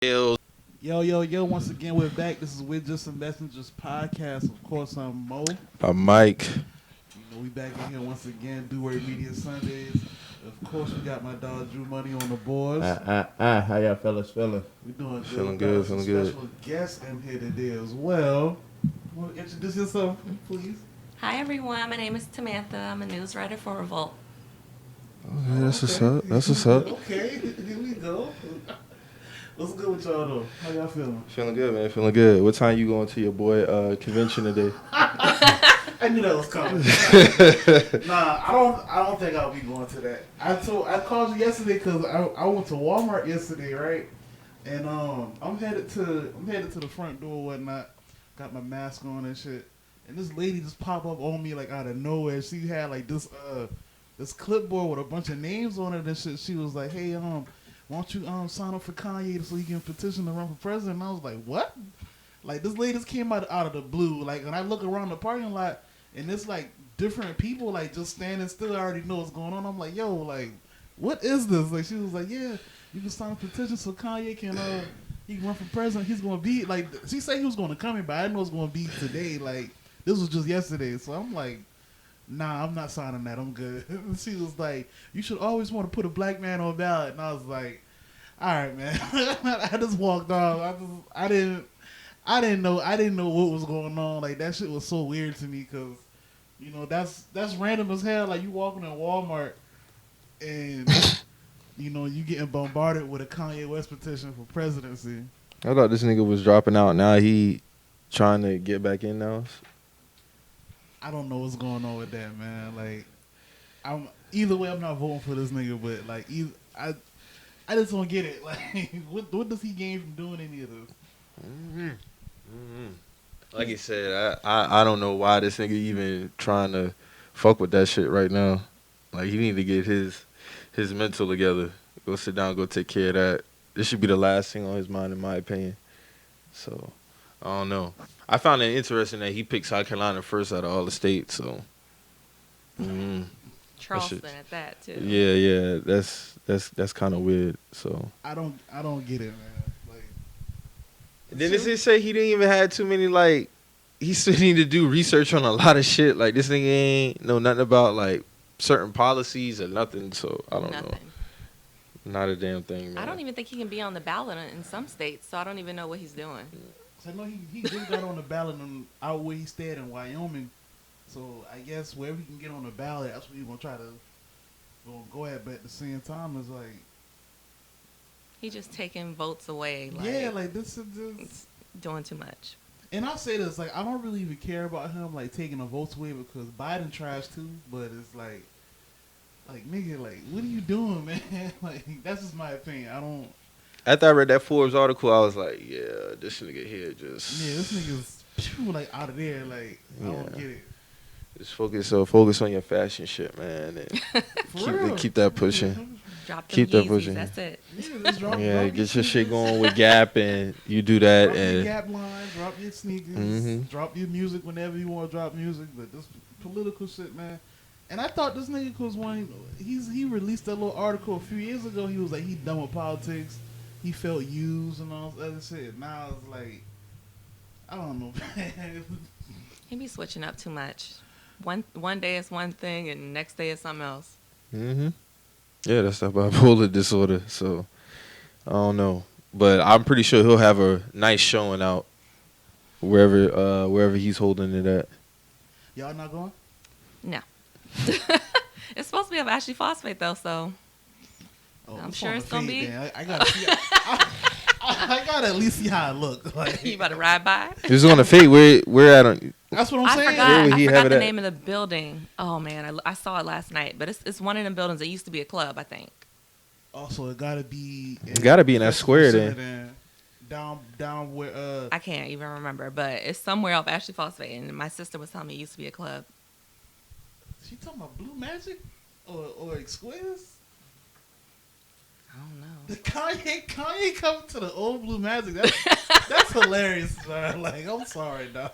Yo, Yo, once again, we're back. This is We're Just Some Messengers podcast. Of course, I'm Mo. I'm Mike. We back in here once again, Do Word Media Sundays. Of course, we got my dog Drew Money on the boards. How y'all fellas feeling? We're doing good. Feeling We good, got some feeling good. special guests in here today as well. You want to introduce yourself, please? Hi everyone, my name is Tamantha. I'm a news writer for Revolt. Okay, that's what's up. That's what's up. Okay, here we go. What's good with y'all though? How y'all feeling? Feeling good, man. Feeling good. What time you going to your boy convention today? I knew that was coming. Nah, I don't think I'll be going to that. I called you yesterday because I went to Walmart yesterday, right? And I'm headed to the front door, and whatnot. Got my mask on and shit. And this lady just popped up on me like out of nowhere. She had like this clipboard with a bunch of names on it and shit. She was like, "Hey, why don't you sign up for Kanye so he can petition to run for president?" And I was like, "What?" Like this lady just came out of the blue. Like, and I look around the parking lot and it's like different people like just standing still. I already know what's going on. I'm like, "Yo, like, what is this?" Like, she was like, "Yeah, you can sign a petition so Kanye can he can run for president. He's gonna be like." She said he was gonna come in, but I didn't know it was gonna be today. Like, this was just yesterday. So I'm like, "Nah, I'm not signing that. I'm good." And she was like, "You should always want to put a black man on ballot." And I was like, "All right, man." I just walked off. I didn't know what was going on. Like, that shit was so weird to me because, you know, that's random as hell. Like, you walking in Walmart and you know you getting bombarded with a Kanye West petition for presidency. I thought this nigga was dropping out. Now he trying to get back in now. I don't know what's going on with that, man. Like, either way, I'm not voting for this nigga, but like, I just don't get it. Like, what does he gain from doing any of this? Like you said, I don't know why this nigga even trying to fuck with that shit right now. Like, he need to get his mental together. Go sit down, go take care of that. This should be the last thing on his mind, in my opinion. So, I don't know. I found it interesting that he picked South Carolina first out of all the states. So, Charleston at that too. yeah, that's kind of weird. So I don't get it, man. Like, then this is say he didn't even have too many like. He still need to do research on a lot of shit. Like, this nigga ain't know nothing about like certain policies or nothing. So I don't know. Not a damn thing, man. I don't even think he can be on the ballot in some states, so I don't even know what he's doing. I know he just got on the ballot out where he stayed in Wyoming. So I guess wherever he can get on the ballot, that's what he's gonna try to go at. But at the same time, it's like He just taking votes away. Like, yeah, like this is just it's doing too much. And I'll say this, like, I don't really even care about him like taking the votes away because Biden tries to, but it's like nigga, like, what are you doing, man? Like, that's just my opinion. I don't. After I read that Forbes article, I was like, yeah, this nigga here just. Yeah, this nigga's like out of there. Like, I don't get it. Just focus on your fashion shit, man, and keep that pushing. Drop them Keep that Yeezys, pushing. that's it. Yeah, get your shit going with Gap, and you do that, Drop your and Gap line, drop your sneakers, drop your music whenever you want to drop music. But this political shit, man. And I thought this nigga was he released that little article a few years ago. He was like, he done with politics. He felt used and all this other shit. Now it's like, I don't know, man. He be switching up too much. One day it's one thing, and the next day it's something else. Yeah, that's that bipolar disorder. So I don't know, but I'm pretty sure he'll have a nice showing out wherever he's holding it at. Y'all not going? No. It's supposed to be of Ashley Phosphate though, so I'm sure it's gonna be. I gotta see. I gotta at least see how it look. Like, You about to ride by? This is on the fate. We're at on. That's what I'm I saying. forgot the name of the building. Oh man, I saw it last night, but it's one of them buildings that used to be a club, I think. Also, it gotta be. It gotta be in that square then. Down where I can't even remember, but it's somewhere off Ashley Phosphate, and my sister was telling me it used to be a club. She talking about Blue Magic or Exquise? I don't know. The Kanye coming to the old Blue Magic. That's hilarious, man. Like, I'm sorry, dog.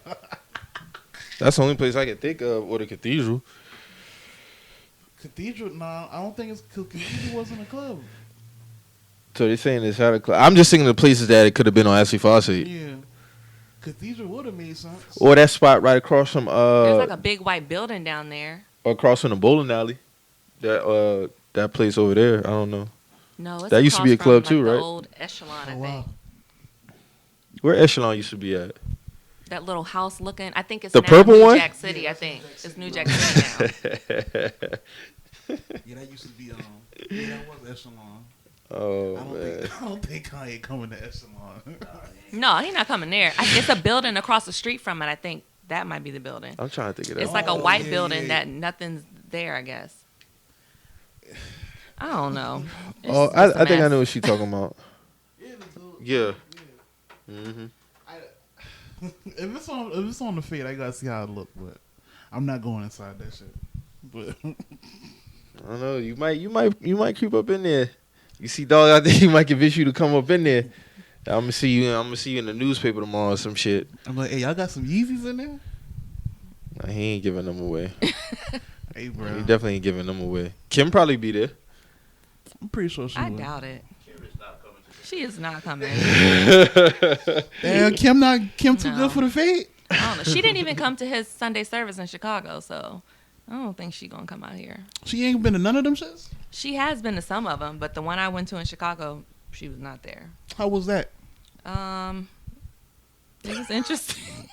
That's the only place I can think of, or the cathedral. Cathedral? Nah, I don't think it's because Cathedral wasn't a club. So they're saying it's Shadow Club. I'm just thinking the places that it could have been on Ashley Fawcett. Yeah. Cathedral would have made sense. Or that spot right across from There's like a big white building down there. across from the bowling alley. That place over there. I don't know. No, it's That used to be a across club from, too, the right? Old Echelon, I think. Wow. Where Echelon used to be at? That little house looking. I think it's The now purple New one? Jack City. I think it's New Jack City now. Yeah, that used to be yeah, that was Echelon. Oh I man. don't think Kanye coming to Echelon. No, he's not coming there. It's a building across the street from it. I think that might be the building. I'm trying to think of that. It's like a white yeah, building yeah. that nothing's there, I guess. I don't know. It's Oh, just I a think I mess. know what she's talking about. Yeah, the dude. Yeah. Mhm. If it's on the feed, I gotta see how it look, but I'm not going inside that shit. But I don't know. You might creep up in there. You see, dog, I think he might convince you to come up in there. I'm gonna see you in the newspaper tomorrow or some shit. I'm like, hey, y'all got some Yeezys in there? Nah, he ain't giving them away. Hey, bro. He definitely ain't giving them away. Kim probably be there. I'm pretty sure she I will. doubt it. She is not coming. Damn, Kim too No. good for the fade? I don't know. She didn't even come to his Sunday service in Chicago, so I don't think she's gonna come out here. She ain't been to none of them shits? She has been to some of them, but the one I went to in Chicago, she was not there. How was that? It was interesting.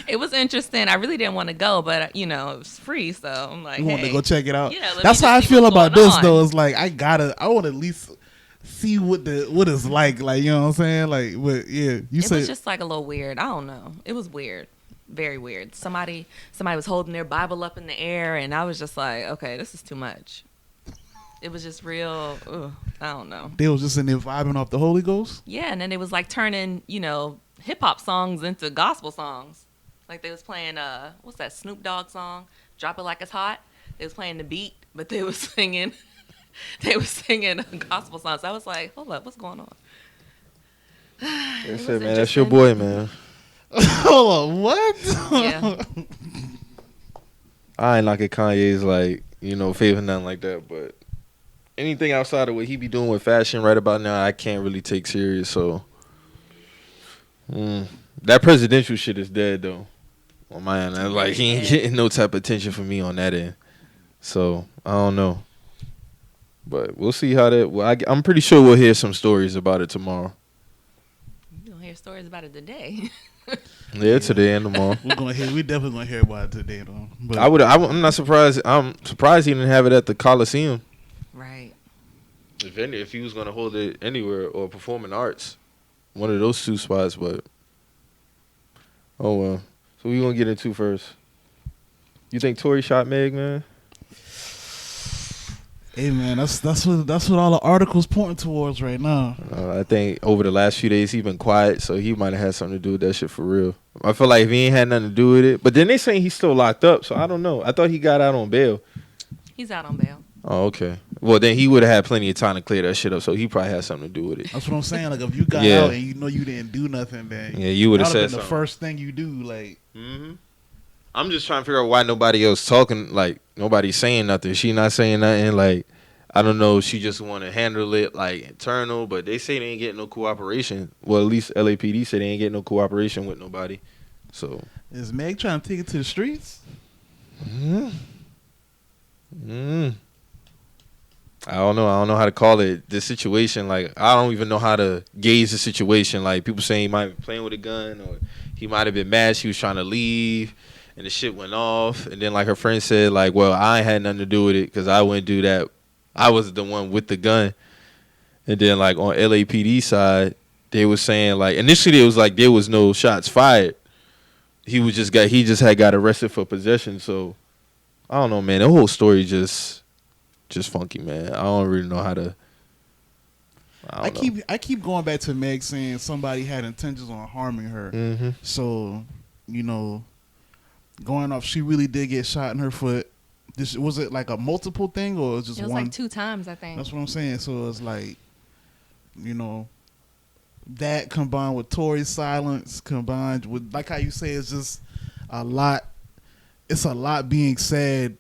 It was interesting. I really didn't want to go, but it was free, so I'm like, You hey. want to go check it out? Yeah, let That's me how I just see feel what's about going this on. though. It's like I want to at least see what it's like. Like, you know what I'm saying? Like, but yeah, you It said was just like a little weird. I don't know. It was weird. Very weird. Somebody was holding their Bible up in the air, and I was just like, okay, this is too much. It was just real. I don't know. they was just in there vibing off the Holy Ghost. Yeah, and then it was like turning, hip hop songs into gospel songs. Like they was playing what's that Snoop Dogg song? Drop It Like It's Hot. They was playing the beat, but they was singing a gospel song. So I was like, hold up, what's going on? That's was it, man. That's your interesting. boy, man. Hold on, what? Yeah. I ain't knocking Kanye's favor nothing like that, but anything outside of what he be doing with fashion right about now, I can't really take serious. So that presidential shit is dead though. On my end, he ain't getting no type of attention from me on that end. So I don't know, but we'll see how that. Well, I'm pretty sure we'll hear some stories about it tomorrow. You don't hear stories about it today. Yeah, today and tomorrow. We definitely gonna hear about it today though. But I'm not surprised. I'm surprised he didn't have it at the Coliseum. Right. If he was gonna hold it anywhere or performing arts, one of those two spots. But oh well. So we gonna get into first. You think Tory shot Meg, man? hey man, that's what all the articles pointing towards right now. I think over the last few days he been quiet, so he might have had something to do with that shit for real. I feel like if he ain't had nothing to do with it, but then they saying he's still locked up, so I don't know. I thought he got out on bail. He's out on bail. Oh, okay. Well, then he would have had plenty of time to clear that shit up, so he probably had something to do with it. That's what I'm saying. Like if you got Yeah. out and you know you didn't do nothing, then Yeah, you would have that'd said been something. the first thing you do. Like Mm-hmm. I'm just trying to figure out why nobody else talking, like nobody's saying nothing. She not saying nothing. Like I don't know. She just want to handle it like internal, but they say they ain't getting no cooperation. Well, at least LAPD said they ain't getting no cooperation with nobody. So. is Meg trying to take it to the streets? I don't know. I don't know how to call it. This situation, like I don't even know how to gauge the situation. Like people saying he might be playing with a gun, or he might have been mad she was trying to leave, and the shit went off. And then like her friend said, like, well, I ain't had nothing to do with it because I wouldn't do that. I was the one with the gun. And then like on LAPD side, they was saying like initially it was like there was no shots fired. He just had got arrested for possession. So I don't know, man. The whole story just funky, man. I don't really know how to. I keep going back to Meg saying somebody had intentions on harming her. Mm-hmm. So, going off, she really did get shot in her foot. Was it like a multiple thing or was it just It was one? like 2 times, I think. That's what I'm saying. So it's like, that combined with Tory's silence, combined with like how you say it's just a lot. It's a lot being said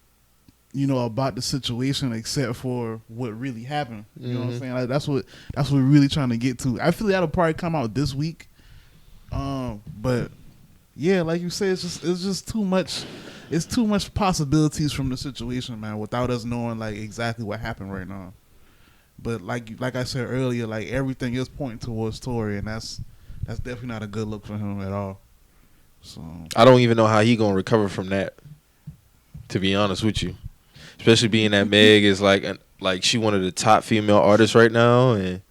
about the situation except for what really happened. You know what I'm saying? Like that's what we're really trying to get to. I feel that'll probably come out this week. But yeah, like you said, it's just too much. It's too much possibilities from the situation, man, without us knowing like exactly what happened right now. But like I said earlier, like everything is pointing towards Tory, and that's definitely not a good look for him at all. So I don't even know how he gonna recover from that. To be honest with you, especially being that Meg is like she one of the top female artists right now, and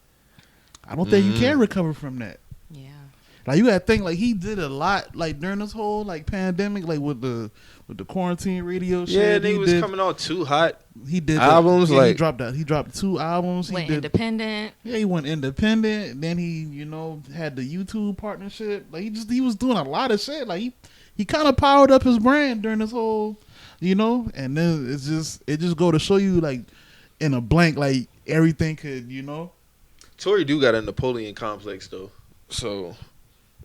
I don't think you can recover from that. Yeah. Like you gotta think like he did a lot like during this whole like pandemic, like with the quarantine radio shit. Yeah, he was coming out too hot. He did albums he dropped 2 albums. Went independent. Yeah, he went independent. Then he had the YouTube partnership. Like he was doing a lot of shit. Like he kind of powered up his brand during this whole. And then it just go to show you like in a blank like everything could Tory do got a Napoleon complex though, so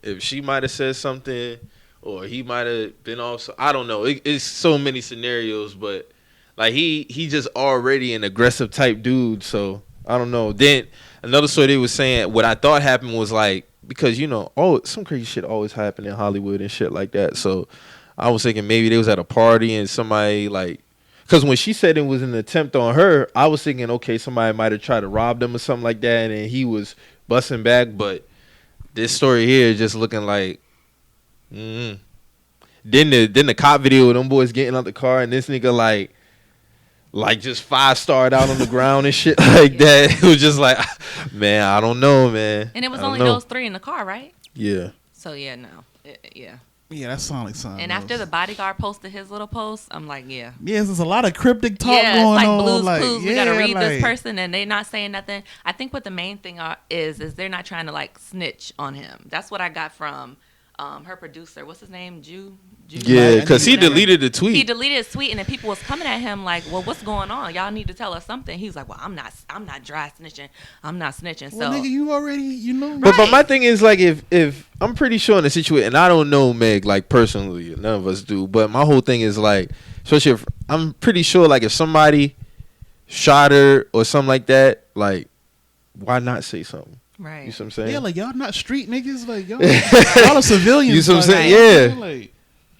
if she might have said something or he might have been off, I don't know. It's so many scenarios, but like he just already an aggressive type dude, so I don't know. Then another story they was saying what I thought happened was like because some crazy shit always happen in Hollywood and shit like that, so. I was thinking maybe they was at a party and somebody like, because when she said it was an attempt on her, I was thinking, okay, somebody might have tried to rob them or something like that, and he was busting back. But this story here is just looking like, Then the cop video of them boys getting out the car and this nigga like just 5-starred out on the ground and shit like that. It was just like, man, I don't know, man. And it was only those 3 in the car, right? Yeah. So yeah, no, yeah. Yeah, that sounds like something. And after the bodyguard posted his little post, I'm like, yeah. Yes, there's a lot of cryptic talk going it's like on. Blue's Like, Clues. We gotta read this person, and they not saying nothing. I think what the main thing is they're not trying to like snitch on him. That's what I got from her producer. What's his name? Jew. Yeah, because he deleted the tweet. He deleted his tweet, and then people was coming at him like, "Well, what's going on? Y'all need to tell us something." He's like, "Well, I'm not dry snitching. I'm not snitching." Well, nigga, you already, But my thing is like, if I'm pretty sure in the situation, and I don't know Meg like personally, none of us do. But my whole thing is like, especially if I'm pretty sure like if somebody shot her or something like that, like, why not say something? Right. You see what I'm saying? Yeah, like y'all not street niggas, like y'all are civilians. You see what I'm saying? Yeah. Like,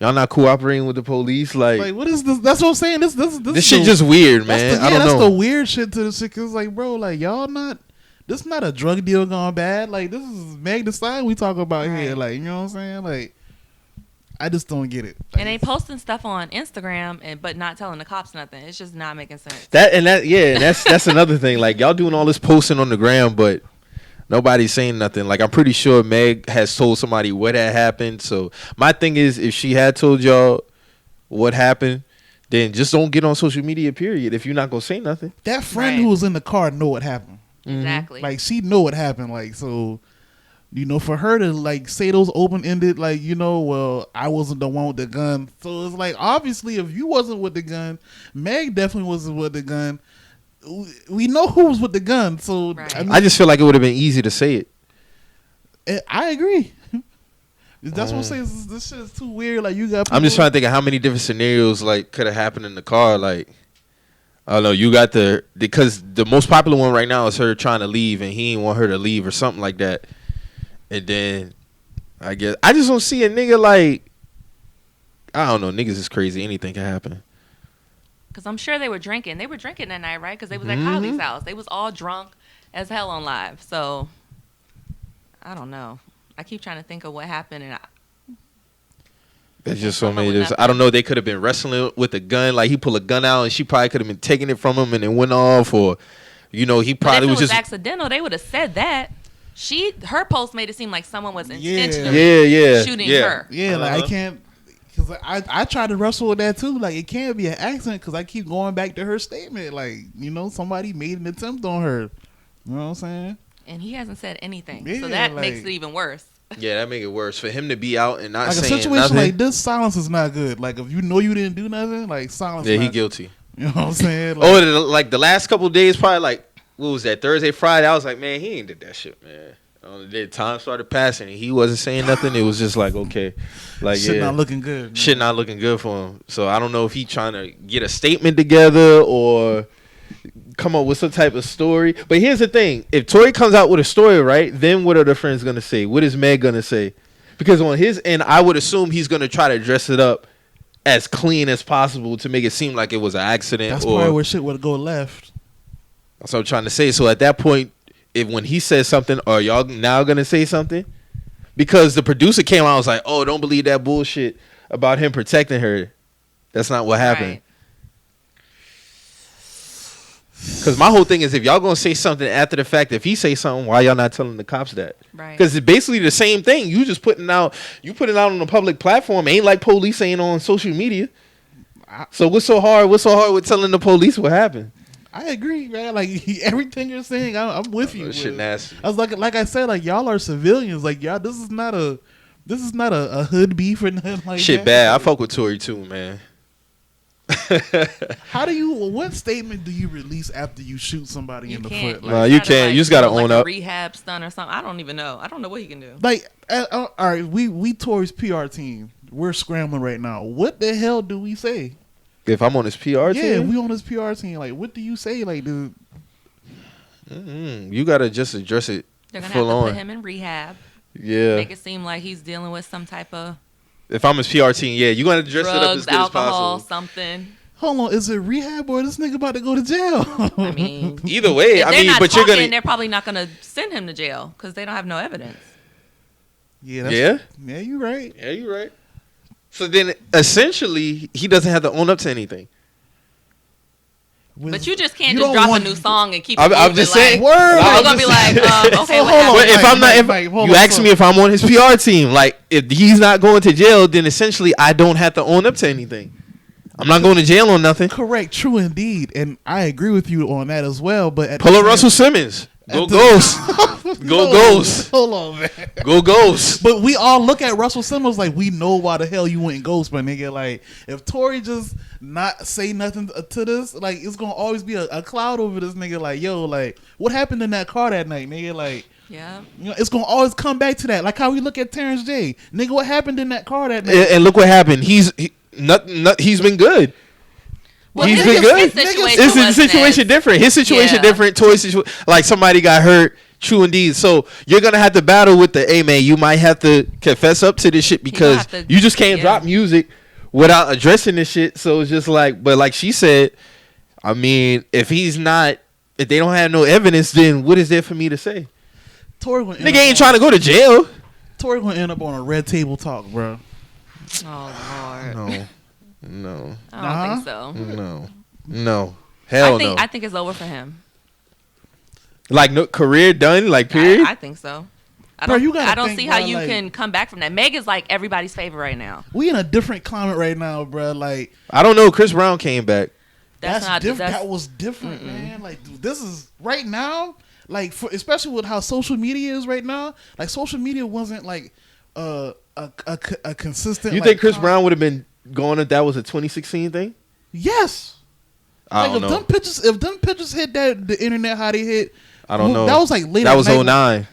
y'all not cooperating with the police, like what is this? That's what I'm saying. This shit just weird, man. I don't know. That's the weird shit to the shit. Cause like, bro, like y'all not. This is not a drug deal gone bad. Like this is Meg the Stallion we talk about here. Like you know what I'm saying? Like I just don't get it. Like, and they posting stuff on Instagram but not telling the cops nothing. It's just not making sense. That's another thing. Like y'all doing all this posting on the gram, but nobody's saying nothing. Like I'm pretty sure Meg has told somebody what had happened. So my thing is, if she had told y'all what happened, then just don't get on social media. Period. If you're not gonna say nothing. That friend who was in the car know what happened. Exactly. Like she know what happened. Like so, for her to like say those open ended, like well, I wasn't the one with the gun. So it's like obviously, if you wasn't with the gun, Meg definitely wasn't with the gun. We know who was with the gun, so right. I just feel like it would have been easy to say it. I agree. That's what I'm saying. This shit is too weird. Like you got. I'm just trying to think of how many different scenarios like could have happened in the car. Like I don't know. You got because the most popular one right now is her trying to leave and he didn't want her to leave or something like that. And then I guess I just don't see a nigga like I don't know. Niggas is crazy. Anything can happen. Because I'm sure they were drinking. They were drinking that night, right? Because they was at Kylie's house. They was all drunk as hell on live. So, I don't know. I keep trying to think of what happened. And There's just so many. I don't know. They could have been wrestling with a gun. Like, he pulled a gun out, and she probably could have been taking it from him and then went off. Or, he probably but if it was just accidental, they would have said that. Her post made it seem like someone was intentionally shooting her. Yeah, like I can't. Because I tried to wrestle with that too. Like, it can't be an accident because I keep going back to her statement. Like, somebody made an attempt on her. You know what I'm saying? And he hasn't said anything. Yeah, so that like, makes it even worse. Yeah, that make it worse. For him to be out and not like saying a situation nothing. like this, silence is not good. Like, if you know you didn't do nothing, like, silence Yeah, he guilty. You know what I'm saying? Like, the last couple of days, probably like, what was that, Thursday, Friday? I was like, man, he ain't did that shit, man. Then time started passing, and he wasn't saying nothing. It was just like, okay, like Shit yeah, not looking good. Man. shit not looking good for him. So I don't know if he trying to get a statement together or come up with some type of story. But here's the thing: if Tory comes out with a story, right, then what are the friends gonna say? What is Meg gonna say? Because on his end, I would assume he's gonna try to dress it up as clean as possible to make it seem like it was an accident. That's or, probably where shit would go left. That's what I'm trying to say. So at that point, if when he says something, are y'all now gonna say something? Because the producer came out and was like, "Oh, don't believe that bullshit about him protecting her. That's not what happened." Right. Because my whole thing is, if y'all gonna say something after the fact, if he say something, why y'all not telling the cops that? Right. Because it's basically the same thing. You just putting out on a public platform. Ain't like police saying on social media. So what's so hard? What's so hard with telling the police what happened? I agree, man. Like everything you're saying, I'm with you. Shit nasty. I was like I said, like y'all are civilians. Like y'all, this is not a hood beef or nothing like Shit that. bad. I fuck with Tory too, man. What statement do you release after you shoot somebody in the foot? Like, Nah, you can't. You just gotta own like up. A rehab stunt or something. I don't even know. I don't know what he can do. like all right, we Tory's PR team. We're scrambling right now. What the hell do we say? If I'm on his PR team, Yeah, we on his PR team. Like, what do you say? Like, dude, you gotta just address it They're gonna full have to on. put him in rehab. Yeah. Make it seem like he's dealing with some type of If I'm his PR team, yeah, you gonna dress it up as drugs, good as alcohol, possible. something. hold on, is it rehab or this nigga about to go to jail? I mean, Either way, if I they're mean, not but you're talking, gonna. they're probably not gonna send him to jail because they don't have no evidence. Yeah, Yeah, you're right. yeah, you're right. So then, essentially, he doesn't have to own up to anything. But you just can't You just don't drop want- a new song and keep. I'm moving, just like, saying. Word. People I'm gonna be just- like, okay, So what hold on. But happened? if Mike, I'm not, if Mike, hold you on, ask so- me if I'm on his PR team, like if he's not going to jail, then essentially I don't have to own up to anything. I'm not going to jail on nothing. Correct, true indeed, and I agree with you on that as well. But at Pull the a same- Russell Simmons. Go at the- Ghost. Go No, Ghost. Hold on, man. Go Ghost. But we all look at Russell Simmons like we know why the hell you went ghost, my nigga. Like if Tory just not say nothing to this, like it's gonna always be a cloud over this nigga. Like yo, like what happened in that car that night, nigga? Like Yeah. you know, it's gonna always come back to that. Like how we look at Terrence J, nigga. What happened in that car that night? And look what happened. He's been good. Well, He's his- been good. his situation It's wasn't situation as- different. His situation Yeah. different. Toy's situation, like somebody got hurt. True indeed. So you're gonna have to battle with the, hey man, you might have to confess up to this shit because have to- you just can't yeah. drop music without addressing this shit. So it's just like, but like she said, I mean, if they don't have no evidence, then what is there for me to say? Tory gonna Nigga ain't trying to go to jail. Tory gonna end up on a red table talk, bro. Oh Lord. No, I don't think so. no. Hell no. I think it's over for him. Like no career done. Like period. I think so. Bro, you gotta I don't think, see how bro, you like- can come back from that. Meg is like everybody's favorite right now. We in a different climate right now, bro. Like I don't know. Chris Brown came back. That's not different. that's, That was different, man. Like this is right now. Like especially with how social media is right now. Like social media wasn't like a consistent. You like, think Chris Brown would have been going if that was a 2016 thing? Yes. I Like don't if know. them pictures hit the internet how they hit. I don't know. That was like late. That at was night. 09.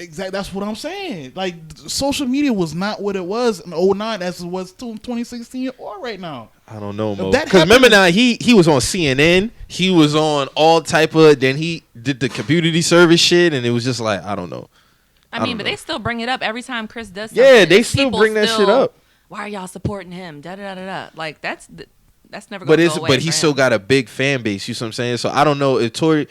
Exactly. That's what I'm saying. Like social media was not what it was in 09 as it was 2016 or right now. I don't know, Mo. that Because remember happened- now, he was on CNN. He was on all type of. Then he did the community service shit, and it was just like I don't know. I I mean, don't but know. they still bring it up every time Chris does something. Yeah, they It's still people bring that shit still, up. Why are y'all supporting him? Da da da da. Like that's never. But Gonna go away he for still him. got a big fan base. You see what I'm saying? So I don't know if Tory.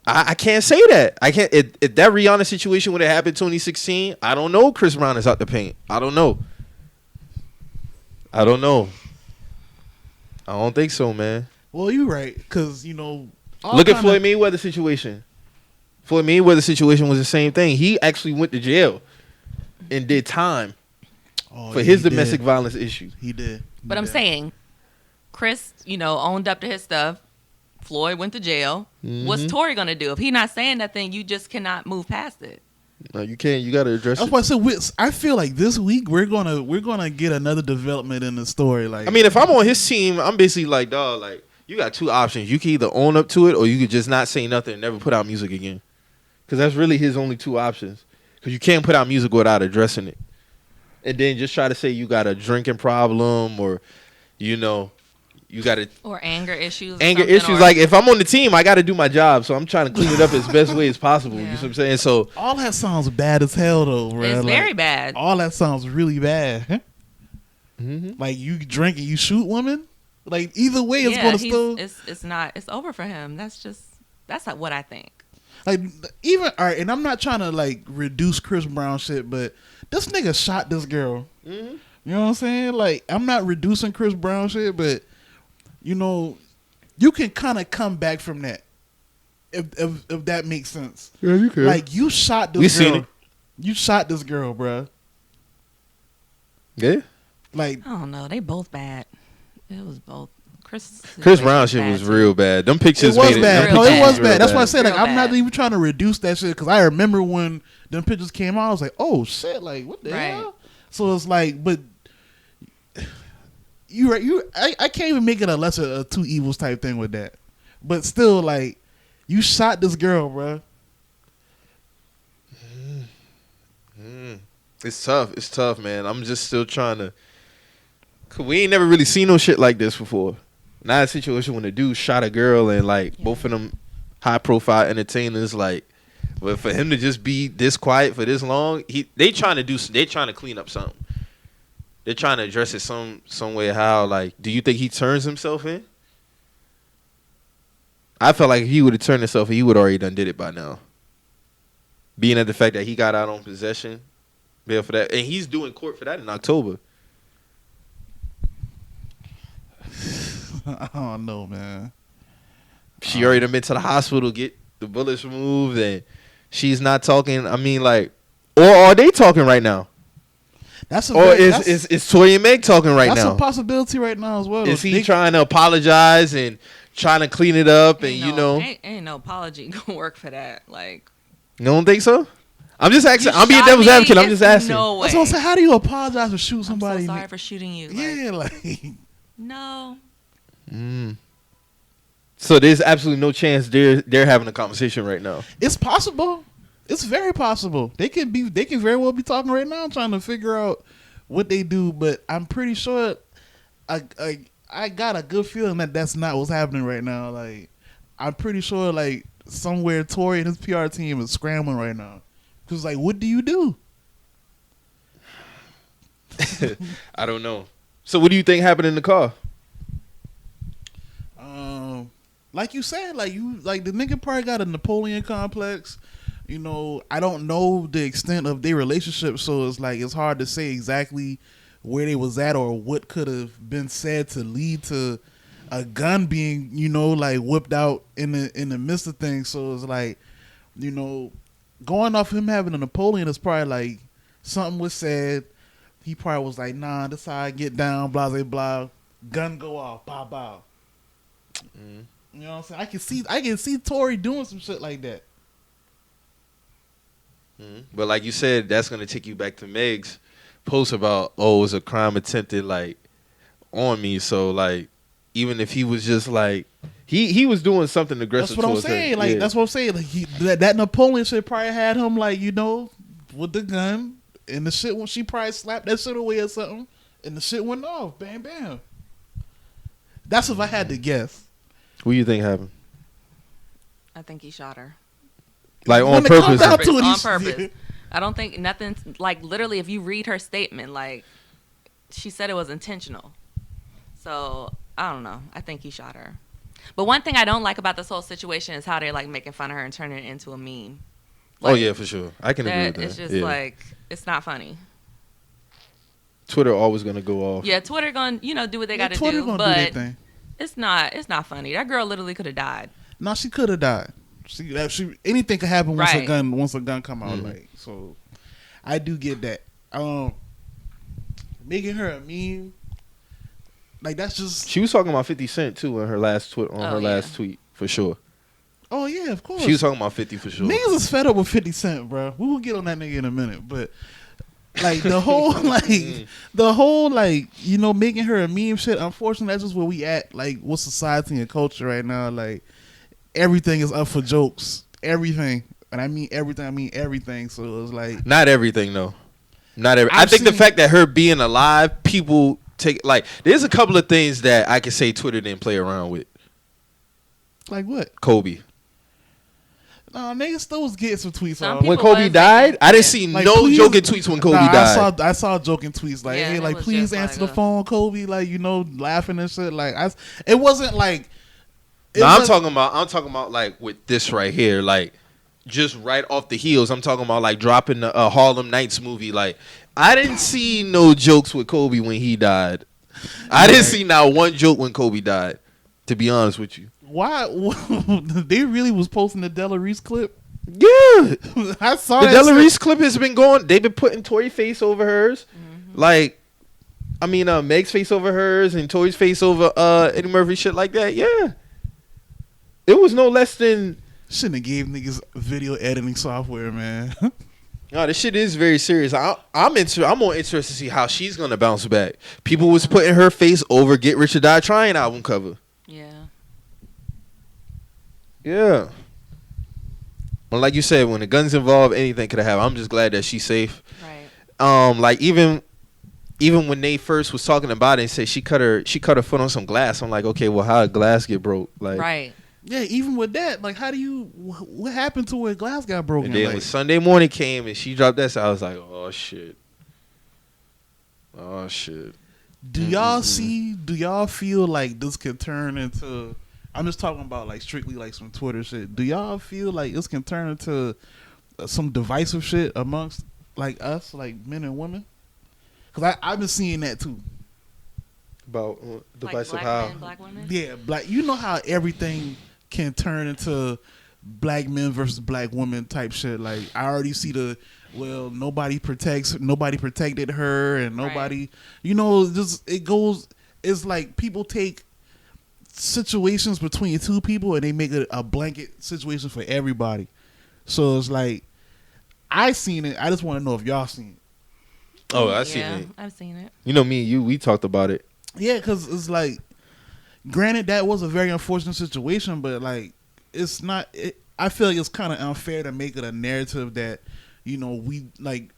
I can't say that. I can't. If that Rihanna situation would have happened 2016, I don't know. Chris Brown is out the paint. I don't know. I don't think so, man. Well, you're right because you know. Look at Floyd Mayweather situation. Floyd Mayweather situation was the same thing. He actually went to jail and did time for his domestic violence issue. He did. But I'm saying, Chris, owned up to his stuff. Floyd went to jail. What's Tory gonna do if he not saying nothing? You just cannot move past it. No, you can't. You got to address That's it. why I said I feel like this week we're gonna get another development in the story. Like I mean, if I'm on his team, I'm basically like, dog, like you got two options. You can either own up to it or you could just not say nothing and never put out music again. Because that's really his only two options. Because you can't put out music without addressing it. And then just try to say you got a drinking problem or, you know, you got to... Or anger issues. Anger issues. Like, if I'm on the team, I got to do my job. So I'm trying to clean it up as best way as possible. You know what I'm saying? So all that sounds bad as hell, though, bro. It's like, very bad. All that sounds really bad. Mm-hmm. Like, you drink and you shoot women? Like, either way, it's going to still... It's over for him. That's not what I think. Like, even... All right, and I'm not trying to, like, reduce Chris Brown shit, but this nigga shot this girl. Mm-hmm. You know what I'm saying? Like, I'm not reducing Chris Brown shit, but, you know, you can kind of come back from that. If that makes sense. Yeah, you can. Like, you shot this girl. Seen it. You shot this girl, bruh. Yeah. Like, I don't know. They both bad. It was both. Chris Brown shit was real bad. Them pictures it was made bad. it. No, it was bad. That's why I said, like, Real I'm not bad. even trying to reduce that shit because I remember when them pictures came out, I was like, oh shit, like what the hell? So it's like, but I can't even make it a lesser of two evils type thing with that. But still, like, you shot this girl, bro. It's tough. It's tough, man. I'm just still trying to. Cause we ain't never really seen no shit like this before. Not a situation when a dude shot a girl and like both of them high profile entertainers, like, but for him to just be this quiet for this long, they trying to clean up something. They're trying to address it some way. How, like, do you think he turns himself in? I felt like if he would have turned himself in, he would already done did it by now. Being at the fact that he got out on possession, bail for that, and he's doing court for that in October. I don't know, man. She already done been to the hospital, get the bullets removed, and she's not talking. I mean, like, or are they talking right now? Is Tory and Meg talking right now? That's a possibility right now as well. Is he trying to apologize and trying to clean it up? And ain't no apology gonna work for that. Like, you don't think so? I'm just asking. I'm being devil's advocate. I'm just asking. No way. That's what I'm saying. How do you apologize for shooting somebody? I'm so sorry for shooting you. Yeah, like no. So there's absolutely no chance they're having a conversation right now. It's possible. It's very possible. They can very well be talking right now, trying to figure out what they do. But I'm pretty sure, I got a good feeling that that's not what's happening right now. Like, I'm pretty sure, like, somewhere Tory and his PR team is scrambling right now. Cause, like, what do you do? I don't know. So what do you think happened in the car? Like you said, like the nigga probably got a Napoleon complex. You know, I don't know the extent of their relationship, so it's like it's hard to say exactly where they was at or what could have been said to lead to a gun being, you know, like whipped out in the midst of things. So it's like, you know, going off him having a Napoleon is probably like something was said. He probably was like, nah, this how I get down, blah blah blah. Gun go off, bow bow. You know what I'm saying? I can see Tory doing some shit like that. But like you said, that's gonna take you back to Meg's post about, it was a crime attempted like on me. So like, even if he was just like he was doing something aggressive. That's what I'm saying. Like that's what I'm saying. Like that Napoleon shit probably had him like, you know, with the gun and the shit when she probably slapped that shit away or something and the shit went off. Bam bam. That's if I had to guess. What do you think happened? I think he shot her. Like on purpose? On purpose. I don't think nothing, like literally if you read her statement, like she said it was intentional. So I don't know. I think he shot her. But one thing I don't like about this whole situation is how they're like making fun of her and turning it into a meme. Like, yeah, for sure. I can agree with that. It's just like, it's not funny. Twitter always gonna go off. Yeah, Twitter gonna, do what they gotta Twitter do. gonna but do their thing. It's not funny. That girl literally could have died. No, she could have died. She anything could happen once a gun come out. Like, so I do get that. Making her a meme, like that's just. She was talking about 50 Cent too in her last tweet for sure. Oh yeah, of course. She was talking about 50 for sure. Niggas is fed up with 50 Cent, bro. We will get on that nigga in a minute, but like the whole making her a meme shit. Unfortunately, that's just where we at. Like, with society and culture right now. Like, everything is up for jokes. Everything. and I mean everything. I mean everything. So it was like not everything though. Not every. I I've think the seen- fact that her being alive, people take like. There's a couple of things that I can say Twitter didn't play around with. like what? Kobe. Nah, niggas still was getting some tweets Some off. people When Kobe was died, making- I didn't yeah. see Like, no please- joking tweets when Kobe Nah, died. I saw joking tweets like, Yeah, hey, it like was please just answer like the phone, Kobe. Like laughing and shit. Like it wasn't like. No, I'm talking about like with this right here, like just right off the heels. I'm talking about like dropping the Harlem Nights movie. Like I didn't see no jokes with Kobe when he died. I didn't see not one joke when Kobe died. To be honest with you, Why they really was posting the Della Reese clip? yeah, I saw the that Della shit. Reese clip has been going. They've been putting Tory face over hers. Like, I mean, Meg's face over hers and Tory's face over Eddie Murphy, shit like that. Yeah, it was no less than. Shouldn't have gave niggas video editing software, man. No, this shit is very serious. I'm more interested to see how she's gonna bounce back. People was putting her face over Get Rich or Die Trying album cover. Yeah. Yeah. Well, like you said, when the guns involved, anything could have happened. I'm just glad that she's safe. Right. Like even when they first was talking about it and said she cut her foot on some glass, I'm like, okay, well, how did glass get broke? Like, Right. Yeah, even with that, like, how do you? What happened to where glass got broken? and then Like, when Sunday morning came and she dropped that, so I was like, oh shit. do y'all see? Do y'all feel like this could turn into? I'm just talking about like strictly like some Twitter shit. Do y'all feel like this can turn into some divisive shit amongst like us, like men and women? Because I've been seeing that too. About Like divisive black how? men, black women. Yeah, like you know how everything can turn into black men versus black women type shit. Like I already see nobody protected her and nobody, just it goes. It's like people take situations between two people and they make it a blanket situation for everybody. So it's like I seen it. I just want to know if y'all seen it. Oh, I seen Yeah, it. I've seen it. You know me and you, we talked about it. Yeah, because it's like, granted, that was a very unfortunate situation, but like, it's not. I feel like it's kind of unfair to make it a narrative that, we like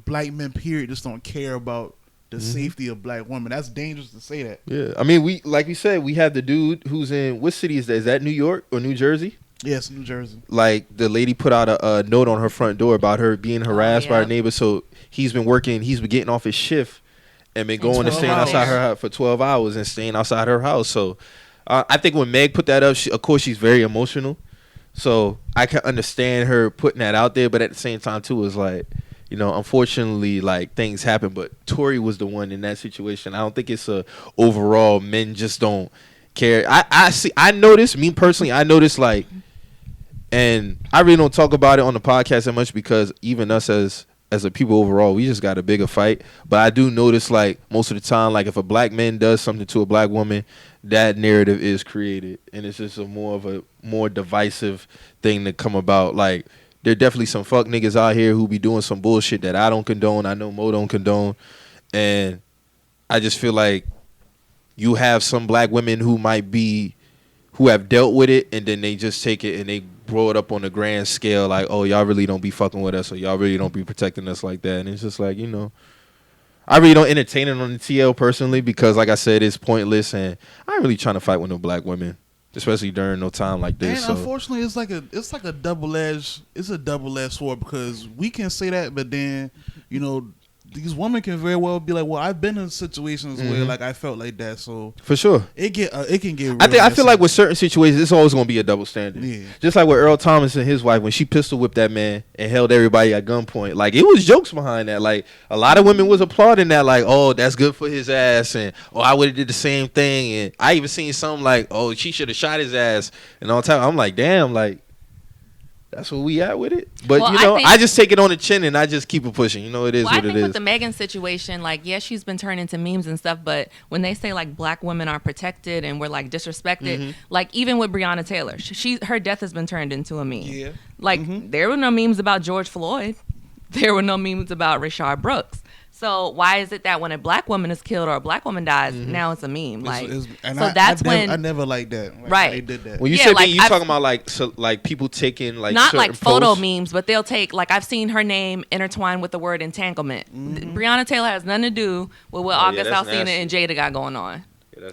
black men period just don't care about the safety of black women. That's dangerous to say that. Yeah, I mean, like we said, we have the dude who's in what city is that? Is that New York or New Jersey? Yes, New Jersey. Like the lady put out a note on her front door about her being harassed by her yeah. neighbor. So he's been getting off his shift and been going to 12 staying outside hours. her house for 12 hours and staying outside her house. So I think when Meg put that up, of course she's very emotional. So I can understand her putting that out there, but at the same time too, it's like, unfortunately, like things happen. But Tory was the one in that situation. I don't think it's a overall men just don't care. I noticed, me personally, like, and I really don't talk about it on the podcast that much because even us as a people overall, we just got a bigger fight. But I do notice, like, most of the time, like, if a black man does something to a black woman, that narrative is created. And it's just a more divisive thing to come about. Like, there are definitely some fuck niggas out here who be doing some bullshit that I don't condone. I know Mo don't condone. And I just feel like you have some black women who have dealt with it, and then they just take it and they blow it up on a grand scale, like, oh, y'all really don't be fucking with us, or y'all really don't be protecting us like that. And it's just like, I really don't entertain it on the TL personally because, like I said, it's pointless, and I ain't really trying to fight with no black women, especially during no time like this. And unfortunately, it's like a double-edged sword because we can say that, but then these women can very well be like, well, I've been in situations where like I felt like that, so for sure it can get. Real I feel like messy. with certain situations, it's always gonna be a double standard. Yeah. Just like with Earl Thomas and his wife when she pistol whipped that man and held everybody at gunpoint. Like it was jokes behind that. Like a lot of women was applauding that. Like, oh, that's good for his ass, and I would have did the same thing. And I even seen some like, oh, she should have shot his ass and all the time. I'm like, damn, like. That's where we at with it. But, Well, I just take it on the chin and I just keep it pushing. It is Well, what I it think is. with the Megan situation, like, yeah, she's been turned into memes and stuff, but when they say, like, black women are protected and we're, like, disrespected, like, even with Breonna Taylor, her death has been turned into a meme. Yeah. Like, there were no memes about George Floyd. there were no memes about Rayshard Brooks. So why is it that when a black woman is killed or a black woman dies, now it's a meme? Like, I never liked that. Like, right? They did that. When you said you talking about like people taking like not like photo posts? memes, but they'll take like I've seen her name intertwined with the word entanglement. Breonna Taylor has nothing to do with what August Alsina and Jada got going on.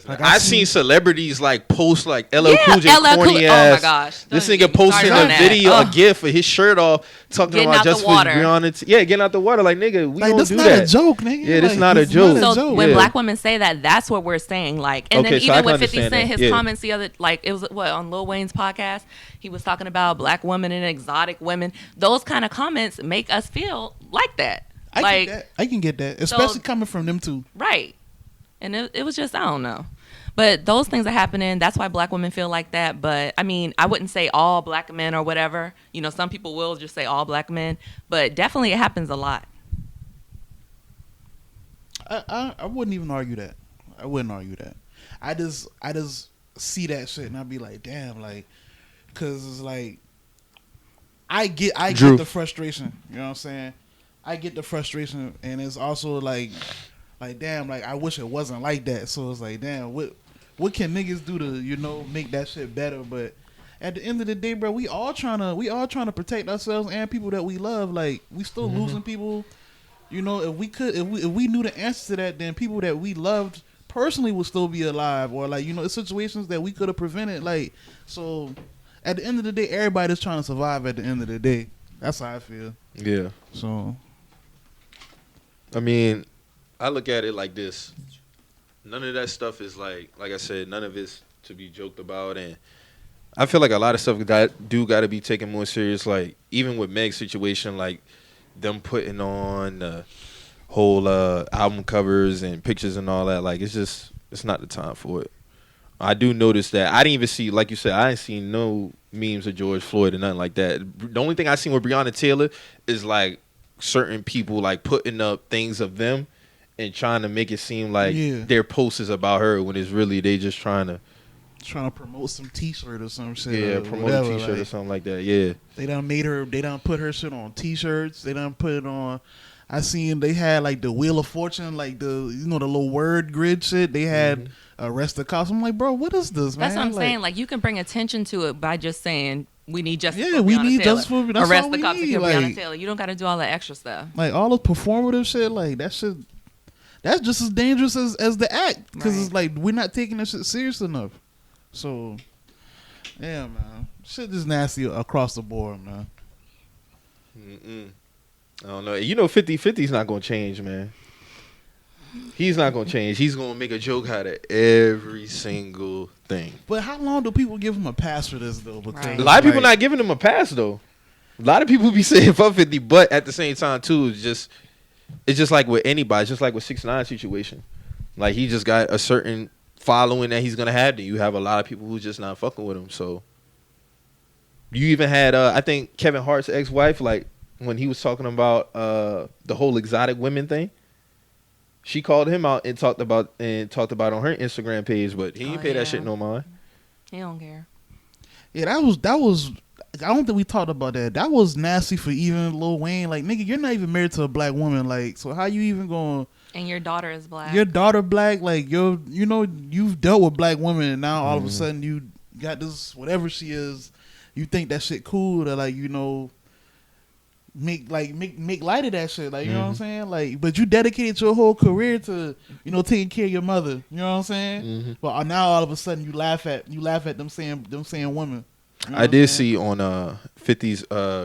Like I seen celebrities like post like LL Cool J corny Oh ass. my gosh! This nigga posting a video, a gif of his shirt off, talking getting about out just the water. Brianna. Getting out the water. Like nigga, we like, don't do that. That's not a joke, nigga. Yeah, this not a joke. So when black women say that, that's what we're saying. Like, and then even with 50 Cent, his comments the other, like it was on Lil Wayne's podcast, he was talking about black women and exotic women. Those kind of comments make us feel like that. I can get that, especially coming from them too. Right. And it was just, I don't know. But those things are happening. That's why black women feel like that. But, I mean, I wouldn't say all black men or whatever. You know, some people will just say all black men. But definitely it happens a lot. I wouldn't even argue that. I wouldn't argue that. I just see that shit and I'd be like, damn, like, because it's like, I get the frustration. You know what I'm saying? I get the frustration. And it's also like damn, like I wish it wasn't like that. So it's like, damn, what can niggas do to, you know, make that shit better? But at the end of the day, bro, we all trying to protect ourselves and people that we love. Like, we still losing people. You know, if we knew the answer to that, then people that we loved personally would still be alive, or like, you know, situations that we could have prevented. Like, so at the end of the day, everybody's trying to survive. At the end of the day, that's how I feel. Yeah. So, I mean, I look at it like this. None of that stuff is like I said, none of it's to be joked about. And I feel like a lot of stuff got to be taken more serious. Like, even with Meg's situation, like them putting on the whole album covers and pictures and all that. Like, it's not the time for it. I do notice that. I didn't even see, like you said, I ain't seen no memes of George Floyd or nothing like that. The only thing I seen with Breonna Taylor is like certain people like putting up things of them and trying to make it seem like their post is about her when it's really they just trying to promote some T-shirt or some shit. Yeah, promote a T-shirt or something like that. Yeah, they done put her shit on T-shirts. They done put it on. I seen they had like the Wheel of Fortune, like the, you know, the little word grid shit. They had arrest the cops. I'm like, bro, what is this, man? That's what I'm saying. Like, you can bring attention to it by just saying we need justice. Yeah, we need justice for that's arrest all the we cops need. to kill Like, Breonna Taylor. You don't got to do all that extra stuff. Like all the performative shit, like that shit. That's just as dangerous as the act, because it's like we're not taking this shit serious enough. So, yeah, man, shit is nasty across the board, man. I don't know. You know, 50's not gonna change, man. He's not gonna change. He's gonna make a joke out of every single thing. But how long do people give him a pass for this though? Because a lot of people not giving him a pass though. A lot of people be saying fuck 50, but at the same time too, it's just like with anybody. It's just like with 6ix9ine situation. Like, he just got a certain following that he's gonna have. Then you have a lot of people who's just not fucking with him. So you even had I think Kevin Hart's ex-wife, like when he was talking about the whole exotic women thing, she called him out and talked about it on her Instagram page, but he didn't pay that shit no mind. He don't care. Yeah, that was. I don't think we talked about that. That was nasty for even Lil Wayne. Like, nigga, you're not even married to a black woman. Like, so how you even going? And your daughter is black. Your daughter black. Like, you've dealt with black women, and now all of a sudden you got this whatever she is. You think that shit cool to, like, you know, make light of that shit. Like, you know what I'm saying? Like, but you dedicated your whole career to, you know, taking care of your mother. You know what I'm saying? But now all of a sudden you laugh at them saying women. You know I did see on 50's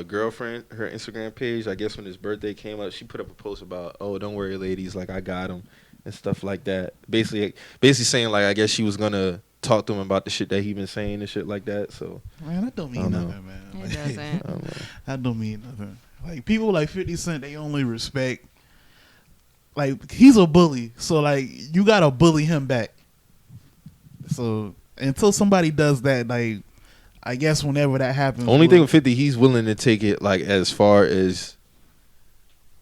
girlfriend, her Instagram page, I guess when his birthday came up, she put up a post about, oh, don't worry, ladies, like, I got him and stuff like that. Basically saying, like, I guess she was going to talk to him about the shit that he been saying and shit like that. So, man, that don't mean nothing, man. It doesn't. That don't mean nothing. Like, people like 50 Cent, they only respect, like, he's a bully. So, like, you got to bully him back. So, until somebody does that, like, I guess whenever that happens. Only thing with 50, he's willing to take it like as far as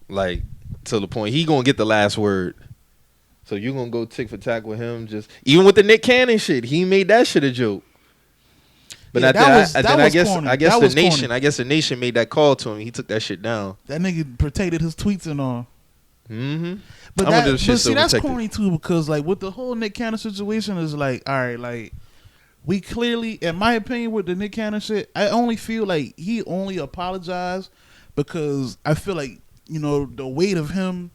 like to the point he gonna get the last word. So you gonna go tick for tack with him? Just even with the Nick Cannon shit, he made that shit a joke. But Yeah, I, that was- then that I was guess corny. I guess That the was corny. nation the nation made that call to him. He took that shit down. That nigga protected his tweets and all. Mm-hmm. But I'm gonna do that, shit but so see, that's protected. corny too because like with the whole Nick Cannon situation is like, all right, like we clearly, in my opinion, with the Nick Cannon shit, I only feel like he only apologized because I feel like the weight of him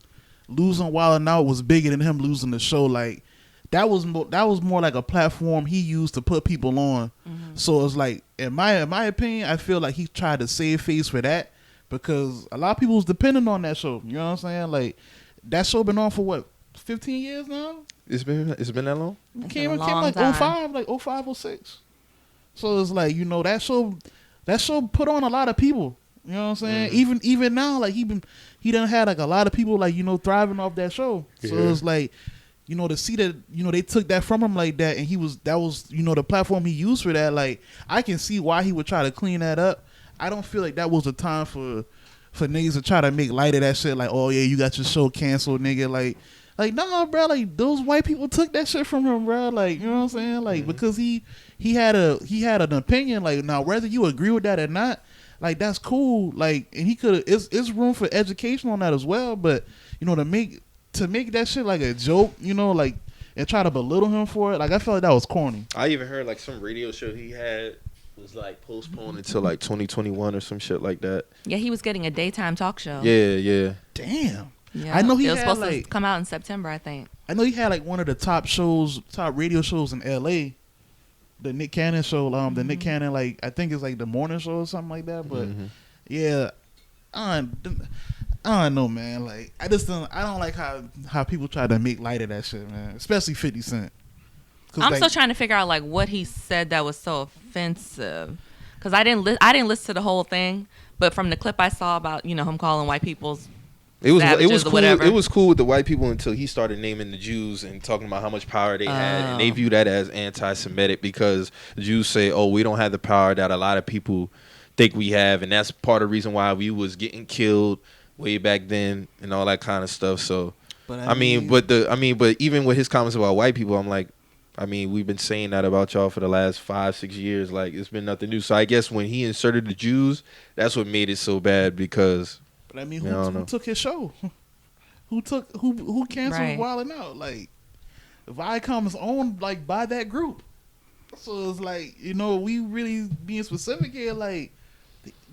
losing Wild 'N Out was bigger than him losing the show. Like that was more like a platform he used to put people on. Mm-hmm. So it's like, in my opinion, I feel like he tried to save face for that because a lot of people was depending on that show. You know what I'm saying? Like that show been on for what, 15 years now? It's been that long. It's Came been a like long time. 05, like 05, 06. So it's like, that show put on a lot of people. You know what I'm saying? Even now, like he done had like a lot of people like, thriving off that show. So Yeah. it's like, to see that, they took that from him like that and that was the platform he used for that. Like I can see why he would try to clean that up. I don't feel like that was a time for niggas to try to make light of that shit. Like, oh yeah, you got your show canceled, nigga. Like nah, bro. Like those white people took that shit from him, bro. Like, you know what I'm saying? Like because he had an opinion. Like now, whether you agree with that or not, like that's cool. Like, and he could. It's room for education on that as well. But to make that shit like a joke, like and try to belittle him for it. Like I felt like that was corny. I even heard like some radio show he had was like postponed until like 2021 or some shit like that. Yeah, he was getting a daytime talk show. Yeah. Damn. Yeah. I know he it was had, supposed to like- come out in September, I think. I know he had like one of the top radio shows in LA. The Nick Cannon show, the Nick Cannon, like I think it's like the morning show or something like that. But yeah, I don't know, man. Like I don't like how people try to make light of that shit, man. Especially 50 Cent. I'm still trying to figure out like what he said that was so offensive, because I didn't listen to the whole thing, but from the clip I saw about him calling white people's It was savages or cool. whatever. It was cool with the white people until he started naming the Jews and talking about how much power they had, and they view that as anti-Semitic because the Jews say, "Oh, we don't have the power that a lot of people think we have," and that's part of the reason why we was getting killed way back then and all that kind of stuff. So, But but even with his comments about white people, I'm like, we've been saying that about y'all for the last 5-6 years. Like it's been nothing new. So I guess when he inserted the Jews, that's what made it so bad because. But who took his show? who canceled Right. Wild 'N Out? Like Viacom is owned like by that group. So it's like, we really being specific here, like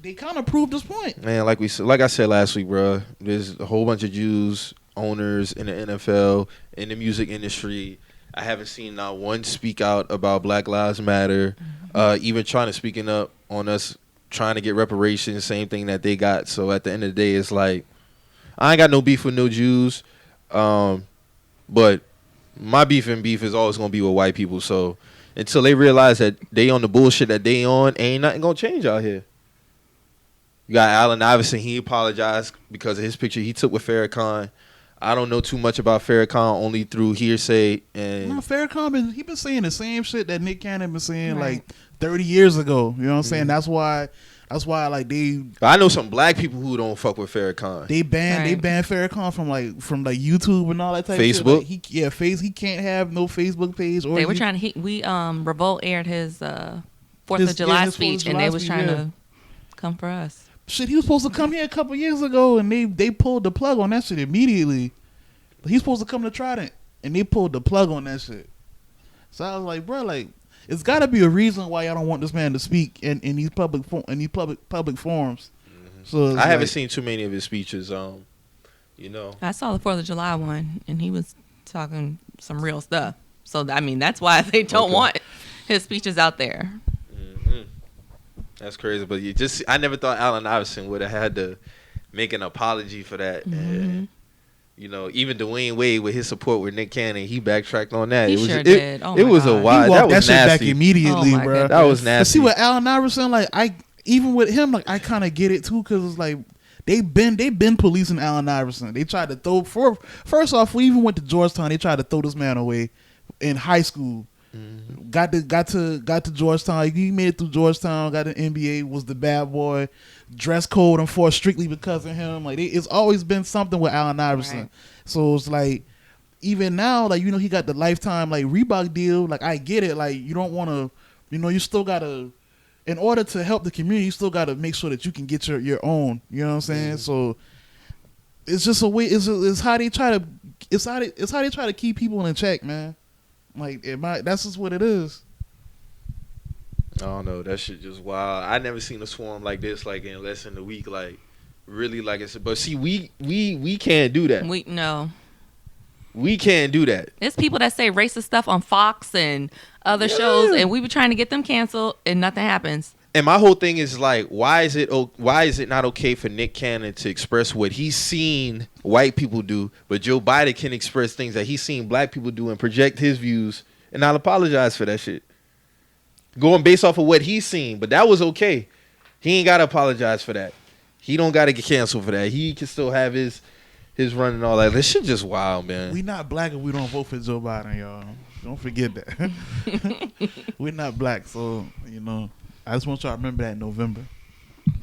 they kind of proved this point. Man, like I said last week, bro, there's a whole bunch of Jews owners in the NFL, in the music industry. I haven't seen not one speak out about Black Lives Matter, even trying to speaking up on us trying to get reparations, same thing that they got. So at the end of the day, it's like I ain't got no beef with no Jews, but my beef is always gonna be with white people. So until they realize that they on the bullshit that they on, ain't nothing gonna change out here. You got Allen Iverson. He apologized because of his picture he took with Farrakhan. I don't know too much about Farrakhan, only through hearsay. And Farrakhan he been saying the same shit that Nick Cannon been saying Right. like 30 years ago. You know what I'm saying? That's why like I know some black people who don't fuck with Farrakhan. they banned Farrakhan from YouTube and all that type Facebook? of shit. Like, he can't have no Facebook page. Or They were trying to. Revolt aired his 4th of July his 4th of speech, July and they was speech, trying yeah. to come for us. Shit, he was supposed to come here a couple years ago, and they pulled the plug on that shit immediately. He's supposed to come to Trident, and they pulled the plug on that shit. So I was like, bro, like it's got to be a reason why y'all don't want this man to speak in these public forums. Mm-hmm. So I haven't seen too many of his speeches. I saw the 4th of July one, and he was talking some real stuff. So that's why they don't want his speeches out there. Mm-hmm. That's crazy, but I never thought Allen Iverson would have had to make an apology for that. Mm-hmm. And, even Dwayne Wade with his support with Nick Cannon, he backtracked on that. He sure did. Oh it my was God. a wild. He That walked was that shit back nasty. immediately, Oh my bro. goodness. That was But nasty. see, with Allen Iverson, like even with him, like I kind of get it too, because it's like they been policing Allen Iverson. They tried to throw first off, we even went to Georgetown. They tried to throw this man away in high school. Mm-hmm. Got to Georgetown. He made it through Georgetown. Got an NBA. Was the bad boy. Dress code enforced strictly because of him. Like it's always been something with Allen Iverson. Right. So it's like even now, like he got the lifetime like Reebok deal. Like I get it. Like you don't want to, you still gotta in order to help the community, you still got to make sure that you can get your own. You know what I'm saying? So it's just a way. It's how they try to. It's how they try to keep people in check, man. Like that's just what it is. I don't know. That shit just wild. I never seen a swarm like this, like in less than a week. Like really, like it's. But see, we can't do that. We can't do that. It's people that say racist stuff on Fox and other shows, and we were trying to get them canceled, and nothing happens. And my whole thing is like, why is it not okay for Nick Cannon to express what he's seen white people do, but Joe Biden can express things that he's seen black people do and project his views and not apologize for that shit? Going based off of what he's seen, but that was okay. He ain't got to apologize for that. He don't got to get canceled for that. He can still have his run and all that. This shit just wild, man. We not black and we don't vote for Joe Biden, y'all. Don't forget that. We're not black, so, you know, I just want y'all to remember that in November.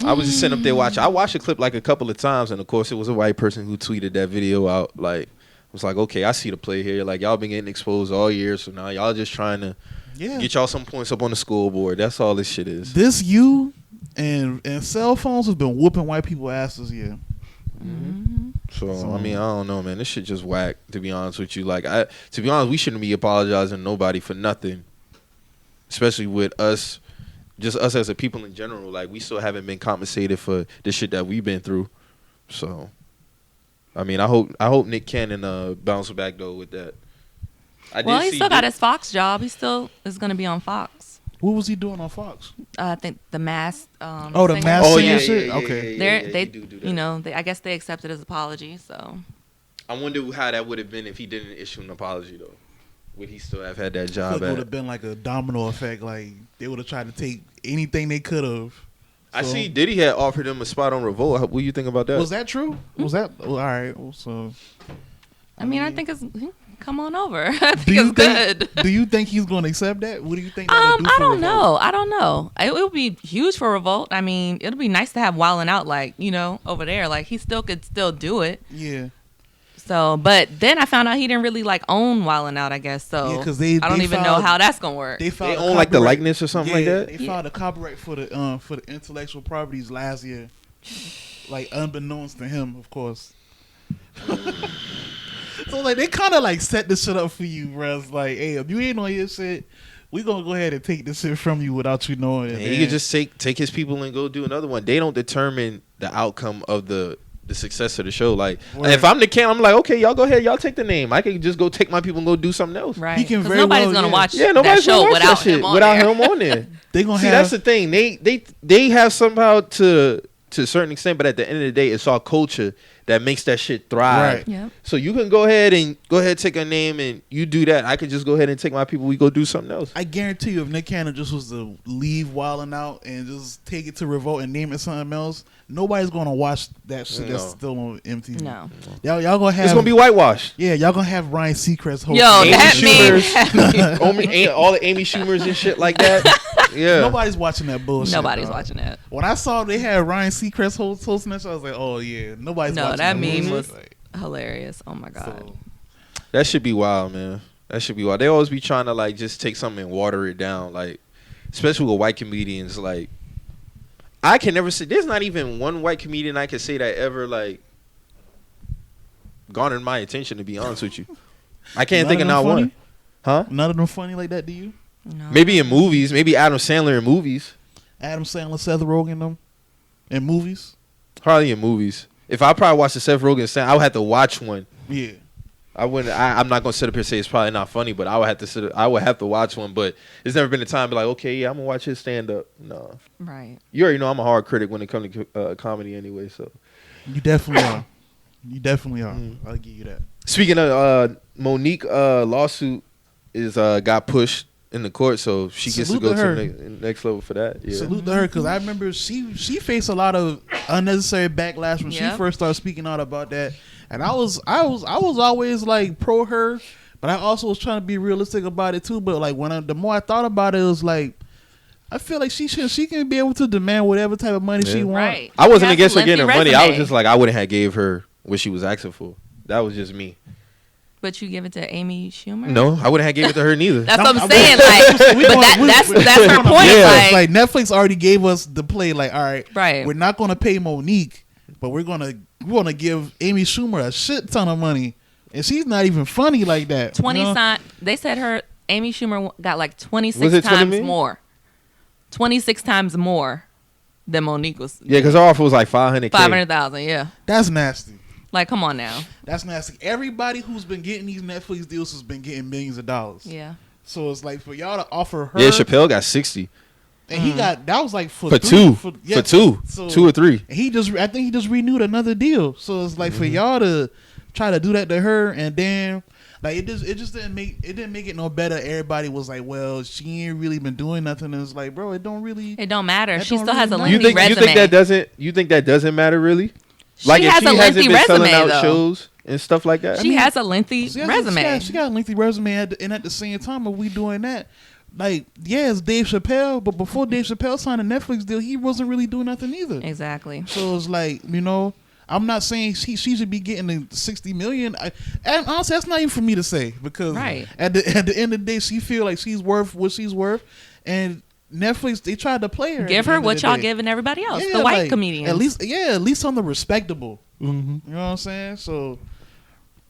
I was just sitting up there watching. I watched the clip like a couple of times, and of course it was a white person who tweeted that video out. Like, I was like, okay, I see the play here. Like, y'all been getting exposed all year, so now y'all just trying to get y'all some points up on the scoreboard. That's all this shit is. This you and cell phones has been whooping white people asses here. Mm-hmm. So I mean, I don't know, man. This shit just whack, to be honest with you. Like, to be honest, we shouldn't be apologizing to nobody for nothing, especially with us, just us as a people in general. Like, we still haven't been compensated for the shit that we've been through. So, I mean, I hope Nick Cannon bounce back though with that. He still got his Fox job. He still is going to be on Fox. What was he doing on Fox? I think the Masked. The Masked Singer shit. Okay. They do that. You know, I guess they accepted his apology. So I wonder how that would have been if he didn't issue an apology though. Would he still have had that job? It would have been like a domino effect. Like they would have tried to take anything they could have. So, I see Diddy had offered him a spot on Revolt. What do you think about that? Was that true? Was that all right? So I mean, I think it's come on over. I think it's good. Do you think he's going to accept that? What do you think? I don't know. I don't know. It would be huge for Revolt. I mean, it'll be nice to have Wildin' Out, like, you know, over there. Like, he still could do it. Yeah. So, but then I found out he didn't really like own Wildin' Out, I guess. So yeah, because I don't even know how that's gonna work. They own like the likeness or something like that. They filed a copyright for the intellectual properties last year, like unbeknownst to him, of course. So like they kind of like set this shit up for you, bro. It's like, hey, if you ain't on your shit, we gonna go ahead and take this shit from you without you knowing it. He could just take his people and go do another one. They don't determine the outcome of the success of the show. Like, if I'm the Can, I'm like, okay, y'all go ahead, y'all take the name. I can just go take my people and go do something else. Right. He can nobody's gonna watch nobody's that show gonna watch without that shit him on without there. him on there. They gonna see. That's the thing. They have somehow to a certain extent, but at the end of the day, it's our culture that makes that shit thrive. Right. Yep. So you can go ahead take a name and you do that. I could just go ahead and take my people. We go do something else. I guarantee you, if Nick Cannon just was to leave Wildin' Out and just take it to Revolt and name it something else, nobody's gonna watch that shit that's still on MTV. No. Y'all gonna have. It's gonna be whitewashed. Yeah, y'all gonna have Ryan Seacrest host. Yo, that all the Amy Schumers and shit like that. Yeah. Nobody's watching that bullshit. Nobody's watching that. When I saw they had Ryan Seacrest hosting that show, I was like, oh yeah, nobody's watching that meme bullshit. was hilarious. Oh my god. So, that should be wild, man. That should be wild. They always be trying to like just take something and water it down, like especially with white comedians. Like I can never say there's not even one white comedian I can say that ever like garnered my attention. To be honest with you, I can't think of not funny? one. Huh? None of them funny like that, do you? No. Maybe in movies. Maybe Adam Sandler in movies. Adam Sandler, Seth Rogen, them in movies. Probably in movies. If I probably watched the Seth Rogen stand, I would have to watch one. Yeah. I wouldn't. I'm not gonna sit up here and say it's probably not funny, but I would have to I would have to watch one. But it's never been a time to be like, okay, yeah, I'm gonna watch his stand up. No. Right. You already know I'm a hard critic when it comes to comedy anyway. So. You definitely are. You definitely are. I'll give you that. Speaking of Monique, lawsuit is got pushed in the court, so she gets to go to the next level for that. Yeah. Salute to her, because I remember she faced a lot of unnecessary backlash when she first started speaking out about that, and I was always like pro her, but I also was trying to be realistic about it too. But like the more I thought about it, it was like I feel like she can be able to demand whatever type of money she wants. Right. I wasn't against her getting her money. I was just like I wouldn't have gave her what she was asking for. That was just me. But you give it to Amy Schumer? No, I wouldn't have gave it to her neither. That's what I'm saying. Like, but that's her point. Yeah, like Netflix already gave us the play. Like, all right, Right. we're not gonna pay Monique, but we're gonna give Amy Schumer a shit ton of money, and she's not even funny like that. 20 They said Amy Schumer got like 26 Was it 20 times million? more. 26 times more than Monique was. Yeah, because her offer was like 500K. 500,000. Yeah. That's nasty. Like, come on now. That's nasty. Everybody who's been getting these Netflix deals has been getting millions of dollars. Yeah. So it's like for y'all to offer her. Yeah, Chappelle got 60 and he got that was like for two. So, 2 or 3. And I think he just renewed another deal. So it's like for y'all to try to do that to her, and then like it just didn't make it no better. Everybody was like, well, she ain't really been doing nothing. And it's like, bro, it don't matter. She don't still has a really lengthy resume. You think that doesn't matter really? She Like has if she a hasn't lengthy been selling resume, out though. shows and stuff like that. She has a lengthy She got a lengthy resume, and at the same time, if we doing that, like, yeah, it's Dave Chappelle, but before Dave Chappelle signed a Netflix deal, he wasn't really doing nothing either. Exactly. So it's like, I'm not saying she should be getting the $60 million. And honestly, that's not even for me to say, because at the end of the day, she feel like she's worth what she's worth, and Netflix, they tried to play her. Give her what y'all giving everybody else, the white comedians. At least something respectable. Mm-hmm. You know what I'm saying? So,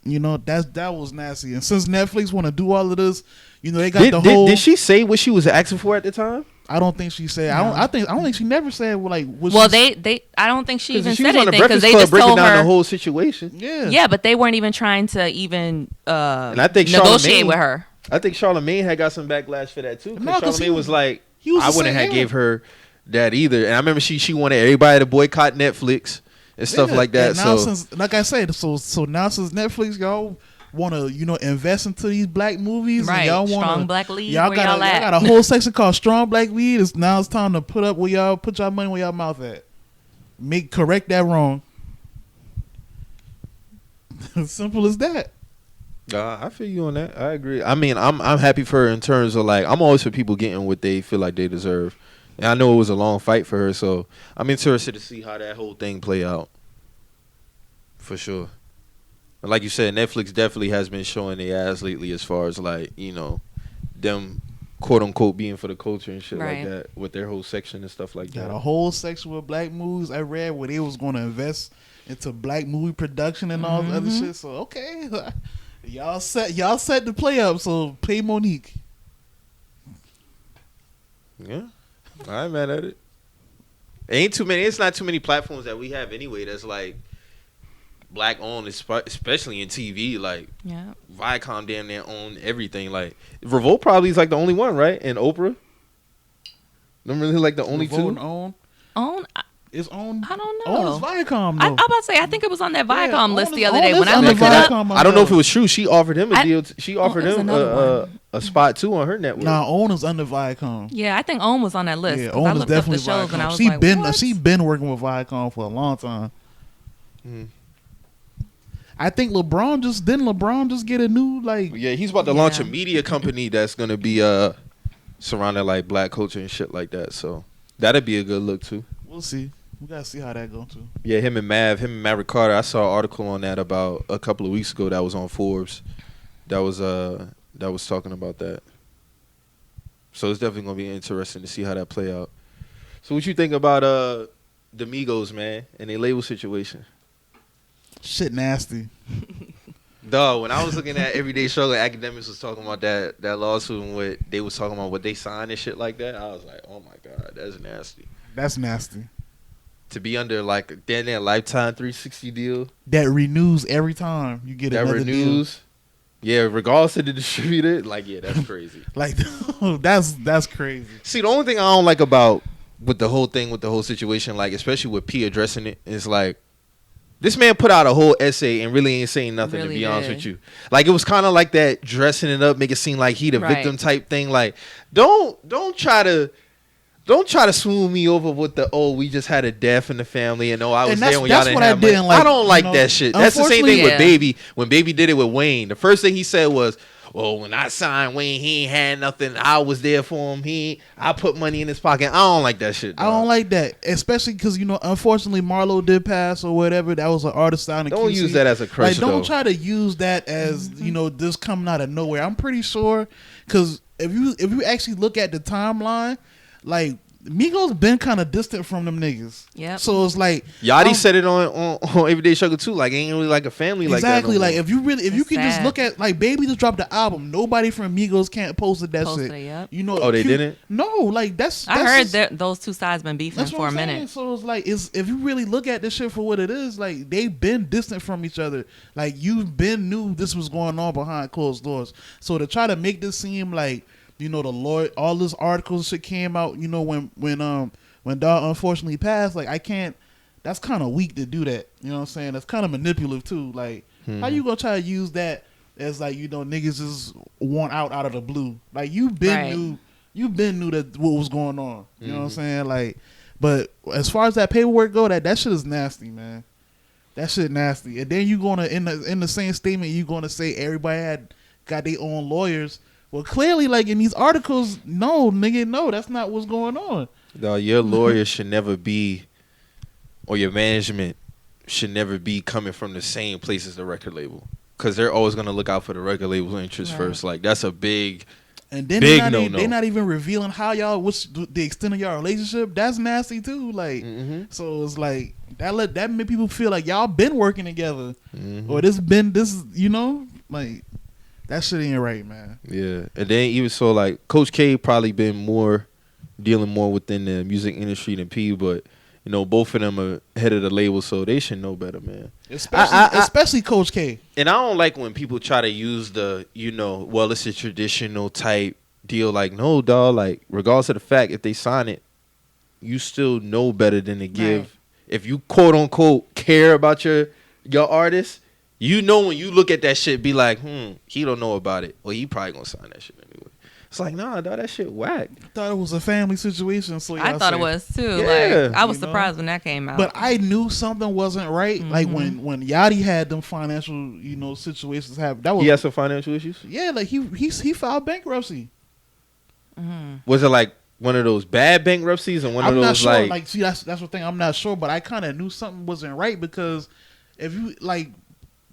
that was nasty. And since Netflix want to do all of this, they got the whole. Did she say what she was asking for at the time? I don't think she said. No. I don't think she never said like. Well, I don't think she even she said was on the anything because Breakfast they Club just breaking told down her the whole situation. Yeah. Yeah, but they weren't even trying to even and I think negotiate with her. I think Charlamagne had got some backlash for that too. No, 'cause Charlamagne was like, was I wouldn't have gave her that either. And I remember she wanted everybody to boycott Netflix and stuff like that. And now so since, like I said, so now since Netflix, y'all want to invest into these black movies, Right? And y'all want Strong black lead. Y'all where got y'all at? a whole section called Strong Black Lead. It's time to put y'all money where y'all mouth at. Correct that wrong. Simple as that. I feel you on that. I agree. I mean, I'm happy for her in terms of like, I'm always for people getting what they feel like they deserve. And I know it was a long fight for her, so I'm interested to see how that whole thing play out. For sure. And like you said, Netflix definitely has been showing their ass lately as far as like, them quote unquote being for the culture and shit like that with their whole section and stuff like that. Got a whole section with black movies I read where they was going to invest into black movie production and all the other shit. So okay, y'all set the play up. So pay Monique. Yeah, I ain't mad at it. Ain't too many. It's not too many platforms that we have anyway. That's like black owned, especially in TV. Like Viacom damn near own everything. Like Revolt probably is like the only one, right? And Oprah. Them really like the only Revolt two. Own. It's on. I don't know. On is Viacom. I'm about to say I think it was on that Viacom Yeah, list Own the is- other Own day is when I on the looked it up. Viacom. I don't know if it was true. She offered him a deal. She offered it was him another a spot too on her network. Nah, Own is under Viacom. Yeah, I think Own was on that list. Yeah, 'cause I Own is looked up the definitely shows and I Viacom. was She been working with Viacom for a long time. Mm. I think LeBron just get a new like. Yeah, he's about to launch a Yeah. media company that's gonna be surrounded like black culture and shit like that. So that'd be a good look too. We'll see. We gotta see how that go too. Yeah, him and Maverick Carter. I saw an article on that about a couple of weeks ago that was on Forbes. That was talking about that. So it's definitely gonna be interesting to see how that play out. So what you think about the Migos, man, and their label situation? Shit nasty. Dog, when I was looking at Everyday Struggle, academics was talking about that lawsuit and what they was talking about, what they signed and shit like that. I was like, oh my God, that's nasty. That's nasty. To be under like a damn near lifetime 360 deal. That renews every time you get That another renews. Yeah, regardless of the distributor, like, yeah, that's crazy. deal. Like that's crazy. See, the only thing I don't like about with the whole situation, like especially with P addressing it, is like this man put out a whole essay and really ain't saying nothing, Really to be honest did. with you. Like it was kind of like that dressing it up, make it seem like he the Right. victim type thing. Like don't try to swoon me over with we just had a death in the family and I was And there when y'all that's didn't what I have money. didn't like, I don't like you know, that shit. That's the same thing unfortunately- with Yeah. Baby. When Baby did it with Wayne, the first thing he said was, well, when I signed Wayne, he ain't had nothing. I was there for him. I put money in his pocket. I don't like that shit, dog. I don't like that, especially because unfortunately Marlo did pass or whatever. That was an artist sign. Don't use that as a crutch. Like, don't try to use that as this coming out of nowhere. I'm pretty sure because if you actually look at the timeline, like. Migos been kind of distant from them niggas. Yeah. So it's like Yachty said it on Everyday Struggle too. Like ain't really like a family exactly like that. Exactly. Like if you can sad. just look at like Baby just dropped the album. Nobody from Migos can't posted that shit. Yep. Oh, they didn't? No, like that's I heard just, that those two sides been beefing that's for what a I'm minute. saying. So it's like if you really look at this shit for what it is, like they've been distant from each other. Like you've been knew this was going on behind closed doors. So to try to make this seem like the lawyer, all this articles shit came out. When Dog unfortunately passed, like I can't. That's kind of weak to do that. You know what I'm saying? That's kind of manipulative too. Like how you gonna try to use that as like niggas just want out of the blue? Like you've been knew that what was going on. You know what I'm saying? Like, but as far as that paperwork go, that shit is nasty, man. That shit nasty. And then you gonna in the same statement you gonna say everybody got their own lawyers. Well, clearly, like in these articles, no, nigga, no, that's not what's going on. No, your lawyer should never be, or your management should never be coming from the same place as the record label, because they're always gonna look out for the record label's interest first. Like that's a big, and then they're not even revealing how what's the extent of y'all relationship. That's nasty too. Like, so it's like that make people feel like y'all been working together, or like that shit ain't right, man. Yeah, and then even so, like Coach K probably been dealing more within the music industry than P, but both of them are head of the label, so they should know better, man. Especially Coach K. And I don't like when people try to use the, well, it's a traditional type deal. Like, no, dog. Like, regardless of the fact, if they sign it, you still know better than to give. Right. If you quote unquote care about your artist, when you look at that shit, be like, he don't know about it. Well, he probably gonna sign that shit anyway. It's like, nah, dog, that shit whack. I thought it was a family situation. So I thought it was too. Yeah. Like I was surprised when that came out. But I knew something wasn't right. Like when Yachty had them financial, situations happen. That was, he had some financial issues? Yeah, like he filed bankruptcy. Was it like one of those bad bankruptcies and I'm of those not sure. like see, that's the thing. I'm not sure, but I kind of knew something wasn't right because if you like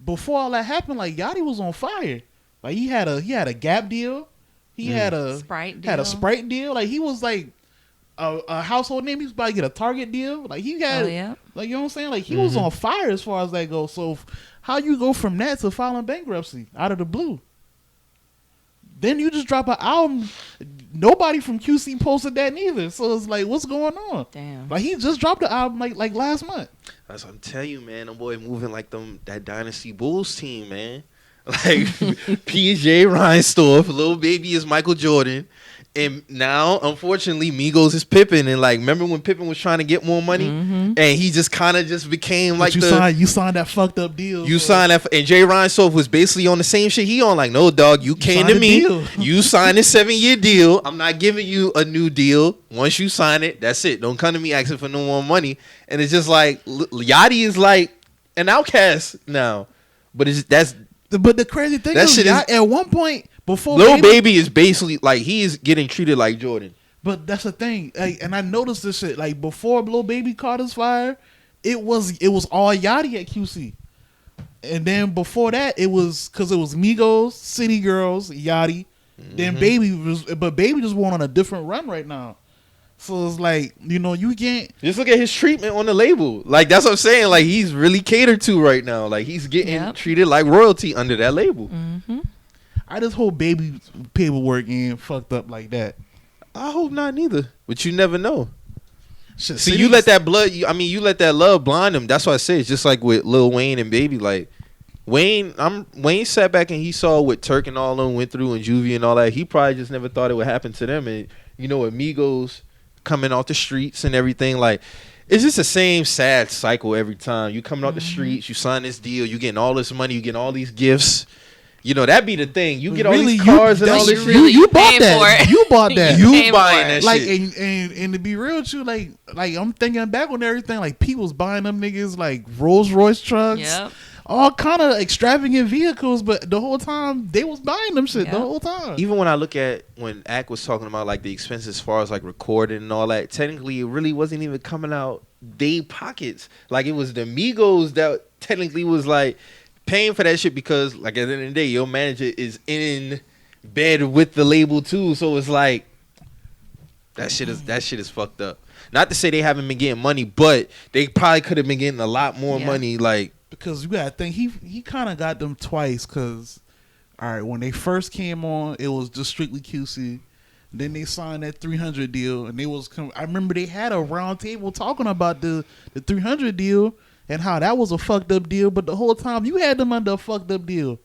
before all that happened, like Yachty was on fire. Like he had a Gap deal. He had a Sprite deal. Like he was like a household name. He was about to get a Target deal. Like he got like you know what I'm saying. Like he was on fire as far as that goes. So how you go from that to filing bankruptcy out of the blue? Then you just drop an album. Nobody from QC posted that neither. So it's like, what's going on? Damn. Like he just dropped the album like last month. That's what I'm telling you, man. Them boy moving like that Dynasty Bulls team, man. Like PJ Reinsdorf, Lil Baby is Michael Jordan, and now unfortunately Migos is Pippen. And like, remember when Pippen was trying to get more money, and he just kind of just became like you signed that fucked up deal. You signed that, and Jay Reinsdorf was basically on the same shit he on. Like, no, dog, you came to me, you signed a 7-year deal. I'm not giving you a new deal. Once you sign it, that's it. Don't come to me asking for no more money. And it's just like Yachty is like an outcast now, but But the crazy thing is, at one point before Lil Baby is basically like he is getting treated like Jordan. But that's the thing, like, and I noticed this shit. Like before Lil Baby caught his fire, it was all Yachty at QC, and then before that it was because it was Migos, City Girls, Yachty, then Baby Baby just went on a different run right now. So it's like, you can't just look at his treatment on the label. Like that's what I'm saying. Like he's really catered to right now. Like he's getting treated like royalty under that label. I just hope Baby paperwork ain't fucked up like that. I hope not neither. But you never know. Shit, See, you let that love blind him. That's why I say it's just like with Lil Wayne and Baby. Like Wayne sat back and he saw what Turk and all them went through and Juvie and all that. He probably just never thought it would happen to them. And Amigos coming off the streets and everything, like it's just the same sad cycle every time. You coming off the streets, you sign this deal, you getting all this money, you getting all these gifts. That be the thing. You get all these cars and all this shit. You bought that. You bought that. You buying that like, shit. And to be real with you, like I'm thinking back on everything, like people's buying them niggas like Rolls Royce trucks. Yep. all kind of extravagant vehicles, but the whole time they was buying them shit the whole time. Even when I look at when Ack was talking about like the expenses as far as like recording and all that, technically it really wasn't even coming out they pockets. Like it was the Migos that technically was like paying for that shit because like at the end of the day, your manager is in bed with the label too. So it's like that shit is fucked up. Not to say they haven't been getting money, but they probably could have been getting a lot more money. Like because you gotta think he kind of got them twice. Cause all right, when they first came on, it was just strictly QC. Then they signed that 300 deal, and they was. I remember they had a round table talking about the 300 deal and how that was a fucked up deal. But the whole time you had them under a fucked up deal.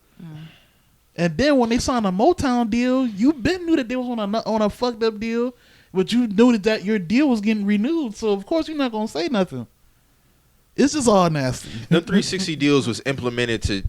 And then when they signed a Motown deal, you knew that they was on a fucked up deal. But you knew that your deal was getting renewed, so of course you're not gonna say nothing. It's just all nasty. The 360 deals was implemented to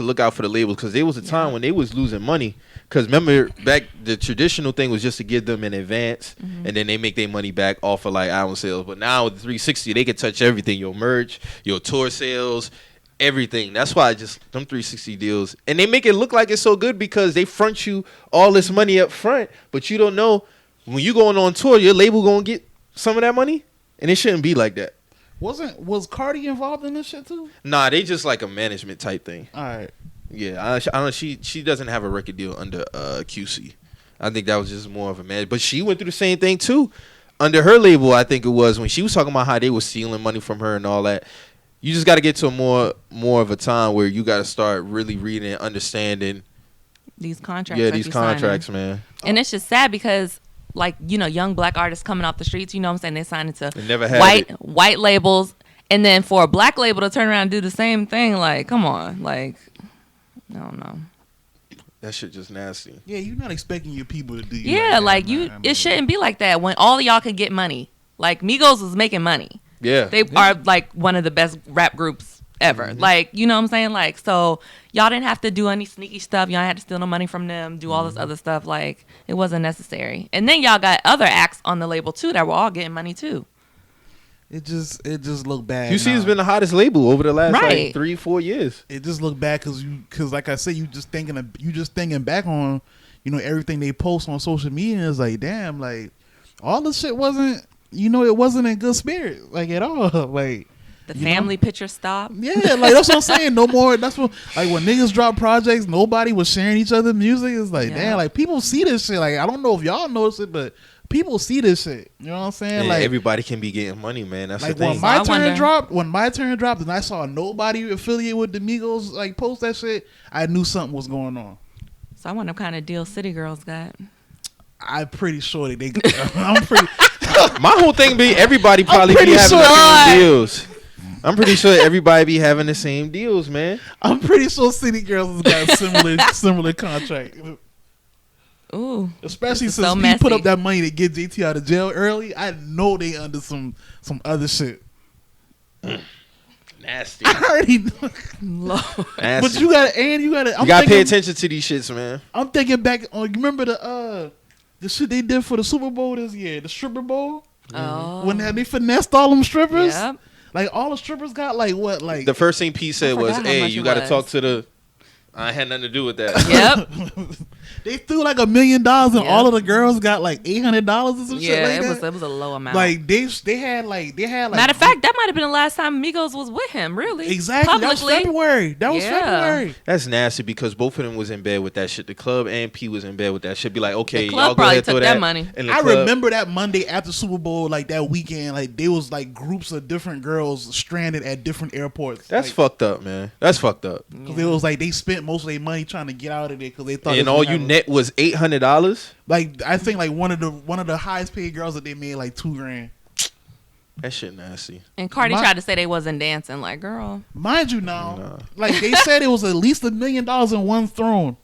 look out for the labels because there was a time when they was losing money. Because remember back the traditional thing was just to give them in advance and then they make their money back off of like album sales. But now with the 360 they can touch everything: your merch, your tour sales, everything. That's why them 360 deals, and they make it look like it's so good because they front you all this money up front, but you don't know when you going on tour, your label gonna get some of that money, and it shouldn't be like that. Was Cardi involved in this shit too? Nah, they just like a management type thing. All right. Yeah, I don't. She doesn't have a record deal under QC. I think that was just more of a man, but she went through the same thing too under her label. I think it was when she was talking about how they were stealing money from her and all that. You just got to get to a more of a time where you got to start really reading and understanding these contracts. Yeah, like these contracts, man. And it's just sad because, like, you know, young black artists coming off the streets, you know what I'm saying? They sign into white labels. And then for a black label to turn around and do the same thing, like, come on. Like, I don't know. That shit just nasty. Yeah, you're not expecting your people to do it shouldn't be like that when all of y'all could get money. Like, Migos was making money. Yeah. They are like one of the best rap groups ever. Like, you know what I'm saying? Like, so y'all didn't have to do any sneaky stuff. Y'all had to steal no money from them, do all this other stuff. Like, it wasn't necessary. And then y'all got other acts on the label too that were all getting money too. It just looked bad. QC has been the hottest label over the last like 3-4 years. It just looked bad because like I said, you just thinking back on, you know, everything they post on social media. And it's like, damn, like all this shit wasn't. You know, it wasn't in good spirit, like at all. Like the family picture stopped. Yeah, like that's what I'm saying. No more. That's what like when niggas drop projects, nobody was sharing each other's music. It's like damn, like people see this shit. Like I don't know if y'all notice it, but people see this shit. You know what I'm saying? Yeah, like everybody can be getting money, man. That's like the thing. when my turn dropped, and I saw nobody affiliated with the Migos like post that shit, I knew something was going on. So I wonder what kind of deal City Girls got. I'm pretty sure that they. I'm pretty. My whole thing be everybody probably be having the same deals. I'm pretty sure everybody be having the same deals, man. I'm pretty sure City Girls has got similar contract. Ooh, especially since he put up that money to get JT out of jail early. I know they under some other shit. Nasty. I already know. But you gotta pay attention to these shits, man. I'm thinking back on. Remember the shit they did for the Super Bowl this year, the stripper bowl. Oh, when they finessed all them strippers. Yep. Like all the strippers got like what? Like the first thing P said was, "Hey, you got to talk to the." I had nothing to do with that. Yep. They threw like $1 million, and all of the girls got like $800 or some shit like that. Yeah, it was a low amount. Like they had like matter of fact, that might have been the last time Migos was with him. Really, exactly. Publicly. That was February. That's nasty because both of them was in bed with that shit. The club and P was in bed with that shit. Be like, okay, the club y'all go ahead took throw that money. I remember that Monday after Super Bowl, like that weekend, like there was like groups of different girls stranded at different airports. That's fucked up, man. That's fucked up. Because it was like they spent most of their money trying to get out of there because they thought. And all you net was $800. Like I think like one of the highest paid girls that they made like $2,000. That shit nasty. And Cardi tried to say they wasn't dancing. Like, girl, mind you now, like they said it was at least $1 million in one throne.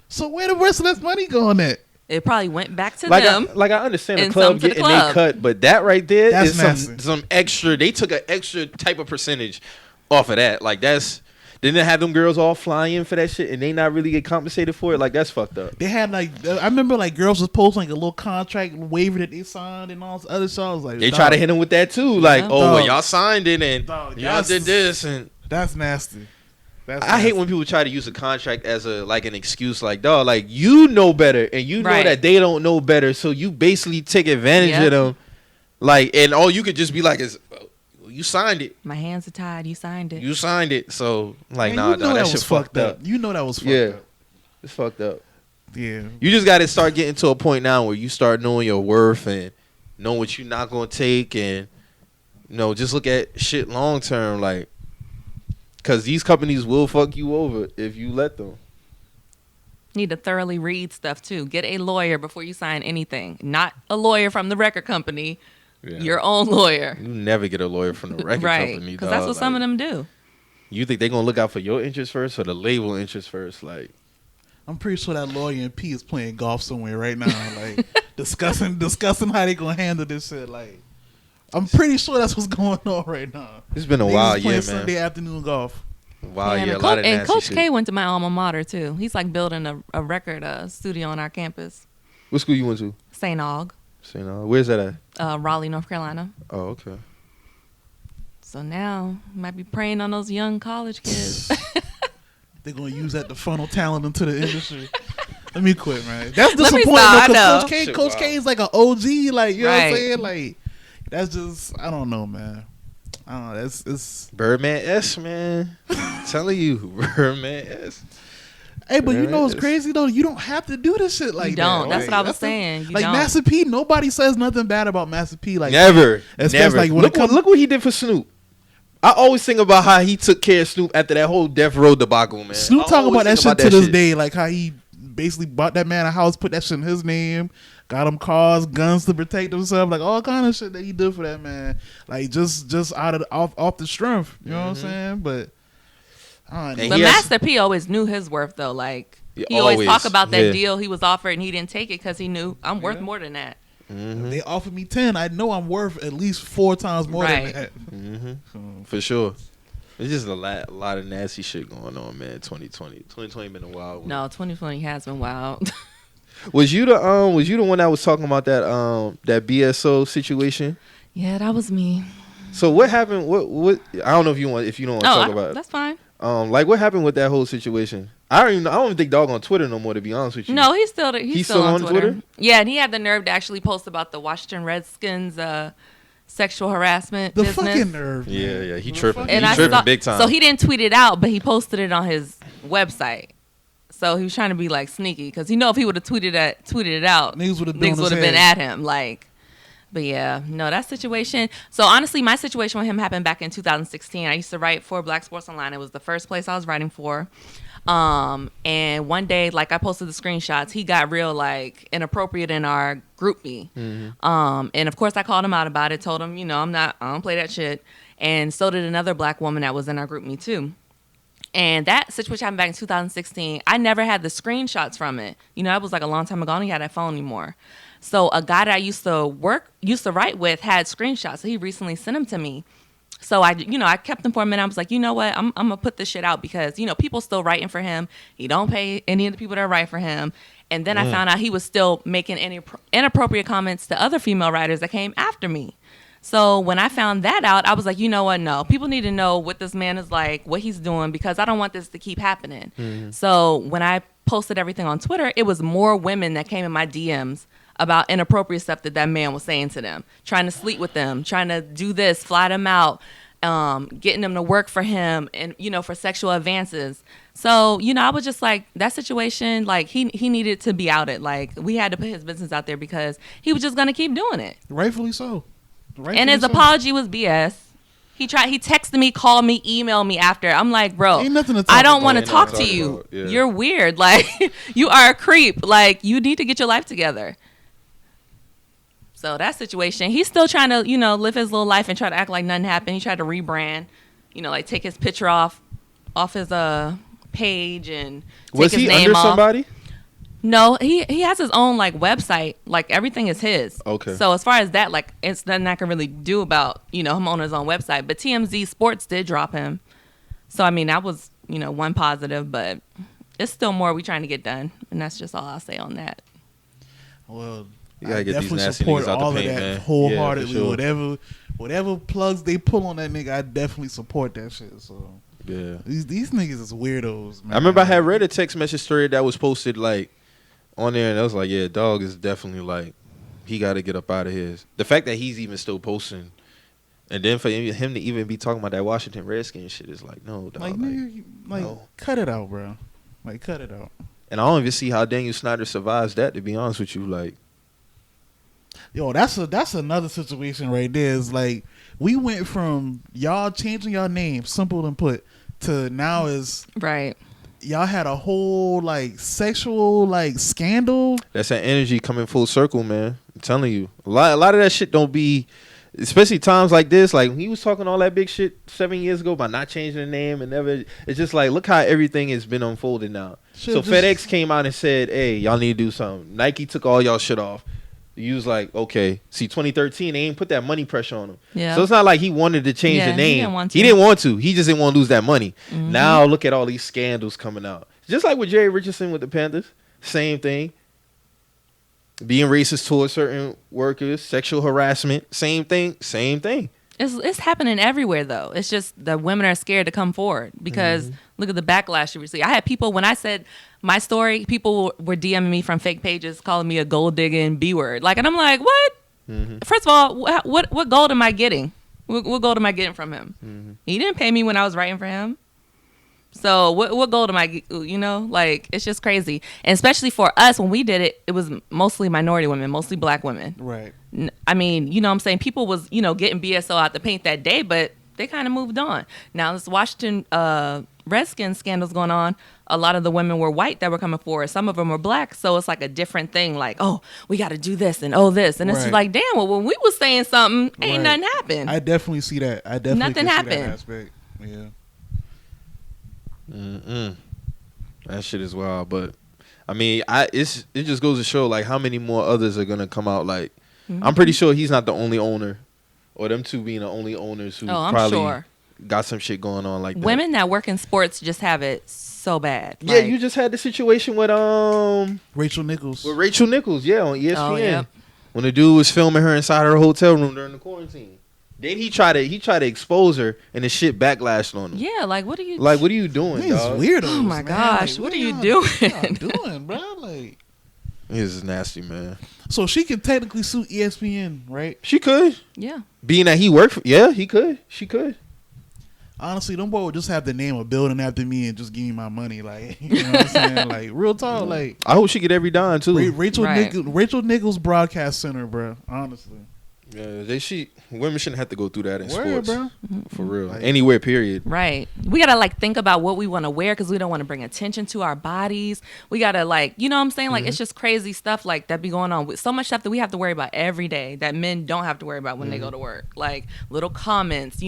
So where the rest of this money going at? It probably went back to them. I understand the club getting their cut, but that right there is nasty. some extra. They took an extra type of percentage off of that. Like that's Didn't it have them girls all fly in for that shit and they not really get compensated for it? Like, that's fucked up. They had like, I remember like girls was posting like a little contract waiver that they signed and all this other songs. Like they try to hit them with that too. Like, oh, well, y'all signed it and y'all did this and that's nasty. I hate when people try to use a contract as a like an excuse. Like, dog, like you know better and you know that they don't know better, so you basically take advantage of them. Like, and all you could just be like is, you signed it. My hands are tied. You signed it. You signed it. So like, man, nah, that shit fucked up. You know that was fucked up. It's fucked up. Yeah. You just got to start getting to a point now where you start knowing your worth and know what you're not gonna take, and just look at shit long term, like. Because these companies will fuck you over if you let them. Need to thoroughly read stuff, too. Get a lawyer before you sign anything. Not a lawyer from the record company. Yeah. Your own lawyer. You never get a lawyer from the record company. Because that's what some of them do. You think they're going to look out for your interest first or the label interest first? Like, I'm pretty sure that lawyer in P is playing golf somewhere right now. Like, discussing how they going to handle this shit. Like, I'm pretty sure that's what's going on right now. It's been a wild year, man. Sunday afternoon golf. Wow, yeah, a lot of nasty and Coach shit. K went to my alma mater too. He's like building a record studio on our campus. What school you went to? St. Aug. St. Aug. Where's that at? Raleigh, North Carolina. Oh, okay. So now might be preying on those young college kids. They're gonna use that to funnel talent into the industry. Let me quit, man. That's disappointing because Coach K is like an OG. Like, you know what I'm saying? Like. That's just, I don't know, man. I don't know. It's Birdman S, man. I'm telling you, Birdman S. Hey, but you know what's crazy though? You don't have to do this shit like you don't. that. That's what I was saying. Like Master P, nobody says nothing bad about Master P. Like never. Like look what he did for Snoop. I always think about how he took care of Snoop after that whole Death Row debacle, man. Snoop talking about that shit to this day, like how he basically bought that man a house, put that shit in his name. Got him cars, guns to protect himself, like all kind of shit that he did for that man. Like just out of off the strength, you know what I'm saying? But Master P always knew his worth though. Like he always talk about that deal he was offered and he didn't take it because he knew I'm worth more than that. If they offered me 10, I know I'm worth at least 4 times more than that. For sure. It's just a lot of nasty shit going on, man. 2020 been a wild one. No, 2020 has been wild. Was you the one that was talking about that BSO situation? Yeah, that was me. So what happened? What I don't know if you don't want to talk about it. That's fine. Like what happened with that whole situation? I don't even think dog on Twitter no more, to be honest with you. No, he's still on Twitter. Yeah, and he had the nerve to actually post about the Washington Redskins sexual harassment business. Fucking nerve. Yeah, he tripping. And he tripping big time. So he didn't tweet it out, but he posted it on his website. So he was trying to be like sneaky because if he would have tweeted it out, niggas would have been at him. Like, but yeah, no, that situation. So honestly, my situation with him happened back in 2016. I used to write for Black Sports Online. It was the first place I was writing for. And one day, like I posted the screenshots, he got real like inappropriate in our group me. And of course I called him out about it, told him, I don't play that shit. And so did another black woman that was in our group me too. And that situation happened back in 2016. I never had the screenshots from it. That was like a long time ago. I don't even have that phone anymore. So a guy that I used to write with had screenshots. So he recently sent them to me. So I kept them for a minute. I was like, you know what? I'm gonna put this shit out because people still writing for him. He don't pay any of the people that write for him. And then I found out he was still making inappropriate comments to other female writers that came after me. So when I found that out, I was like, you know what? No, people need to know what this man is like, what he's doing, because I don't want this to keep happening. So when I posted everything on Twitter, it was more women that came in my DMs about inappropriate stuff that man was saying to them, trying to sleep with them, trying to do this, fly them out, getting them to work for him and, for sexual advances. So, I was just like, that situation, like he needed to be outed. Like we had to put his business out there because he was just going to keep doing it. Rightfully so. And his apology was BS. He texted me, called me, emailed me after. I'm like, bro, I don't want to talk to you. Yeah. You're weird. Like, you are a creep. Like, you need to get your life together. So that situation, he's still trying to, live his little life and try to act like nothing happened. He tried to rebrand, like take his picture off his page and take his name off. Was he under somebody? No, he has his own like website. Like everything is his. Okay. So as far as that, like it's nothing I can really do about him on his own website. But TMZ Sports did drop him. So I mean that was one positive, but it's still more we trying to get done, and that's just all I'll say on that. Well, You gotta I get these definitely nasty support niggas out the all paint, of that man. wholeheartedly. Yeah, for sure. Whatever plugs they pull on that nigga, I definitely support that shit. So Yeah. these niggas is weirdos, man. I remember I had read a text message story that was posted like on there, and I was like, yeah, dog is definitely like he got to get up out of here. The fact that he's even still posting, and then for him to even be talking about that Washington Redskins shit is like, no, dog. like nigga, no. cut it out, bro. Like cut it out. And I don't even see how Daniel Snyder survives that. To be honest with you, like, Yo, that's another situation right there. Is like we went from y'all changing y'all name, simple and put, to now is Right. y'all had a whole like sexual like scandal. that's that energy coming full circle, man. I'm telling you, a lot of that shit don't be, especially times like this. Like he was talking all that big shit 7 years ago about not changing the name and never. It's just like, look how everything has been unfolded now. So FedEx came out and said, "Hey, y'all need to do something." Nike took all y'all shit off. You was like, okay. See, 2013, they ain't put that money pressure on him. Yeah. So it's not like he wanted to change the Yeah, name. he didn't want to. He didn't want to. He just didn't want to lose that money. Mhm. Now look at all these scandals coming out. Just like with Jerry Richardson with the Panthers. Same thing. Being racist towards certain workers, sexual harassment, same thing, same thing. It's happening everywhere though. It's just the women are scared to come forward because look at the backlash you receive. I had people when I said my story, people were DMing me from fake pages calling me a gold digging B word. Like, and I'm like, what? First of all, what gold am I getting? What gold am I getting from him? He didn't pay me when I was writing for him. So what gold am I, like, it's just crazy. And especially for us, when we did it, it was mostly minority women, mostly black women. Right. I mean, you know what I'm saying? People was, getting BSO out the paint that day, but they kind of moved on. Now, this Washington Redskins scandals going on. A lot of the women were white that were coming forward. Some of them were black. So it's like a different thing. Like, oh, we got to do this and this. And it's just like, damn, well, when we was saying something, ain't nothing happened. I definitely see that. I definitely Nothing can see happened. that aspect. Yeah. That shit is wild. But, I mean, it just goes to show, like, how many more others are going to come out. Like, I'm pretty sure he's not the only owner. Or them two being the only owners who I'm probably sure. got some shit going on like that. Women that work in sports just have it so bad. Yeah, you just had the situation with Rachel Nichols. on ESPN. Oh, yep. When the dude was filming her inside her hotel room during the quarantine. Then he tried to expose her and the shit backlashed on him. Yeah, like what are you Like, what are you doing, These dog? weirdos. Oh my man. gosh, Like, what are you y'all- doing? What y'all doing, bro? Like, This is nasty, man. so she can technically sue ESPN, right? She could. Yeah. Being that he worked for, yeah, he could. She could. Honestly, them boy would just have to name a building after me and just give me my money. Like, you know what I'm saying? Like, real talk. Like, I hope she get every dime too. Rachel Right. Rachel Nichols Broadcast Center, bro. Honestly, Yeah, women shouldn't have to go through that in word, sports, bro. for real. Like- Anywhere, period. Right. We got to like think about what we want to wear because we don't want to bring attention to our bodies. We got to like, you know what I'm saying? Like, it's just crazy stuff like that be going on with so much stuff that we have to worry about every day that men don't have to worry about when they go to work. Like little comments,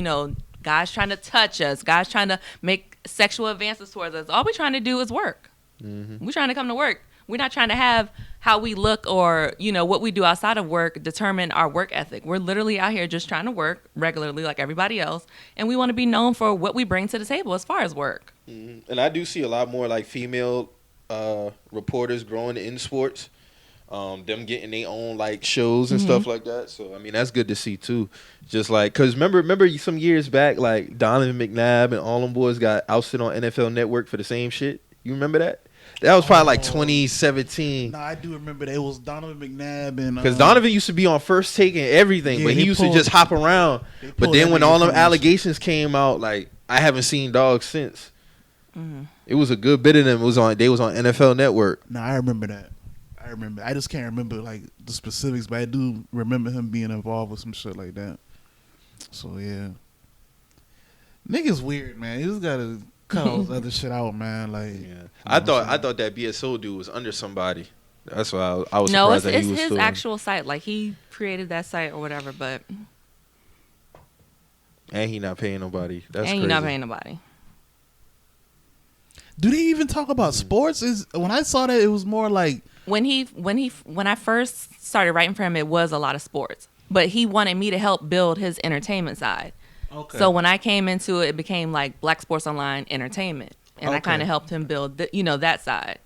guys trying to touch us, guys trying to make sexual advances towards us. All we're trying to do is work. We're trying to come to work. We're not trying to have how we look or, what we do outside of work determine our work ethic. We're literally out here just trying to work regularly like everybody else. And we want to be known for what we bring to the table as far as work. And I do see a lot more like female reporters growing in sports. Them getting their own like shows and stuff like that. So I mean that's good to see too. Just like because remember some years back like Donovan McNabb and all them boys got ousted on NFL Network for the same shit. You remember that? That was probably like 2017. No, I do remember that. It was Donovan McNabb and Because Donovan used to be on First Take and everything, Yeah, but he they used pulled- to just hop around. they But pulled then that when nigga all them from this- allegations came out, like I haven't seen dogs since. It was a good bit of them. They was on NFL Network. No, I remember that. I just can't remember like the specifics, but I do remember him being involved with some shit like that. So yeah, niggas weird, man. You just gotta cut all this other shit out, man. Like, Yeah, I thought that BSO dude was under somebody. That's why I was No, surprised it's that he was his still actual site. Like he created that site or whatever, but and he not paying nobody. That's and crazy. you're not paying nobody. do they even talk about sports? Is when I saw that it was more like When I first started writing for him, it was a lot of sports, but he wanted me to help build his entertainment side. okay. So when I came into it, it became like Black Sports Online Entertainment. and I kind of helped him build, that side.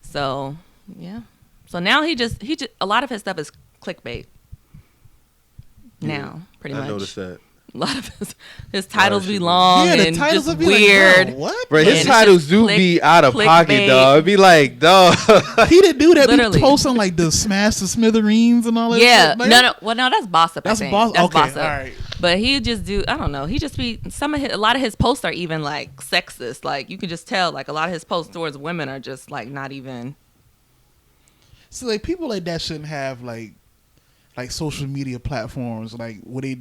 So yeah. So now he just a lot of his stuff is clickbait. Now, pretty much. I noticed that. A lot of his titles be long the and titles just would be weird. Like, what? Bro, his it's titles just do be out of pocket, dog. It'd be like, dog. He didn't do that. Literally. He posting like the smash the smithereens and all that. Yeah, shit. Like, no. Well, no, that's Boss Up. That's I think. Boss. That's Okay, Boss Up. all right. But he just do. I don't know. He just be a lot of his posts are even like sexist. Like you can just tell. Like a lot of his posts towards women are just like not even. So like people like that shouldn't have like social media platforms like where they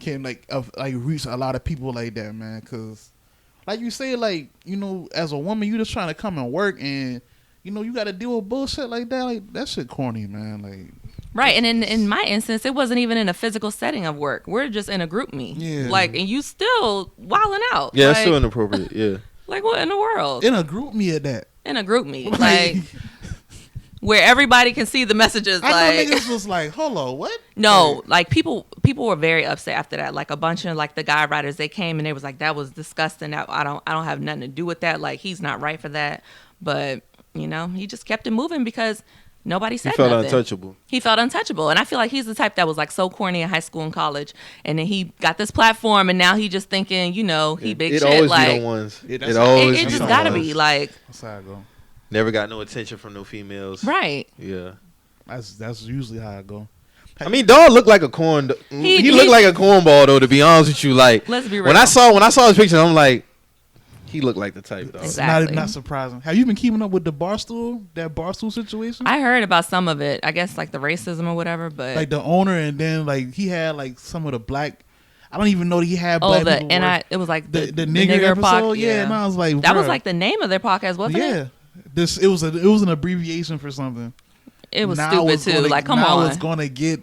can like reach a lot of people like that, man. Because like you say, like as a woman, you just trying to come and work, and you got to deal with bullshit like that. Like that shit corny, man. Like Right, and in my instance, it wasn't even in a physical setting of work. We're just in a group me. Yeah. Like, and you still wilding out. Yeah, like, it's still inappropriate. Yeah. Like, what in the world? in a group me at that. In a group me. Like, where everybody can see the messages. I Like, know niggas was like, hold on, what? no, like people were very upset after that. Like a bunch of like the guy writers, they came and they was like, that was disgusting. That I don't have nothing to do with that. Like he's not right for that. But he just kept it moving because nobody said He felt nothing. untouchable. He felt untouchable. And I feel like he's the type that was like so corny in high school and college. And then he got this platform and now he just thinking, he big It shit. always Like, be the ones. Yeah, It always it be just the gotta ones. be like, That's how I go. Never got no attention from no females. right. Yeah. That's usually how I go. I mean, dog looked like a corn. He looked like a cornball though. To be honest with you, like Let's be real. when I saw his picture, I'm like, he looked like the type, dog. Exactly. Not surprising. Have you been keeping up with that barstool situation? I heard about some of it. I guess like the racism or whatever, but Like the owner, and then like he had like some of the black. I don't even know that he had black people. it was like the nigger episode. pod, Yeah, and I was like, that was bruh. like the name of their podcast, wasn't yeah. it? It was an abbreviation for something. It was Now stupid it's too. gonna- Like, come now on. it's gonna get.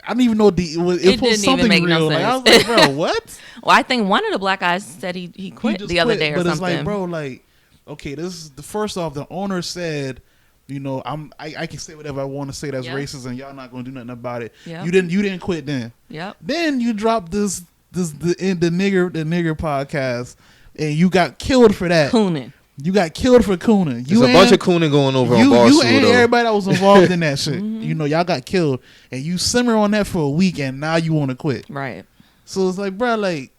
I don't even know it didn't was even something make real. no Like, I was sense. like, bro, what? Well, I think one of the black guys said he quit just the other quit, day or but something. it's like, bro, like, okay, this is the first off. The owner said, I can say whatever I want to say that's Yeah. racist, and y'all not gonna do nothing about it. Yeah. You didn't quit then. Yep. Then you dropped the nigger podcast, and you got killed for that. Cooning. You got killed for cooning. There's a bunch of cooning going over on you Barstool, and though. everybody that was involved in that shit. Mm-hmm. Y'all got killed, and you simmer on that for a week, and now you want to quit. Right. So it's like, bro, like,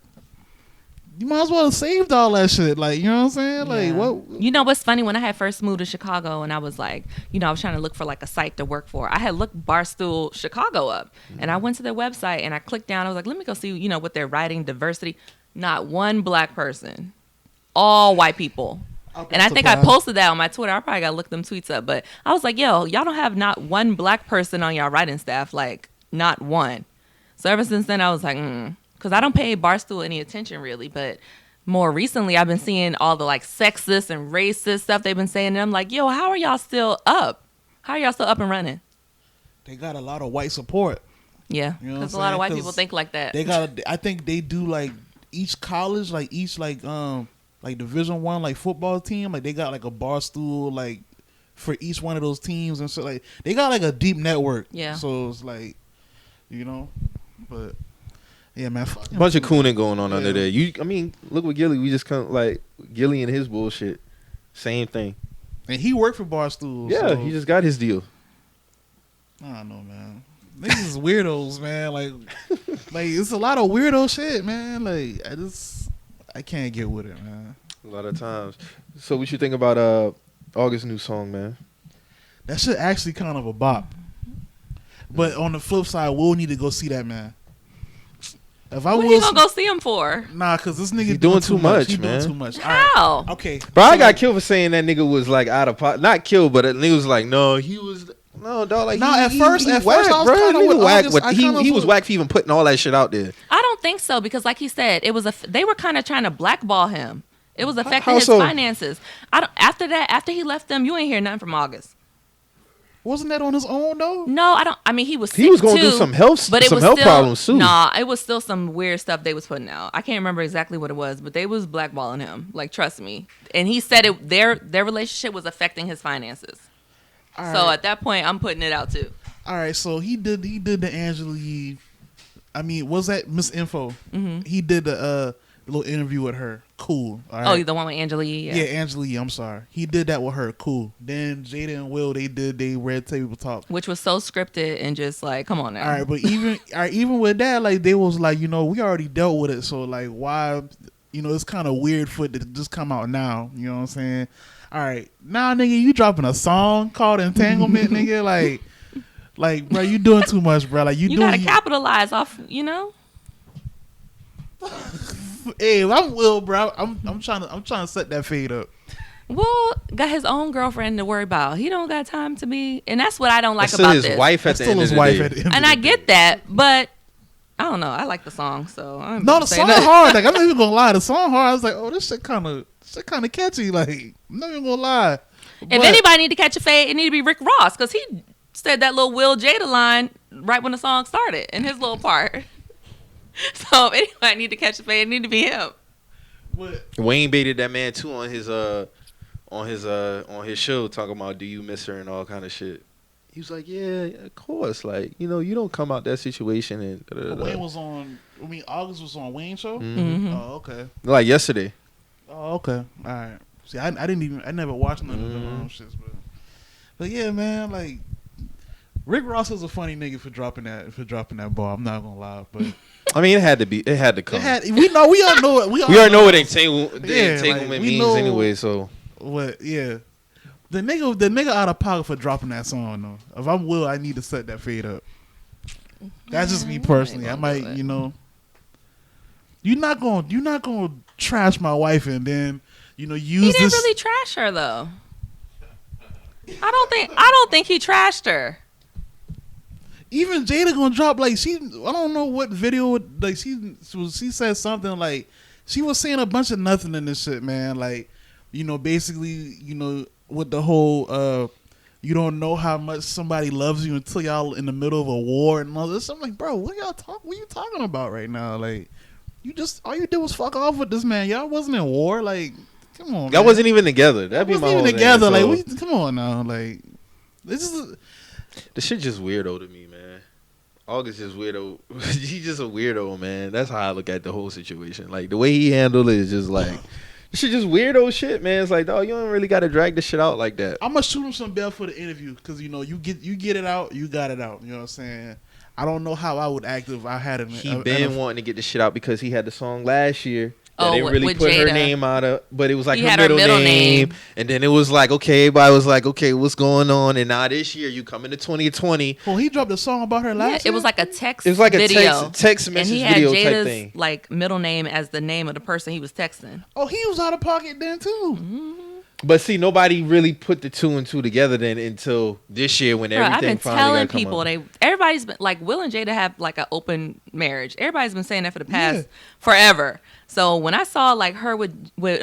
you might as well have saved all that shit. Like, you know what I'm saying? Like, Yeah. what? You know what's funny? When I had first moved to Chicago and I was like, I was trying to look for like a site to work for. I had looked Barstool Chicago up and I went to their website and I clicked down. I was like, let me go see, what they're writing, diversity. Not one black person. All white people. And I think I posted that on my Twitter. I probably got to look them tweets up. But I was like, yo, y'all don't have not one black person on y'all writing staff. Like, not one. So ever since then, I was like, because I don't pay Barstool any attention really. But more recently, I've been seeing all the like sexist and racist stuff they've been saying. And I'm like, yo, how are y'all still up? How are y'all still up and running? They got a lot of white support. Yeah, You know what because I'm a lot of saying? white 'Cause people think like that. They got. I think they do like each college, like each like Division I like football team. Like they got like a Barstool like for each one of those teams and so like they got like a deep network. Yeah. So it's like, but yeah, man. A bunch of cooning going on Yeah. under there. I mean, look what Gilly. We just come like Gilly and his bullshit. Same thing. And he worked for Barstool. Yeah, so, he just got his deal. I don't know, man. Niggas is weirdos, man. Like it's a lot of weirdo shit, man. Like I can't get with it, man. A lot of times. So what you think about August's new song, man? That shit actually kind of a bop. But on the flip side, we'll need to go see that, man. If I What are you was gonna go see him for? nah, cause this nigga He doing too much, He man. doing too much. All right. How? Okay. Bro, I so, got killed for saying that nigga was like out of pot. Not killed, but the nigga was like, no, he was. No, dog. Like, No, he, at first I was whack, bro. kinda Nigga with whack, August. but I kinda he was was- whack for even putting all that shit out there. I don't think so because, like he said, it was they were kind of trying to blackball him. It was affecting How his so? finances. After he left them, you ain't hear nothing from August. Wasn't that on his own though? No, I don't. I mean, he was. He was sick, gonna do too, some health but it was still, problems too. Nah, it was still some weird stuff they was putting out. I can't remember exactly what it was, but they was blackballing him. Like, trust me. And he said their relationship was affecting his finances. All So right. at that point, I'm putting it out too. All right, so he did the Angela Yee. I mean, was that Miss Info? Mm-hmm. He did the a little interview with her. Cool. All Oh, right. the one with Angela Yee? Yeah, Angela Yee, I'm sorry. He did that with her. Cool. Then Jada and Will, they did they Red Table Talk. Which was so scripted and just like, come on now. All right, but even with that, like they was like, we already dealt with it, so like why, it's kind of weird for it to just come out now. You know what I'm saying? All right, now nigga, you dropping a song called Entanglement, nigga, like bro, you doing too much, bro. Like you gotta capitalize off, Hey, I'm Will, bro. I'm trying to set that fade up. Well, got his own girlfriend to worry about. He don't got time to be, and that's what I don't like That's still about his this. wife at the end of the day. And I get that, but I don't know. I like the song, so I'm No, the song hard. Like I'm not even gonna lie, the song hard. I was like, oh, this shit kind of catchy. Like I'm not even gonna lie. If anybody need to catch a fade, it need to be Rick Ross because he said that little Will Jada line right when the song started in his little part. So if anybody need to catch a fade, it need to be him. What? Wayne baited that man too on his show talking about do you miss her and all kind of shit. He was like, yeah, of course. Like, you don't come out that situation and Wayne was on. August was on Wayne's show. Mm-hmm. Oh, okay. Like yesterday. Oh, okay. All right. See, I never watched none of them shits, but yeah, man, like Rick Ross was a funny nigga for dropping that ball. I'm not gonna lie, but I mean, it had to come. we all know it. We already know what entanglement means anyway. So what? Yeah, the nigga out of pocket for dropping that song though. If I'm Will, I need to set that fade up. That's just me personally. I might, you're not gonna trash my wife and then use He didn't this. really trash her though. I don't think he trashed her. Even Jada gonna drop I don't know what video she said something like she was saying a bunch of nothing in this shit, man. Like, basically, with the whole you don't know how much somebody loves you until y'all in the middle of a war and all this. I'm like, bro, what you talking about right now? Like, all you did was fuck off with this man. Y'all wasn't in war. Like, come on. Y'all wasn't even together. That'd be my whole thing. Together. So, Like, come on now. Like, this is the shit just weirdo to me, man. August is weirdo. He's just a weirdo, man. That's how I look at the whole situation. Like, the way he handled it is just like, this shit just weirdo shit, man. It's like, dog, you don't really got to drag this shit out like that. I'm gonna shoot him some bail for the interview because you get it out, you got it out. You know what I'm saying? I don't know how I would act if I had it. He been wanting to get the shit out because he had the song last year. Oh, they really with put her Jada. name out of, but it was like He her had middle, her middle name. name. And then it was like, okay, everybody was like, okay, what's going on? And now this year, you come into 2020. Well, he dropped a song about her last year? It was like a text. It was like video. a text message and he had video Jada's type thing. like middle name as the name of the person he was texting. Oh, he was out of pocket then too. Mm-hmm. But see, nobody really put the two and two together then until this year when everything I've been finally telling got come people up. everybody's been like Will and Jada have like an open marriage. Everybody's been saying that for the past Yeah. forever. So when I saw like her with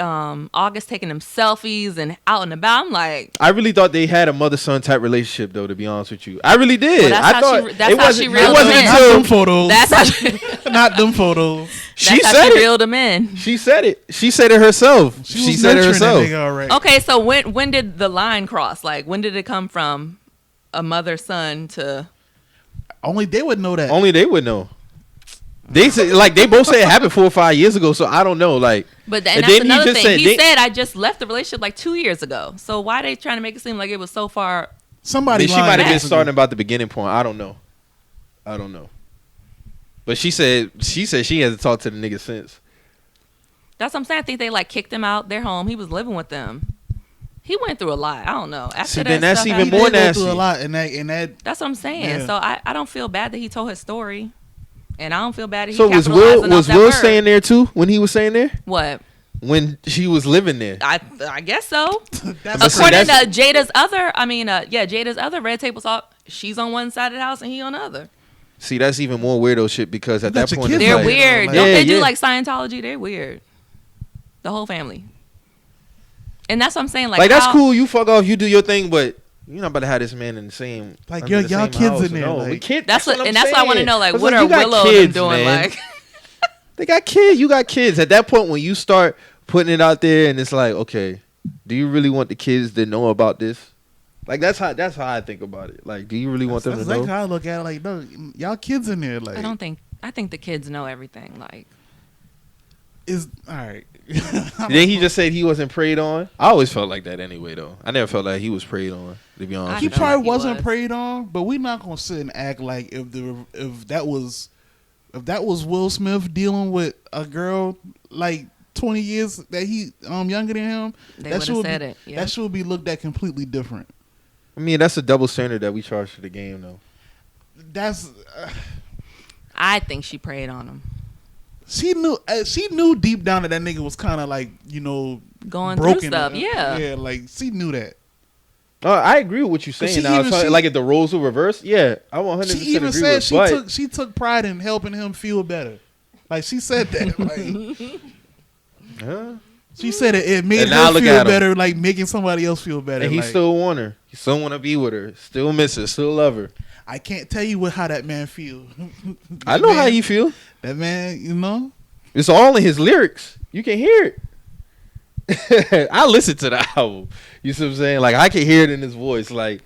August taking them selfies and out and about, I'm like, I really thought they had a mother-son type relationship, though. To be honest with you, I really did. Well, that's I how thought she- that's it how wasn't. she It reeled wasn't them in. Not them until photos. that's how she, Not them photos. she that's how said she it. reeled him in. She said it. She said it herself. She was said it nurturing herself. That nigga already. Okay, so when did the line cross? Like when did it come from a mother-son to? Only they would know that. Only they would know. They said like they both said it happened 4 or 5 years ago, so I don't know. Like, But and that's then he another just thing. said He they- said I just left the relationship like 2 years ago. So why they trying to make it seem like it was so far? Somebody she lying might have been to starting you. about the beginning point. I don't know. But she said she hasn't talked to the nigga since. That's what I'm saying. I think they like kicked him out their home. He was living with them. He went through a lot. I don't know. After See, that then that's stuff even He happened- more did go nasty. through a lot, and that That's what I'm saying. Yeah. So I don't feel bad that he told his story, and I don't feel bad that he So was capitalizing Will off that Will word. staying there too when he was staying there What? when she was living there? I guess so. that's But see, According to that's- Jada's other, Jada's other Red Table Talk, she's on one side of the house and he on the other. See, that's even more weirdo shit because at That's that your point kids it's They're like- weird. like- Don't Yeah, they do yeah. like Scientology? They're weird. The whole family. And that's what I'm saying. Like that's how- cool. You fuck off. You do your thing, but you're not about to have this man in the same. Like, under the y'all same kids house. in there, No, like- we can't. That's what, I'm and that's what I want to saying. know. Like, It's what are you got Willow kids, doing? man. Like, They got kids. You got kids. At that point, when you start putting it out there, and it's like, okay, do you really want the kids to know about this? Like that's how I think about it. Like, do you really want them that's to know? exactly how I look at it. Like, no, y'all kids in there. Like, I think the kids know everything. Like, is all right. Then he just said he wasn't preyed on. I always felt like that anyway, though. I never felt like he was preyed on. To be honest, I He with you. felt probably like he wasn't was. preyed on, but we're not gonna sit and act like if that was Will Smith dealing with a girl like 20 years that he younger than him, They that would shit have would said be, it. Yeah. that shit would be looked at completely different. I mean, that's a double standard that we charge for the game, though. That's I think she preyed on him. she knew deep down that nigga was kind of like Going broken through stuff. Yeah. like she knew that. I agree with what you're saying. Now, like if the roles were reversed, yeah, I 100% She even agree said with. But she took pride in helping him feel better. Like she said that. Like she said it made And now her look feel at him. better, like making somebody else feel better. and he like, still want her. He still want to be with her. Still miss her. Still love her. I can't tell you how that man feel. I know how you feel. That man, It's all in his lyrics. You can hear it. I listened to the album. You see what I'm saying? Like I can hear it in his voice. Like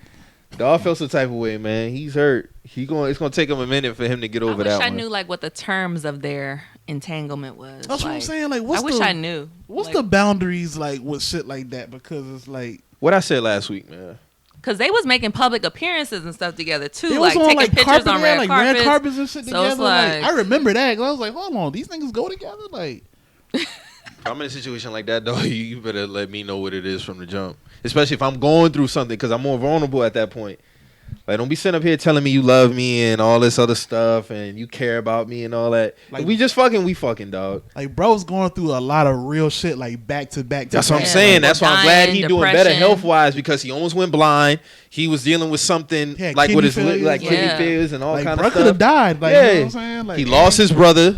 dog felt some type of way, man. He's hurt. It's gonna take him a minute for him to get over I wish that I one. knew like what the terms of their entanglement was. that's what I'm Like, saying. Like, I wish I knew. What's Like, the boundaries like with shit like that? Because it's like What I said last week, man. Cause they was making public appearances and stuff together too, they like was on taking like pictures carpet, on red red carpets and shit So together. it's like- I remember that. 'Cause I was like, hold on, these niggas go together. Like, If I'm in a situation like that, though, you better let me know what it is from the jump. Especially if I'm going through something, because I'm more vulnerable at that point. Like, don't be sitting up here telling me you love me and all this other stuff and you care about me and all that. Like- If we just fucking, we fucking, dog. like bro's going through a lot of real shit, like back to back. That's what I'm Yeah, saying. like, That's why I'm glad dying, he doing better depression. health wise because he almost went blind. He was dealing with something Yeah, like with his kidney failure. kidney Yeah. failures and all Like, kind bro of could have stuff. died. Like, you know what I'm saying? Like, He lost his brother.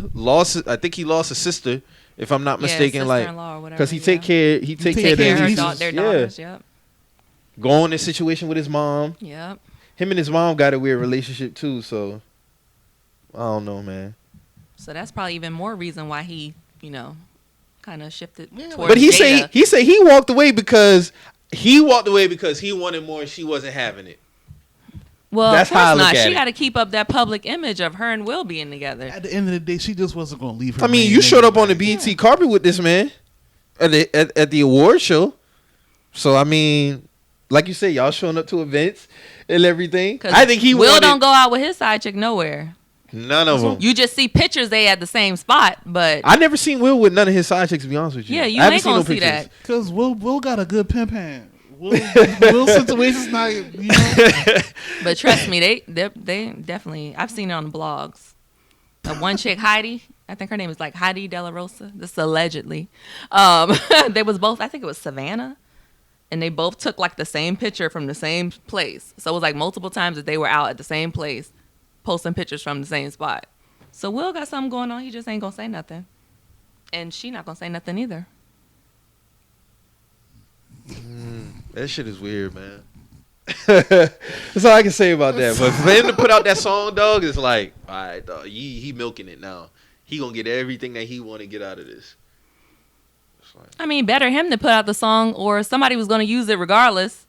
I think he lost a sister, if I'm not Yeah, mistaken. Like, sister-in-law or whatever, because he yeah. take care of take their care of Her nieces. their Yeah. daughters. Yep. Going in a situation with his mom. Yep. Him and his mom got a weird relationship too, so I don't know, man. So that's probably even more reason why he, kind of shifted. Yeah, towards But he Jada. said he walked away because he wanted more and she wasn't having it. Well, That's of course how I look not. at She it. got to keep up that public image of her and Will being together. at the end of the day, she just wasn't gonna leave her. I mean, main you showed nigga, up on the like, BET carpet with this man at the award show. So I mean, like you said, y'all showing up to events and everything. 'Cause I think he Will wanted don't go out with his side chick nowhere. none of them. You just see pictures they at the same spot, but I never seen Will with none of his side chicks. To be honest with you, yeah, you I haven't ain't seen gonna no see pictures. that. Cause Will got a good pimp hand. Will situation's not, But trust me, they definitely. I've seen it on the blogs. The one chick, Heidi, I think her name is like Heidi De La Rosa. This is allegedly. They was both. I think it was Savannah, and they both took like the same picture from the same place. So it was like multiple times that they were out at the same place, posting pictures from the same spot. So Will got something going on. He just ain't gonna say nothing, and she not gonna say nothing either. That shit is weird, man. That's all I can say about that. But for him to put out that song, dog, is like, all right, dog, he milking it now. He gonna get everything that he want to get out of this. It's like, I mean, better him to put out the song, or somebody was gonna use it regardless.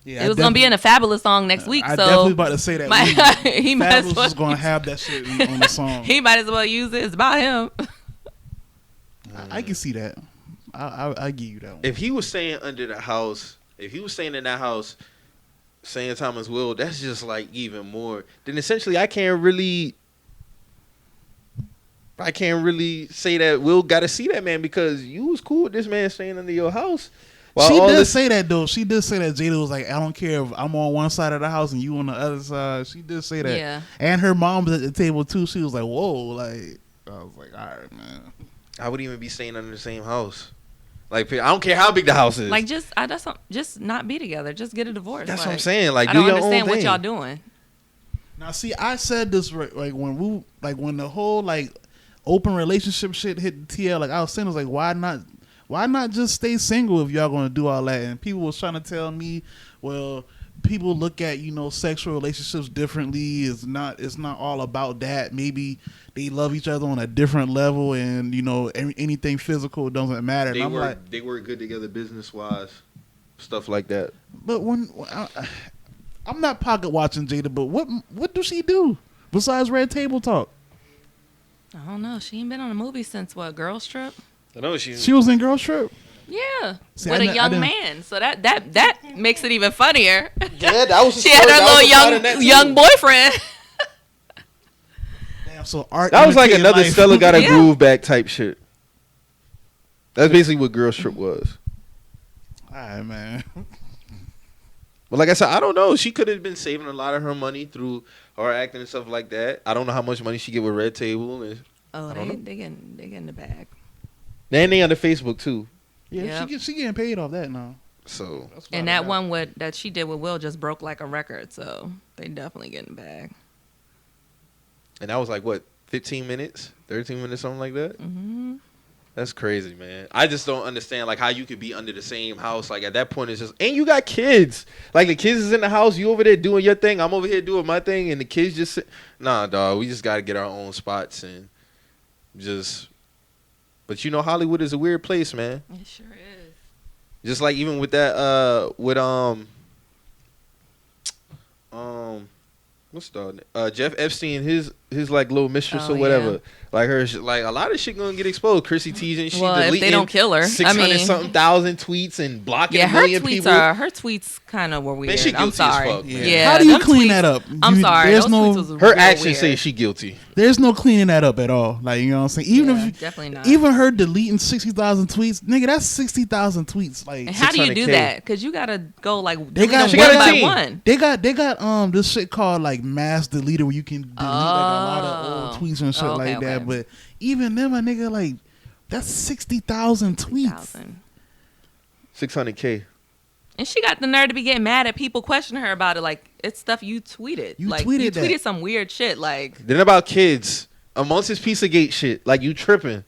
yeah, It was gonna be in a Fabulous song next week, I so definitely about to say that. he might as Fabulous well. was gonna have that shit on the song. He might as well use it. It's about him. I can see that. I give you that one. if he was staying under the house, if he was staying in that house, saying Thomas Will, that's just like even more. Then essentially, I can't really say that Will got to see that man because you was cool with this man staying under your house. While She all did this- say that though. She did say that Jada was like, I don't care if I'm on one side of the house and you on the other side. She did say that. Yeah. And her mom was at the table too. She was like, whoa, like I was like, all right, man. I wouldn't even be staying under the same house. Like, I don't care how big the house is. Like just not be together. Just get a divorce. That's Like, what I'm saying. Like, I do don't your understand own what thing. y'all doing. Now see, I said this like when the whole like open relationship shit hit the TL, like I was saying, was like, why not just stay single if y'all gonna do all that? And people was trying to tell me, well, people look at sexual relationships differently. It's not all about that. Maybe they love each other on a different level, and anything physical doesn't matter. And I'm like, they work good together business wise, stuff like that. but I'm not pocket watching Jada, but what do she do besides red table talk? I don't know. She ain't been on a movie since what? Girls Trip. I know She was in Girls Trip. Yeah, See, with a young man. So that makes it even funnier. Yeah, that was. She had her little young boyfriend. Damn, so art. That was like imitating another life. Stella got a Yeah. groove back type shit. That's basically what Girl Trip was. All right, man. But like I said, I don't know. She could have been saving a lot of her money through her acting and stuff like that. I don't know how much money she get with Red Table. And Oh, I don't know. they getting the bag. and they on the Facebook too. Yeah, Yep. she getting paid off that now. So That's And about that it. one that she did with Will just broke like a record. So they definitely getting the bag. and that was like what 15 minutes, 13 minutes, something like that. Hmm. That's crazy, man. I just don't understand like how you could be under the same house. Like at that point, it's just and you got kids. Like the kids is in the house. You over there doing your thing. I'm over here doing my thing, and the kids just sit. Nah, dog. We just got to get our own spots and just. But you know, Hollywood is a weird place, man. It sure is. Just like even with that, with what's the Jeff Epstein, his like little mistress Oh, or whatever. yeah. Like her, like a lot of shit gonna get exposed. Chrissy Teigen, and she Well, if they deleting don't kill her, 600 something thousand tweets and blocking Yeah, a her million tweets people. her tweets kind of were weird. she I'm guilty as sorry. fuck, man. Yeah. How do you them clean tweets- that up? I'm sorry. There's Those no. tweets was Her real actions weird. say she guilty. There's no cleaning that up at all. Like, you know what I'm saying? Even Yeah, if definitely not. even her deleting 60,000 tweets, nigga, that's 60,000 tweets. Like, And how do you do 600K. that? Because you gotta go like They delete got- them she one got a by team. one. they got this shit called like mass deleter where you can delete like a lot of old tweets and shit Oh, okay, like that. okay. But even them, a nigga, like that's 60,000 tweets. 1,000. 600K. And she got the nerve to be getting mad at people questioning her about it. Like it's stuff you tweeted. You like tweeted you that. tweeted some weird shit. Like Then about kids amongst this Pizzagate shit, like you tripping.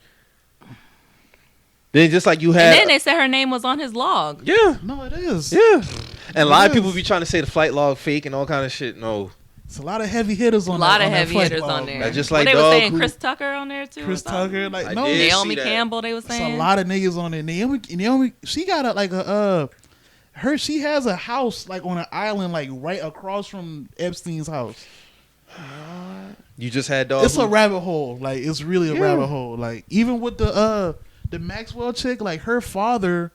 Then just like you and had, then they said her name was on his log. yeah, No, it is. yeah. And a lot of Yes. people be trying to say the flight log fake and all kind of shit. No, It's a lot of heavy hitters A on lot that, of that heavy flight hitters log, on there. man. Just What like they were dog saying, who- Chris Tucker on there too. or Chris something? Tucker, like I no, did. it's Naomi see that. Campbell. They were a saying lot of niggas on there. Naomi, she got like she has a house like on an island like right across from Epstein's house. you just had dog. It's a who- rabbit hole. Like it's really a Yeah. rabbit hole. Like even with the Maxwell chick, like her father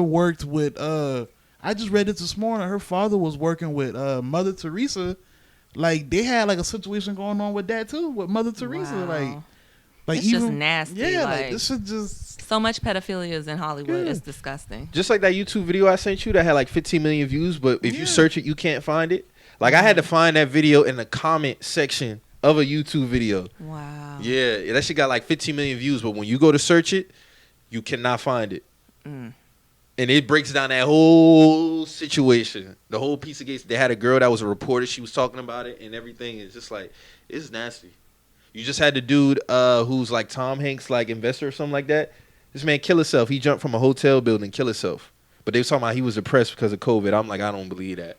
worked with I just read it this morning. Her father was working with Mother Teresa. Like they had like a situation going on with that too, with Mother Teresa. Wow. Like It's just nasty, Yeah, like like- this shit just so much pedophilia is in Hollywood. Yeah. It's disgusting. Just like that YouTube video I sent you that had like 15 million views, but if Yeah. you search it, you can't find it. Like I had to find that video in the comment section of a YouTube video. Wow. Yeah, that shit got like 15 million views, but when you go to search it, you cannot find it. Mm. And it breaks down that whole situation. The whole piece of case. They had a girl that was a reporter. She was talking about it and everything. It's just like, it's nasty. You just had the dude who's like Tom Hanks, like investor or something like that. This man kill himself. He jumped from a hotel building, kill himself. But they was talking about he was depressed because of COVID. I'm like, I don't believe that.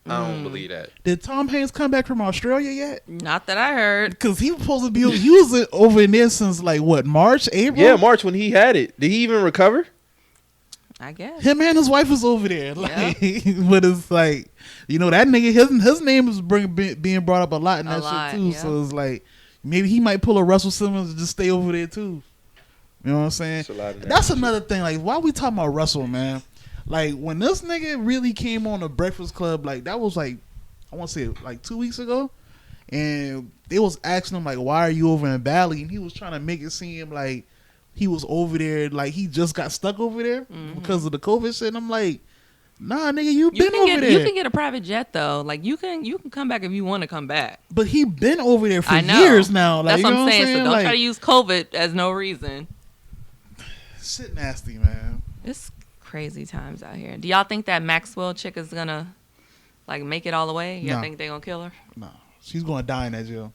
I don't believe that. Did Tom Hanks come back from Australia yet? Not that I heard. Because he was supposed to be he was over in there since like what, March, April? Yeah, March when he had it. Did he even recover? I guess. Him and his wife was over there. Like, but it's like, you know, that nigga, his name is being brought up a lot in A that lot, shit too. yeah. So it's like, maybe he might pull a Russell Simmons and just stay over there too. You know what I'm saying? It's a lot of that That's shit. another thing. Like, why we talking about Russell, man? Like, when this nigga really came on the Breakfast Club, like, that was like, I want to say like 2 weeks ago. And they was asking him, like, why are you over in Bali? And he was trying to make it seem like he was over there, like he just got stuck over there because of the COVID shit. And I'm like, nah, nigga, you been over there. You can get a private jet though. Like you can come back if you want to come back. But he been over there for I know. years now. Like, That's you what know I'm saying. So don't Like, try to use COVID as no reason. shit nasty, man. It's crazy times out here. Do y'all think that Maxwell chick is gonna like make it all the way? Y'all No. think they gonna kill her? No, she's gonna die in that jail.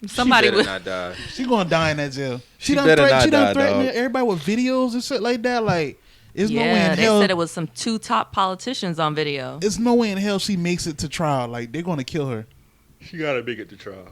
Somebody she better would. not die. She's gonna die in that jail. She better not She die, done threatened dog. everybody with videos and shit like that. Like, there's no way Yeah, in they hell. said it was some two top politicians on video. It's no way in hell she makes it to trial. Like, they're gonna kill her. She gotta make it to trial.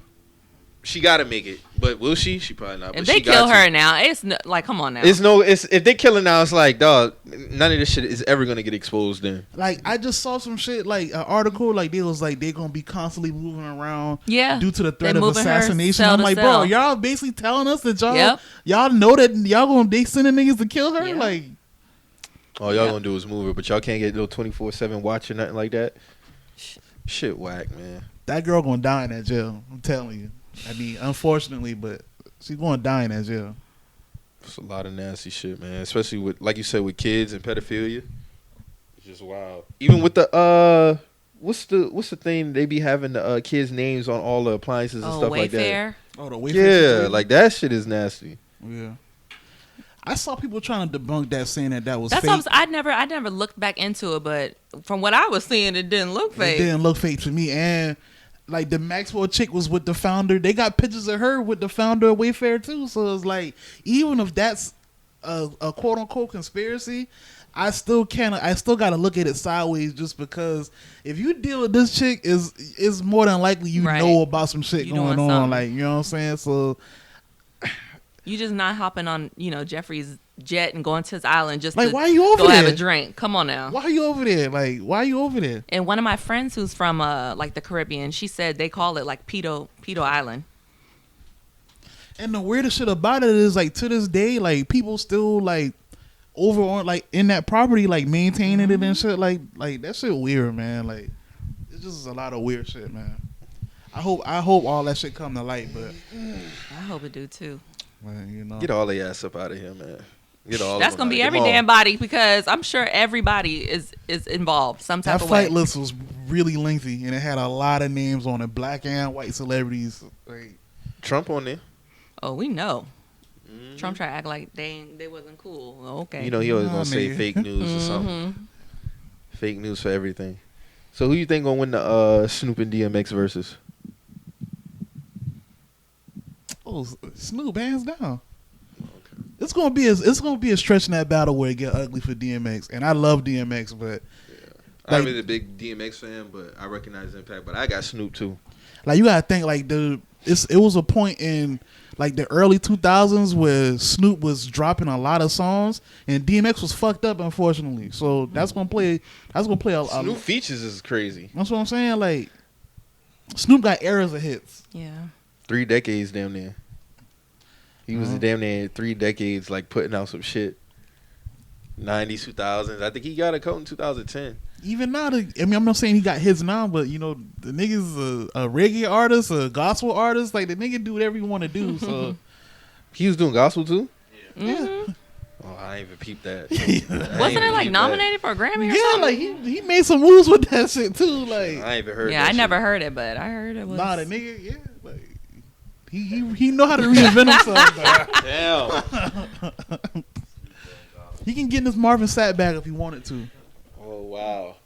She gotta make it, but will she? She probably not. If But they she kill got her to. now, it's like, come on now. It's if they kill her now, it's like, dog. None of this shit is ever gonna get exposed. Then Like I just saw some shit, like an article, like they was like they're gonna be constantly moving around, Yeah. due to the threat They of moving her assassination. cell I'm to like, cell. bro, y'all basically telling us that Yep. y'all know that they sending niggas to kill her. Yeah. Like all y'all gonna do is move her, but y'all can't get no 24/7 watch or nothing like that. Shit, whack, man. that girl gonna die in that jail. I'm telling you. I mean, unfortunately, but she's gonna die in that jail. It's a lot of nasty shit, man. Especially with, like you said, with kids and pedophilia. It's just wild. Even with the what's the thing they be having the kids' names on all the appliances and stuff like that. Wayfair. Oh, the Wayfair Yeah, situation? like that shit is nasty. Yeah. I saw people trying to debunk that, saying that was That's fake. what I never looked back into it, but from what I was seeing, it didn't look It fake. didn't look fake to me. And like the Maxwell chick was with the founder. They got pictures of her with the founder of Wayfair too. So it's like, even if that's a quote unquote conspiracy, I still gotta look at it sideways, just because if you deal with this chick, is more than likely you Right. know about some shit You going doing on. something. Like, you know what I'm saying? So You just not hopping on, Jeffrey's jet and going to his island just like, to why are you over go there? have a drink. Come on now. Why are you over there? Like, why are you over there? And one of my friends who's from like the Caribbean, she said they call it like Pedo Island. And the weirdest shit about it is, like, to this day, like, people still like over on, like, in that property, like, maintaining it and shit. Like that shit weird, man. Like, it's just a lot of weird shit, man. I hope all that shit come to light, but I hope it do too. you know, Get all the ass up out of here, man. Get all. That's of them gonna be out. every Get 'em damn all. body, because I'm sure everybody is involved some type that of fight way. list was really lengthy, and it had a lot of names on it, black and white celebrities. Like, Trump on there. Oh, we know. Trump tried to act like they wasn't cool. Okay. You know he always Nah, gonna say nigga. fake news or something. Mhm. Fake news for everything. So who you think gonna win the Snoop and DMX versus? oh, Snoop, hands down. It's gonna be a stretch in that battle where it get ugly for DMX, and I love DMX, but I'm Like- really a big DMX fan, but I recognize the impact. But I got Snoop too. like, you gotta think, like, it was a point in like the early 2000s where Snoop was dropping a lot of songs, and DMX was fucked up, unfortunately. So that's gonna play a Snoop features is crazy. That's what I'm saying. Like, Snoop got eras of hits. Yeah. 3 decades damn near. He was damn near 3 decades like putting out some shit. 90s, 2000s. I think he got a coat in 2010. Even now, I'm not saying he got hits now, but the nigga's a reggae artist, a gospel artist. Like, the nigga do whatever you want to do. So He was doing gospel too? Mhm. Oh, I ain't even peeped that. Wasn't it like nominated for a Grammy or yeah, something? like he made some moves with that shit too. Like, I ain't even heard Yeah, that I shit. never heard it, but I heard it was. nah, the nigga, yeah, like he know how to reinvent himself. Like, he can get in this Marvin Sapp bag if he wanted to. Oh, wow.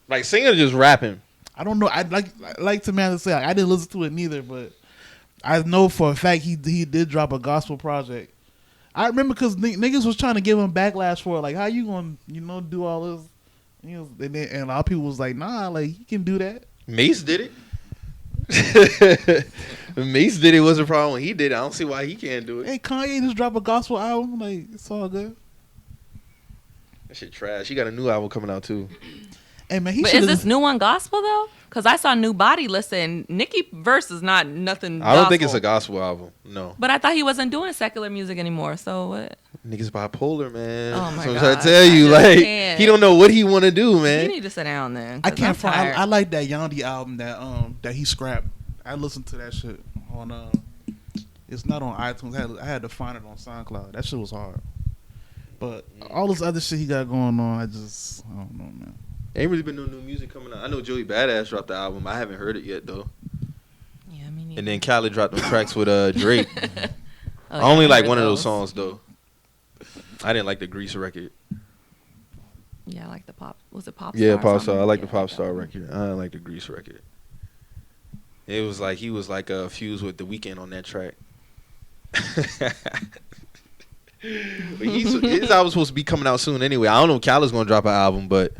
Like singing or just rapping? I don't know. I'd like Tamantha say, I didn't listen to it neither, but I know for a fact he did drop a gospel project. I remember because niggas was trying to give him backlash for it. Like, how you gonna do all this? And a lot of people was like, nah, like, he can do that. Mace did it. Mace did it. Was a problem when he did it. I don't see why he can't do it. Hey, Kanye just dropped a gospel album. Like, it's all good. That shit trash. He got a new album coming out too. Hey, man, he But should is this new one gospel though? Because I saw New Body listen. Nicki verse is not nothing. I don't think it's gospel. a gospel album. No. But I thought he wasn't doing secular music anymore. So what? Niggas bipolar, man. Oh, my so I'm God. trying to tell you, I just like, can't. he don't know what he want to do, You man. need to sit down then. I 'cause can't I'm find. tired. I like that Yandi album that he scrapped. I listened to that shit on. It's not on iTunes. I had to find it on SoundCloud. That shit was hard. But all this other shit he got going on, I don't know, man. Ain't really been no new music coming out. I know Joey Badass dropped the album. I haven't heard it yet though. Yeah, me neither. And then Khaled dropped them tracks with Drake. Oh, I only yeah, like heard one of those songs though. I didn't like the Grease record. Yeah, I like the pop. Was it pop? Yeah, Star or Pop Star. something? I like the Yeah, Pop that Star one. record. I didn't like the Grease record. It was like he was like fused with The Weeknd on that track. But his album's supposed to be coming out soon anyway. I don't know if Khaled's gonna drop an album, but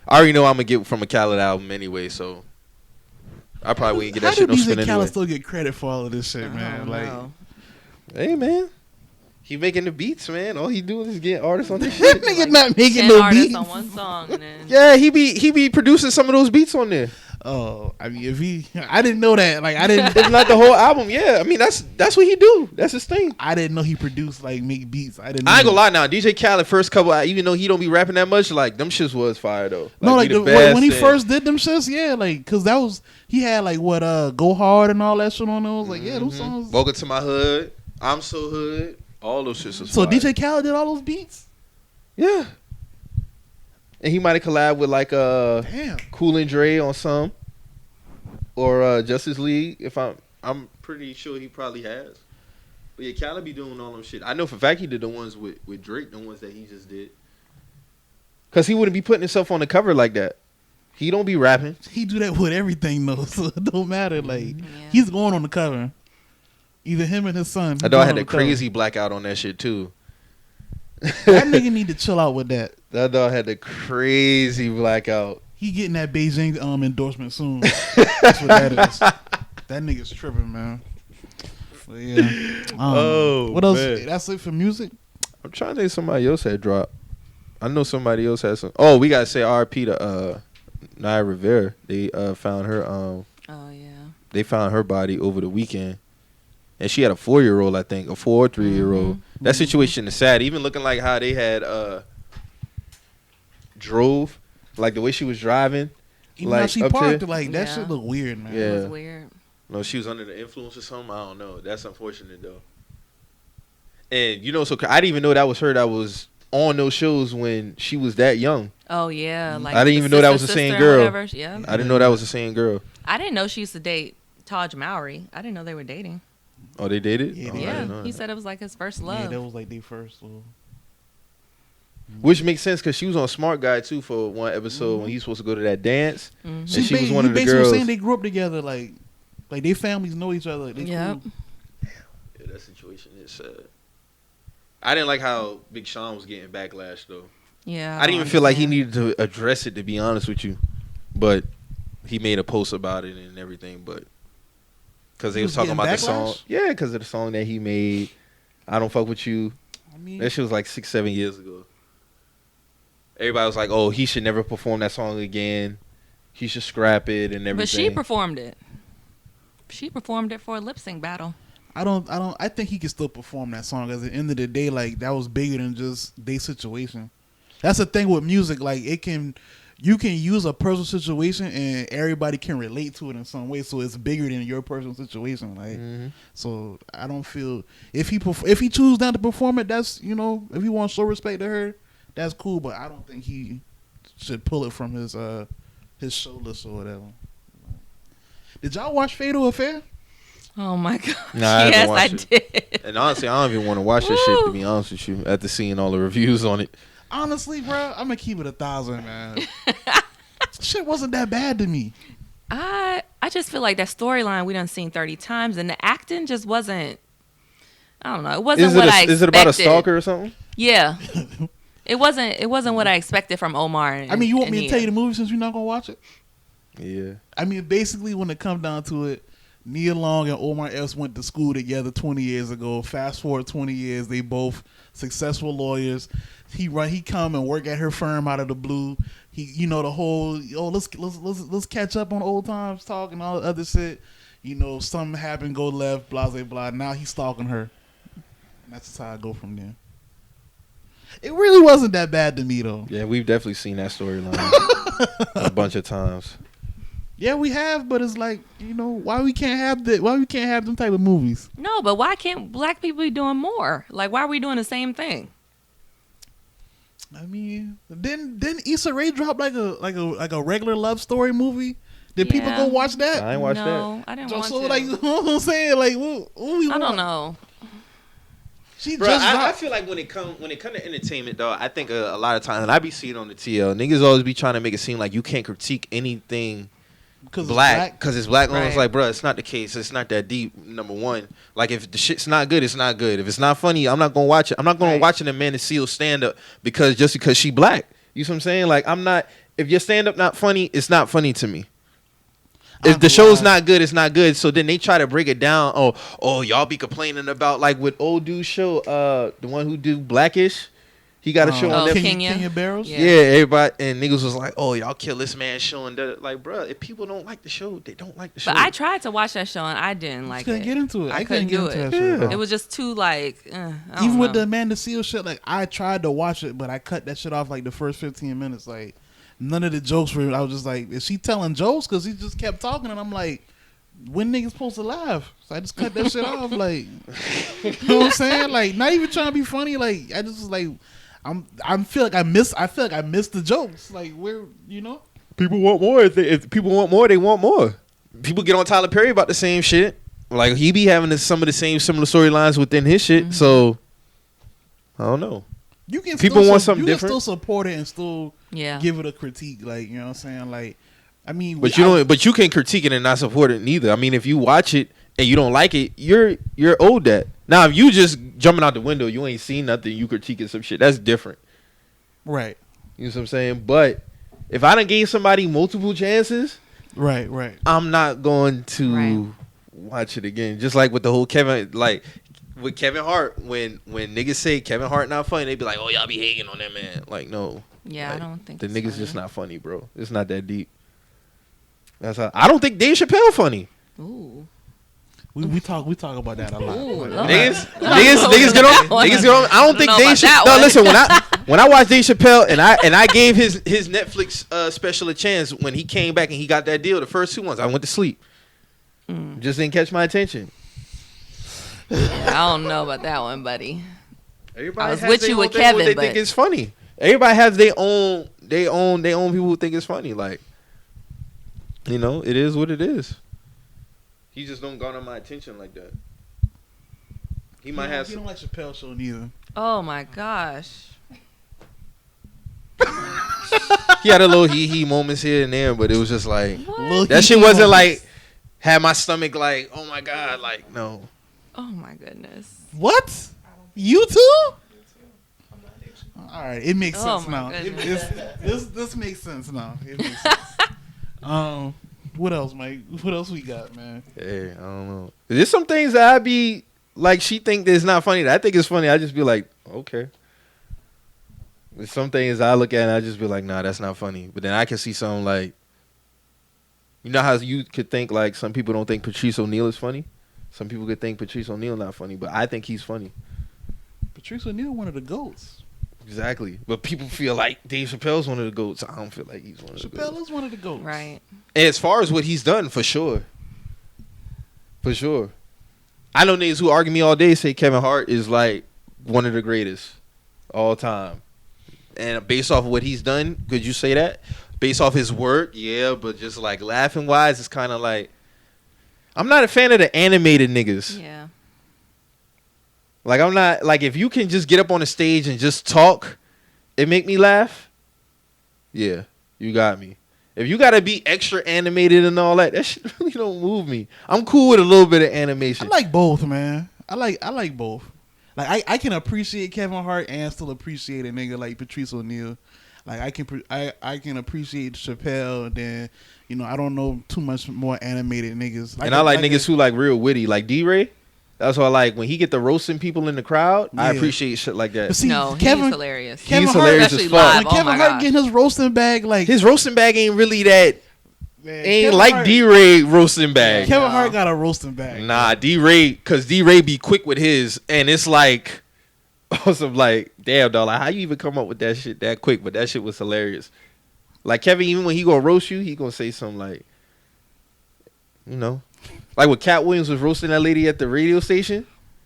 I already know I'm gonna get from a Khaled album anyway. So I probably wouldn't get How that shit do no DJ spin Khaled anyway. still get credit for all of this shit, I man? don't Like, know. Hey man, he making the beats, man. All he doing is getting artists on this shit. nigga Like, not making 10 no artists beats. on one song, and then Yeah, he be producing some of those beats on there. Oh, I mean, I didn't know that. Like, I didn't. It's not the whole album. Yeah, I mean that's what he do. That's his thing. I didn't know he produced like make beats. I ain't Gonna lie now. DJ Khaled first couple, even though he don't be rapping that much, like them shits was fire though. No, like Be the when he Best first did them shits, yeah, like cause that was he had like what Go Hard and all that shit on those. Like yeah, those songs. Welcome to My Hood, I'm So Hood, all those shits was So fire. DJ Khaled did all those beats. Yeah. And he might have collabed with like Damn. Cool and Dre on some, or Justice League. If I'm pretty sure he probably has. But yeah, Khaled be doing all them shit. I know for a fact he did the ones with Drake, the ones that he just did. Cause he wouldn't be putting himself on the cover like that. He don't be rapping. He do that with everything though, so it don't matter. Like Yeah. he's going on the cover. Either him and his son. I know I had that crazy blackout on that shit too. That nigga need to chill out with that. That dog had the crazy blackout. He getting that Beijing endorsement soon. That's what that is. That nigga's tripping, man. But yeah. Oh, what else? man. That's it for music. I'm trying to think somebody else had dropped. I know somebody else has some. Oh, we gotta say RP to Naya Rivera. They found her. oh yeah, They found her body over the weekend, and she had a 4-year-old, I think, a 4 or 3-year-old. That situation is sad. Even looking like how they had drove, like the way she was driving. Even like how she up parked, there. like that Yeah. shit look weird, man. Yeah. it was weird. No, she was under the influence or something. I don't know. That's unfortunate though. And you know, so I didn't even know that was her that was on those shows when she was that young. Oh yeah, like I didn't even know that was the sister same and girl. whatever. Yeah, I didn't know that was the same girl. I didn't know she used to date Taj Mowry. I didn't know they were dating. Oh, they dated? Yeah, Oh, I Yeah, didn't know he that. said it was like his first Yeah, love. that was like their first little. Which makes sense because she was on Smart Guy too for one episode when he was supposed to go to that dance. Mhm. And she was one of the basically girls. saying they grew up together, like their families know each other. They Yep. cool. Yeah, that situation is sad. I didn't like how Big Sean was getting backlash though. Yeah, I didn't even feel like he understand. needed to address it, to be honest with you. But he made a post about it and everything. But because they He was was talking getting about the song, backlash? yeah, because of the song that he made. I Don't Fuck With You. I mean, That shit was like 6-7 years ago. Everybody was like, "Oh, he should never perform that song again. He should scrap it and everything." But she performed it. She performed it for a lip sync battle. I think he can still perform that song. At the end of the day, like that was bigger than just their situation. That's the thing with music. Like you can use a personal situation and everybody can relate to it in some way. So it's bigger than your personal situation. Like, so I don't feel if he chooses not to perform it, that's if he wants to show respect to her, that's cool. But I don't think he should pull it from his show list or whatever. Did y'all watch Fatal Affair? Oh my god! Nah, I haven't yes, I watched did. And honestly, I don't even want to watch that shit, to be honest with you, after seeing all the reviews on it. Honestly, bro, I'm gonna keep it 1,000, man. Shit wasn't that bad to me. I just feel like that storyline we done seen 30 times, and the acting just wasn't. I don't know. It wasn't what I expected. Is it about a stalker or something? Yeah. It wasn't what I expected from Omar. I mean, you want me to tell you the movie since you're not gonna watch it? Yeah. I mean, basically, when it comes down to it, Nia Long and Omar Epps went to school together 20 years ago. Fast forward 20 years, they both successful lawyers. He come and work at her firm out of the blue. He, the whole let's catch up on old times talk and all the other shit. Something happened, go left, blah blah blah. Now he's stalking her. And that's just how I go from there. It really wasn't that bad to me though. Yeah, we've definitely seen that storyline a bunch of times. Yeah, we have, but it's like, why we can't have them type of movies? No, but why can't black people be doing more? Like, why are we doing the same thing? I mean, didn't Issa Rae drop like a regular love story movie? Did people go watch that? I ain't watched No, I didn't want So to. like, you know what I'm saying? Like, what we I want? don't know. She Bro, just I dropped. feel like when it come to entertainment, dog, I think a lot of times, and I be seeing on the TL, niggas always be trying to make it seem like you can't critique anything black because it's black. Right. It's like, bro, it's not the case. It's not that deep. Number one, like if the shit's not good, it's not good. If it's not funny, I'm not gonna watch it. I'm not gonna watch an Amanda Seales stand up because she black. You know what I'm saying? Like I'm not. If your stand up not funny, it's not funny to me. If the show's not good, it's not good. So then they try to break it down. Oh, y'all be complaining about like with old dude's show, the one who do Blackish. He got a show on Netflix. Kenya Barrows? Yeah, everybody and niggas was like, "Oh, y'all kill this man show," and like, bro, if people don't like the show, they don't like the show. But I tried to watch that show and I didn't like it. Couldn't get into it. I couldn't do it. That show. It was just too like. Even with the Amanda Seales shit, like I tried to watch it, but I cut that shit off like the first 15 minutes. Like none of the jokes were. I was just like, is she telling jokes? Because he just kept talking, and I'm like, when niggas supposed to laugh? So I just cut that shit off. Like, you know what I'm saying? Like, not even trying to be funny. Like, I just was like. I feel like I missed the jokes. Like where people want more. If people want more, they want more. People get on Tyler Perry about the same shit. Like he be having some of the same similar storylines within his shit. Mm-hmm. So I don't know. You can people want something different. You can still support it and still give it a critique. Like you know what I'm saying. Like I mean, but you can critique it and not support it neither. I mean, if you watch it and you don't like it, you're owed that. Now, if you just jumping out the window, you ain't seen nothing, you critiquing some shit, that's different. Right. You know what I'm saying? But if I done gave somebody multiple chances, right, I'm not going to watch it again. Just like with the whole Kevin Hart, when niggas say Kevin Hart not funny, they be like, oh, y'all be hating on that man. Like, no. Yeah, like, I don't think the nigga's funny. just not funny, bro. It's not that deep. That's how I don't think Dave Chappelle funny. Ooh. We talk about that a lot. Ooh, niggas get on. I don't think Dave Chappelle. No, listen. When I watched Dave Chappelle and I gave his Netflix special a chance when he came back and he got that deal, the first 2 months I went to sleep. Just didn't catch my attention. I don't know about that one, buddy. Everybody I was with you with Kevin, they but think it's funny. Everybody has their own people who think it's funny. Like, it is what it is. He just don't garner my attention like that. He might have. He don't like Chappelle show neither. Oh my gosh. He had a little hee moments here and there, but it was just like What? that shit wasn't like had my stomach like, oh my god, like no. Oh my goodness. What? You too? All right, it makes sense now. This makes sense now. It makes sense. What else, Mike? What else we got, man? Hey, I don't know. There's some things that I be like. She think that it's not funny. That I think it's funny. I just be like, okay. There's some things I look at and I just be like, nah, that's not funny. But then I can see something like, you know how you could think like some people don't think Patrice O'Neal is funny. Some people could think Patrice O'Neal not funny, but I think he's funny. Patrice O'Neal, one of the GOATs. Exactly. But people feel like Dave Chappelle's one of the GOATs. I don't feel like he's one of the GOATs. Chappelle is one of the GOATs. Right. And as far as what he's done, for sure. For sure. I know niggas who argue me all day say Kevin Hart is like one of the greatest all time. And based off of what he's done, could you say that? Based off his work, yeah, but just like laughing wise, it's kind of like I'm not a fan of the animated niggas. Yeah. Like I'm not like if you can just get up on the stage and just talk, it make me laugh. Yeah, you got me. If you gotta be extra animated and all that shit really don't move me. I'm cool with a little bit of animation. I like both, man. I like both. Like I can appreciate Kevin Hart and still appreciate a nigga like Patrice O'Neal. Like I can appreciate Chappelle, and then I don't know too much more animated niggas. And I like niggas who like real witty, like D-Ray. That's why I like when he get the roasting people in the crowd. Yeah. I appreciate shit like that. But see, he's hilarious. He's hilarious as fuck. When Kevin Hart getting his roasting bag, like his roasting bag ain't really that. Man, ain't Kevin like Hart, D-Ray roasting bag. Kevin Hart got a roasting bag. Nah, D-Ray, cause D-Ray be quick with his, and it's like, awesome. Like, damn, dog. Like, how you even come up with that shit that quick? But that shit was hilarious. Like Kevin, even when he gonna roast you, he gonna say something like, like when Cat Williams was roasting that lady at the radio station.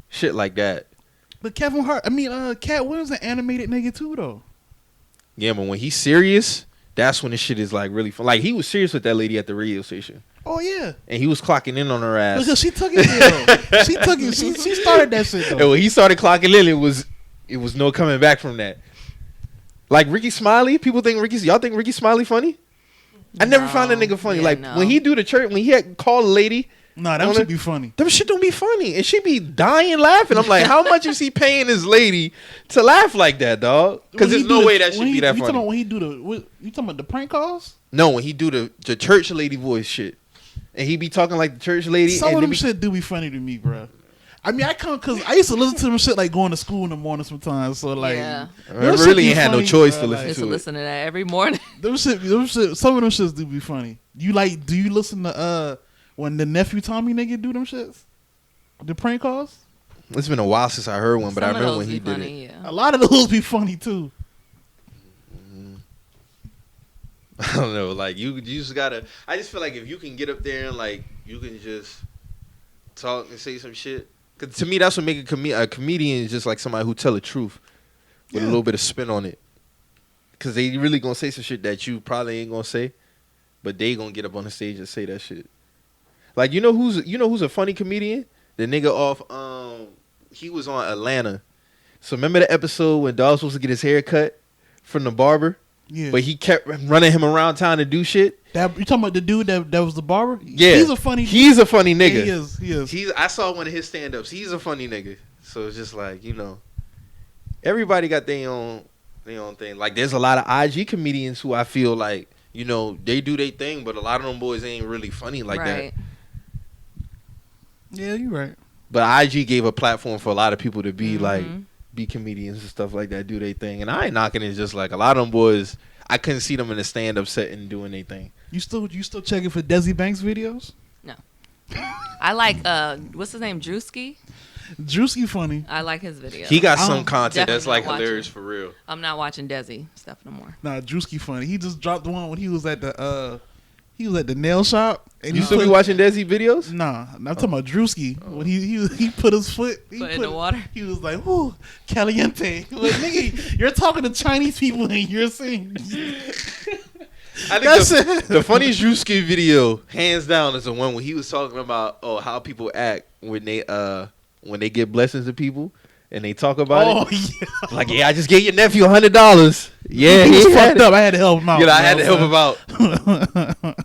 Shit like that. But Kevin Hart, Cat Williams an animated nigga too, though. Yeah, but when he's serious, that's when the shit is like really fun. Like he was serious with that lady at the radio station. Oh yeah. And he was clocking in on her ass. Because she took it there. She took it. She started that shit though. And when he started clocking in, it was no coming back from that. Like Ricky Smiley, y'all think Ricky Smiley funny? I never found a nigga funny. When he do the church, when he had called a lady. Nah, that should be funny. Them shit don't be funny. And she be dying laughing. I'm like, how much is he paying his lady to laugh like that, dog? Because there's no way that should be that funny. You talking about when he do you talking about the prank calls? No, when he do the church lady voice shit. and he be talking like the church lady. Some and of they them be, shit do be funny to me, bro. I mean, I come because I used to listen to them shit like going to school in the morning sometimes. So like, Yeah. I them shit really be ain't had no funny, choice bruh, to I listen used to to it. listen to that every morning. Them shit, some of them shits do be funny. Do you listen to when the nephew Tommy nigga do them shits? The prank calls? It's been a while since I heard one, but I Some of remember those when he be did funny, it. Yeah. A lot of those be funny too. I don't know, like you just gotta. I just feel like if you can get up there and like you can just talk and say some shit. Cause to me, that's what make a comedian is just like somebody who tell the truth with a little bit of spin on it. Cause they really gonna say some shit that you probably ain't gonna say, but they gonna get up on the stage and say that shit. Like you know who's a funny comedian? The nigga off he was on Atlanta. So remember the episode when Dog was supposed to get his hair cut from the barber? Yeah. But he kept running him around town to do shit. You talking about the dude that was the barber? Yeah, He's a funny nigga. Yeah, he is. I saw one of his stand-ups. He's a funny nigga. So it's just like, everybody got their own thing. Like there's a lot of IG comedians who I feel like, they do their thing, but a lot of them boys ain't really funny like that. Yeah, you're right. But IG gave a platform for a lot of people to be like, be comedians and stuff like that, do their thing. And I ain't knocking it, just like a lot of them boys, I couldn't see them in a stand-up setting doing their thing. You still checking for Desi Banks videos? No. I like what's his name, Drewski. Drewski funny. I like his video. He got some content Definitely that's like not hilarious watching. for real. I'm not watching Desi stuff no more. Nah, Drewski funny. He just dropped the one when he was at the nail shop. And You still be watching Desi videos? Nah, I'm talking about Drewski. When he put his foot In the water. He was like, "Whoo, caliente." Like, nigga, you're talking to Chinese people and you're saying. I think the funniest Drewski video, hands down, is the one when he was talking about how people act when they give blessings to people and they talk about it. Yeah. Like, yeah, I just gave your nephew $100. Yeah, He was had fucked it. up. I had to help him out. I had to help him out.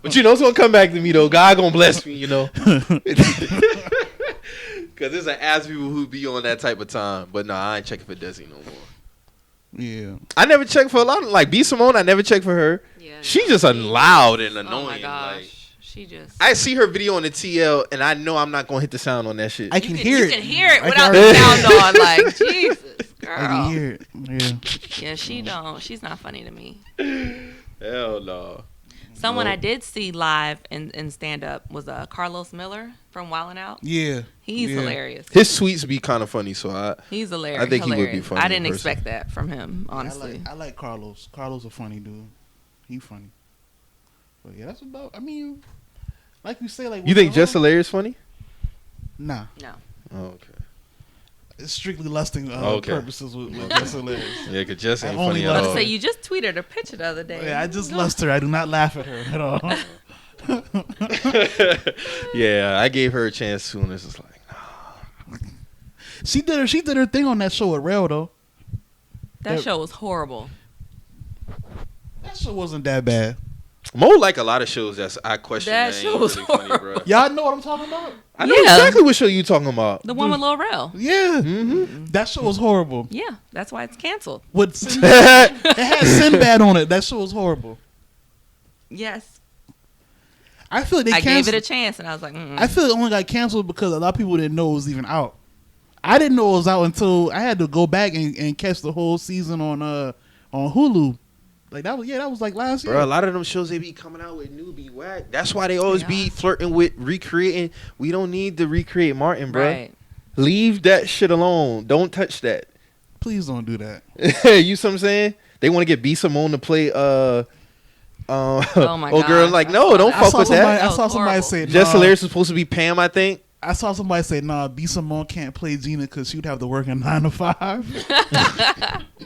But it's gonna come back to me though. God gonna bless me, Cause there's an ass people who be on that type of time. But no, I ain't checking for Desi no more. Yeah. I never checked for a lot of like B Simone. I never checked for her. Yeah, She just loud and annoying. Oh my gosh. Like, She just. I see her video on the TL and I know I'm not gonna hit the sound on that shit. I can hear it. You can hear it I without can the hear sound on. Like, Jesus, girl. I can hear it. Yeah. Yeah, she don't. She's not funny to me. Hell no. Someone No. I did see live in stand up was Carlos Miller from Wildin' Out. Yeah. He's Yeah. hilarious. His tweets be kind of funny, so He's hilarious. I think he would be hilarious. funny I in didn't person. expect that from him, honestly. I like Carlos. Carlos a funny dude. He funny. But yeah, that's about. I mean, like you say, like You think Just Hilarious funny? Nah, No. Oh, okay. it's strictly lusting Okay. purposes with Just Hilarious. Yeah, cause Just ain't I only funny love at I was all. to say, you just tweeted a picture the other day. Yeah, I just lust her. I do not laugh at her at all. Yeah, I gave her a chance too, and it's just like, She did her thing on that show at Rail though. That show was horrible. That show wasn't that bad. Mo like a lot of shows that's I question. That That show ain't was really funny, bro. Y'all know what I'm talking about? I know Yeah. exactly what show you talking about. The one with Lil Rel. Yeah. Mm-hmm. That show was horrible. Yeah, that's why it's canceled. With Sinbad, it had Sinbad on it. That show was horrible. Yes. I feel like they I gave canceled. it a chance, and I was like, I feel it only got canceled because a lot of people didn't know it was even out. I didn't know it was out until I had to go back and catch the whole season on Hulu. Like that was like last year. Bro, a lot of them shows they be coming out with new be whack. That's why they always be flirting with recreating. We don't need to recreate Martin, bro. right. Leave that shit alone. Don't touch that. Please don't do that. You see what I'm saying? They want to get B Simone to play Oh my oh girl, God. like no, don't I fuck saw with somebody. that. I saw was somebody horrible. say Just nah. Hilarious was supposed to be Pam, I think. I saw somebody say, "Nah, B Simone can't play Gina because she'd have to work a 9 to 5."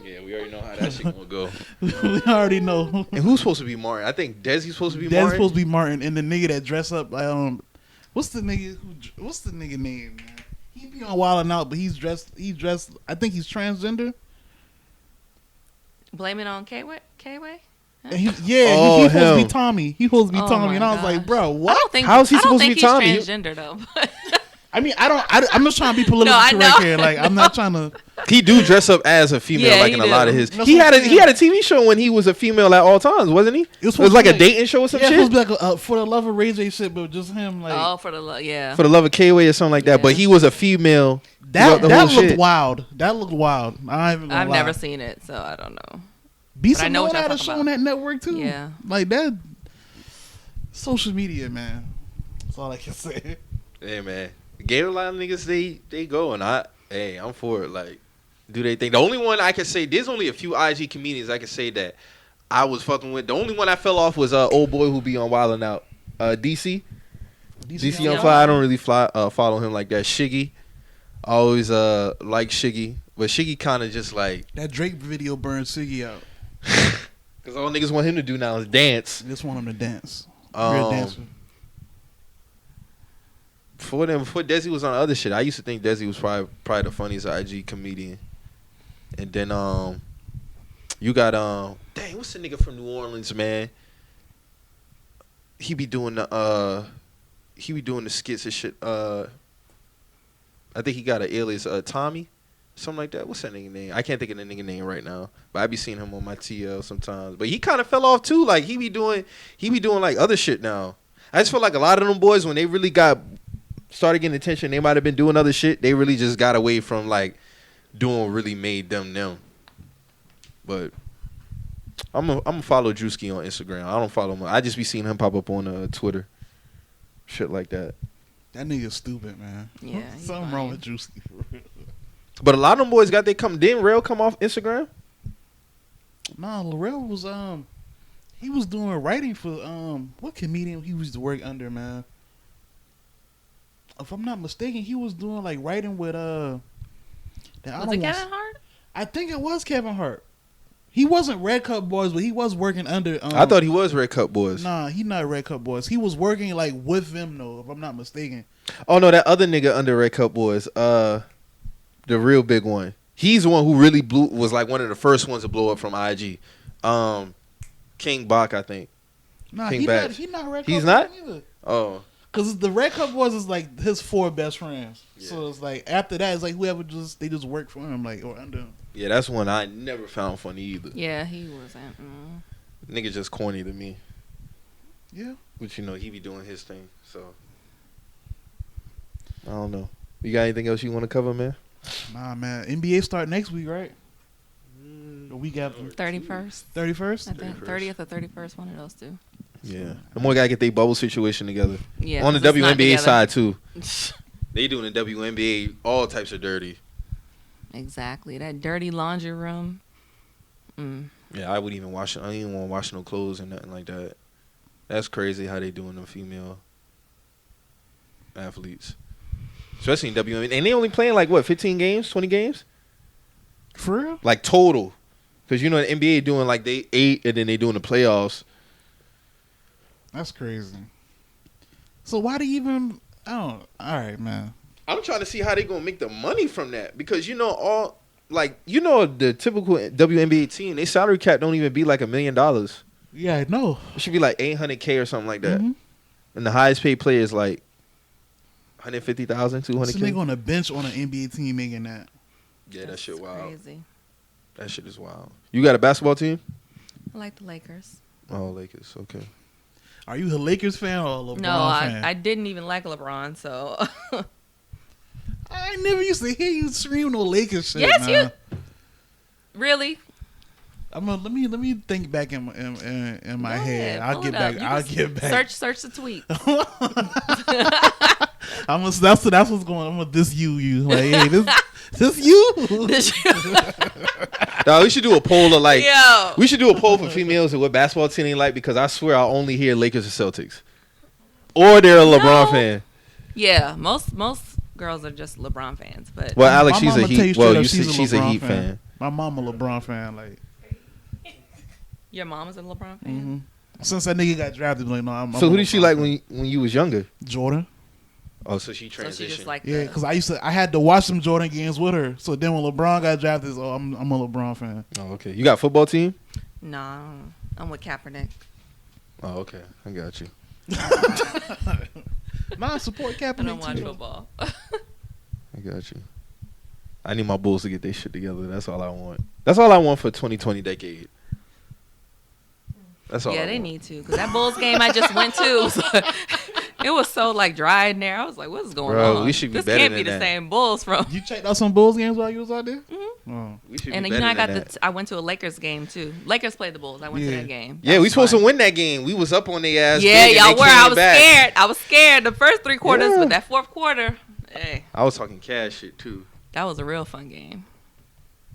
Yeah, we already know how that shit gonna go. We already know. And who's supposed to be Martin? I think Desi's supposed to be That's Martin. supposed to be Martin, and the nigga that dress up like what's the nigga name? Man? He be on Wild 'N Out, but he's dressed. I think he's transgender. Blame it on K-Way? And he supposed to be him. Tommy. He supposed to be Oh Tommy, my and I was like, gosh. bro, I what? don't think, How is he I don't supposed to think be Tommy? he's transgender, though. I mean, I'm just trying to be politically I correct know. here. Like, I'm not trying to. He do dress up as a female, Yeah, like he in a do. lot of his. That's He what had I'm saying. a TV show when he was a female at all times, wasn't he? It was supposed like to a be dating show or some Yeah, it's shit. supposed to be like for the love of Ray J shit, but just him. Like, Oh, for the love, yeah. For the love of K-Way or something like that. Yeah. But he was a female. that the that whole looked shit. wild. That looked wild. I ain't even gonna I've lie. never seen it, so I don't know. Be but I know some what y'all had a talking show about. on that network too. Yeah. Like that. Social media, man. That's all I can say. Hey man, gave a lot of niggas they go and I'm for it. Like, do they think the only one I can say? There's only a few IG comedians I can say that I was fucking with. The only one I fell off was old boy who be on Wildin' Out, DC on Fly. I don't really follow him like that. Shiggy, I always like Shiggy, but Shiggy kind of just like That Drake video burned Siggy out. because all niggas want him to do now is dance. I just want him to dance. Real dancer. Before Desi was on other shit, I used to think Desi was probably the funniest IG comedian. And then you got dang, what's the nigga from New Orleans, man? He be doing the skits and shit. I think he got an alias Tommy, something like that. What's that nigga name? I can't think of the nigga name right now. But I be seeing him on my TL sometimes. But he kind of fell off too. Like he be doing like other shit now. I just feel like a lot of them boys when they really started getting attention, they might have been doing other shit. They really just got away from like doing what really made them. But I'm gonna follow Drewski on Instagram. I don't follow him. I just be seeing him pop up on Twitter, shit like that. That nigga's stupid, man. Yeah, he's Something fine. wrong with Juicy for real. But a lot of them boys didn't Rail come off Instagram? Nah, Laurel was he was doing writing for what comedian he was to work under, man. If I'm not mistaken, he was doing like writing with Was it Kevin Hart? I think it was Kevin Hart. He wasn't Red Cup Boys, but he was working under. I thought he was Red Cup Boys. Nah, he not Red Cup Boys. He was working like with them though, if I'm not mistaken. Oh no, that other nigga under Red Cup Boys, the real big one. He's the one who really was like one of the first ones to blow up from IG. King Bach, I think. Nah, King he Batch. not Red Cup He's Boys not? either. Oh. Cause the Red Cup Boys is like his 4 best friends. Yeah. So it's like after that, it's like whoever they just work for him, like or under him. Yeah, that's one I never found funny either. Yeah, he wasn't. Nigga just corny to me. Yeah. But he be doing his thing, so I don't know. You got anything else you want to cover, man? Nah, man. NBA start next week, right? The week after. 31st. 31st? I think 30th or 31st, one of those two. Yeah. The more gotta get their bubble situation together. Yeah. On the 'cause it's not WNBA together. side too. They doing the WNBA all types of dirty. Exactly. That dirty laundry room. Yeah, I wouldn't even wash. I don't even want to wash no clothes or nothing like that. That's crazy how they doing them female athletes, especially in WNBA. And they only playing like what, 15 games, 20 games, For real? like total. Because the NBA doing like they 8 and then they doing the playoffs. That's crazy. So why do you even? All right, man. I'm trying to see how they gonna make the money from that because the typical WNBA team, their salary cap don't even be like $1 million. Yeah, I know. It should be like $800K or something like that. Mhm. And the highest paid player is like 150,000, 200K. So they on the bench on an NBA team making that. Yeah, that shit wild. Crazy. That shit is wild. You got a basketball team? I like the Lakers. Oh, Lakers. Okay. Are you a Lakers fan or a LeBron No, fan? I didn't even like LeBron, so. I never used to hear you scream no Lakers shit. Yes, man. Really? Let me think back in my Go head. ahead, I'll pull get it back. up. You I'll can get back. Search the tweet. That's what's going on. I'm gonna diss you. Like, hey, this you. No, we should do a poll of like. Yo. We should do a poll for females and what basketball team they like because I swear I only hear Lakers or Celtics, or they're a LeBron fan. Yeah, most girls are just LeBron fans, but Well, Alex, My she's a mama tell you Heat. straight Well, up you see, she's a LeBron Heat fan. My mom a LeBron fan. Like, your mom is a LeBron fan. since that nigga got drafted, like, no, I'm. So I'm who a did she LeBron like fan. when you was younger? Jordan. Oh, so she So transitioned. she just like Yeah, because I had to watch some Jordan games with her. So then when LeBron got drafted, I'm a LeBron fan. Oh, okay. You got a football team? Nah, I'm with Kaepernick. Oh, okay. I got you. Nah, support I Kaepernick don't watch too. football. I got you. I need my Bulls to get their shit together. That's all I want. That's all I want for 2020 decade. That's all. Yeah, I they want. need to. Because that Bulls game I just went to, it was so like dry in there. I was like, what's going Bro, on? we should be this better can't be than the that. same Bulls from. You checked out some Bulls games while you was out there? Oh. We should And be you know, better I than got that. I went to a Lakers game too. Lakers played the Bulls. I went to Yeah. that game. Yeah, That we was supposed fun. to win that game. We was up on their ass. Yeah, big, and y'all they were. came I was back. scared. I was scared the first 3 quarters, Yeah. but that fourth quarter, hey, I was talking cash shit too. that was a real fun game.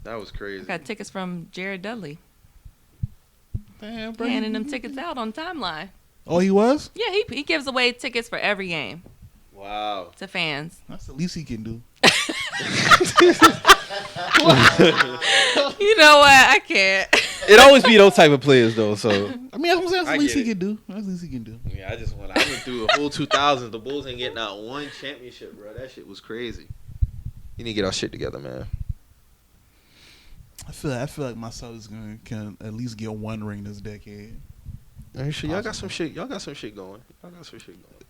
That was crazy. I got tickets from Jared Dudley. Damn, bro. Handing them tickets out on the timeline. Oh, he was? Yeah, he gives away tickets for every game Wow. to fans. That's the least he can do. You know what? I can't. It always be those type of players though. So I mean, that's what I'm saying. That's I the least get he it. can do. That's the least he can do. yeah, I went through a whole 2000s. The Bulls ain't getting out one championship, bro. That shit was crazy. You need to get our shit together, man. I feel like my Celtics can at least get one ring this decade. Are you sure y'all got some shit? Y'all got some shit going.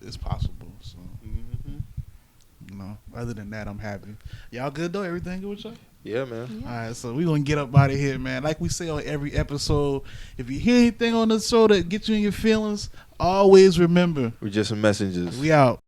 It's possible. So, you know, other than that, I'm happy. Y'all good though? Everything good with y'all? Yeah, man. All right, so we gonna get up out of here, man. Like we say on every episode, if you hear anything on the show that gets you in your feelings, always remember We're just some messengers. we out.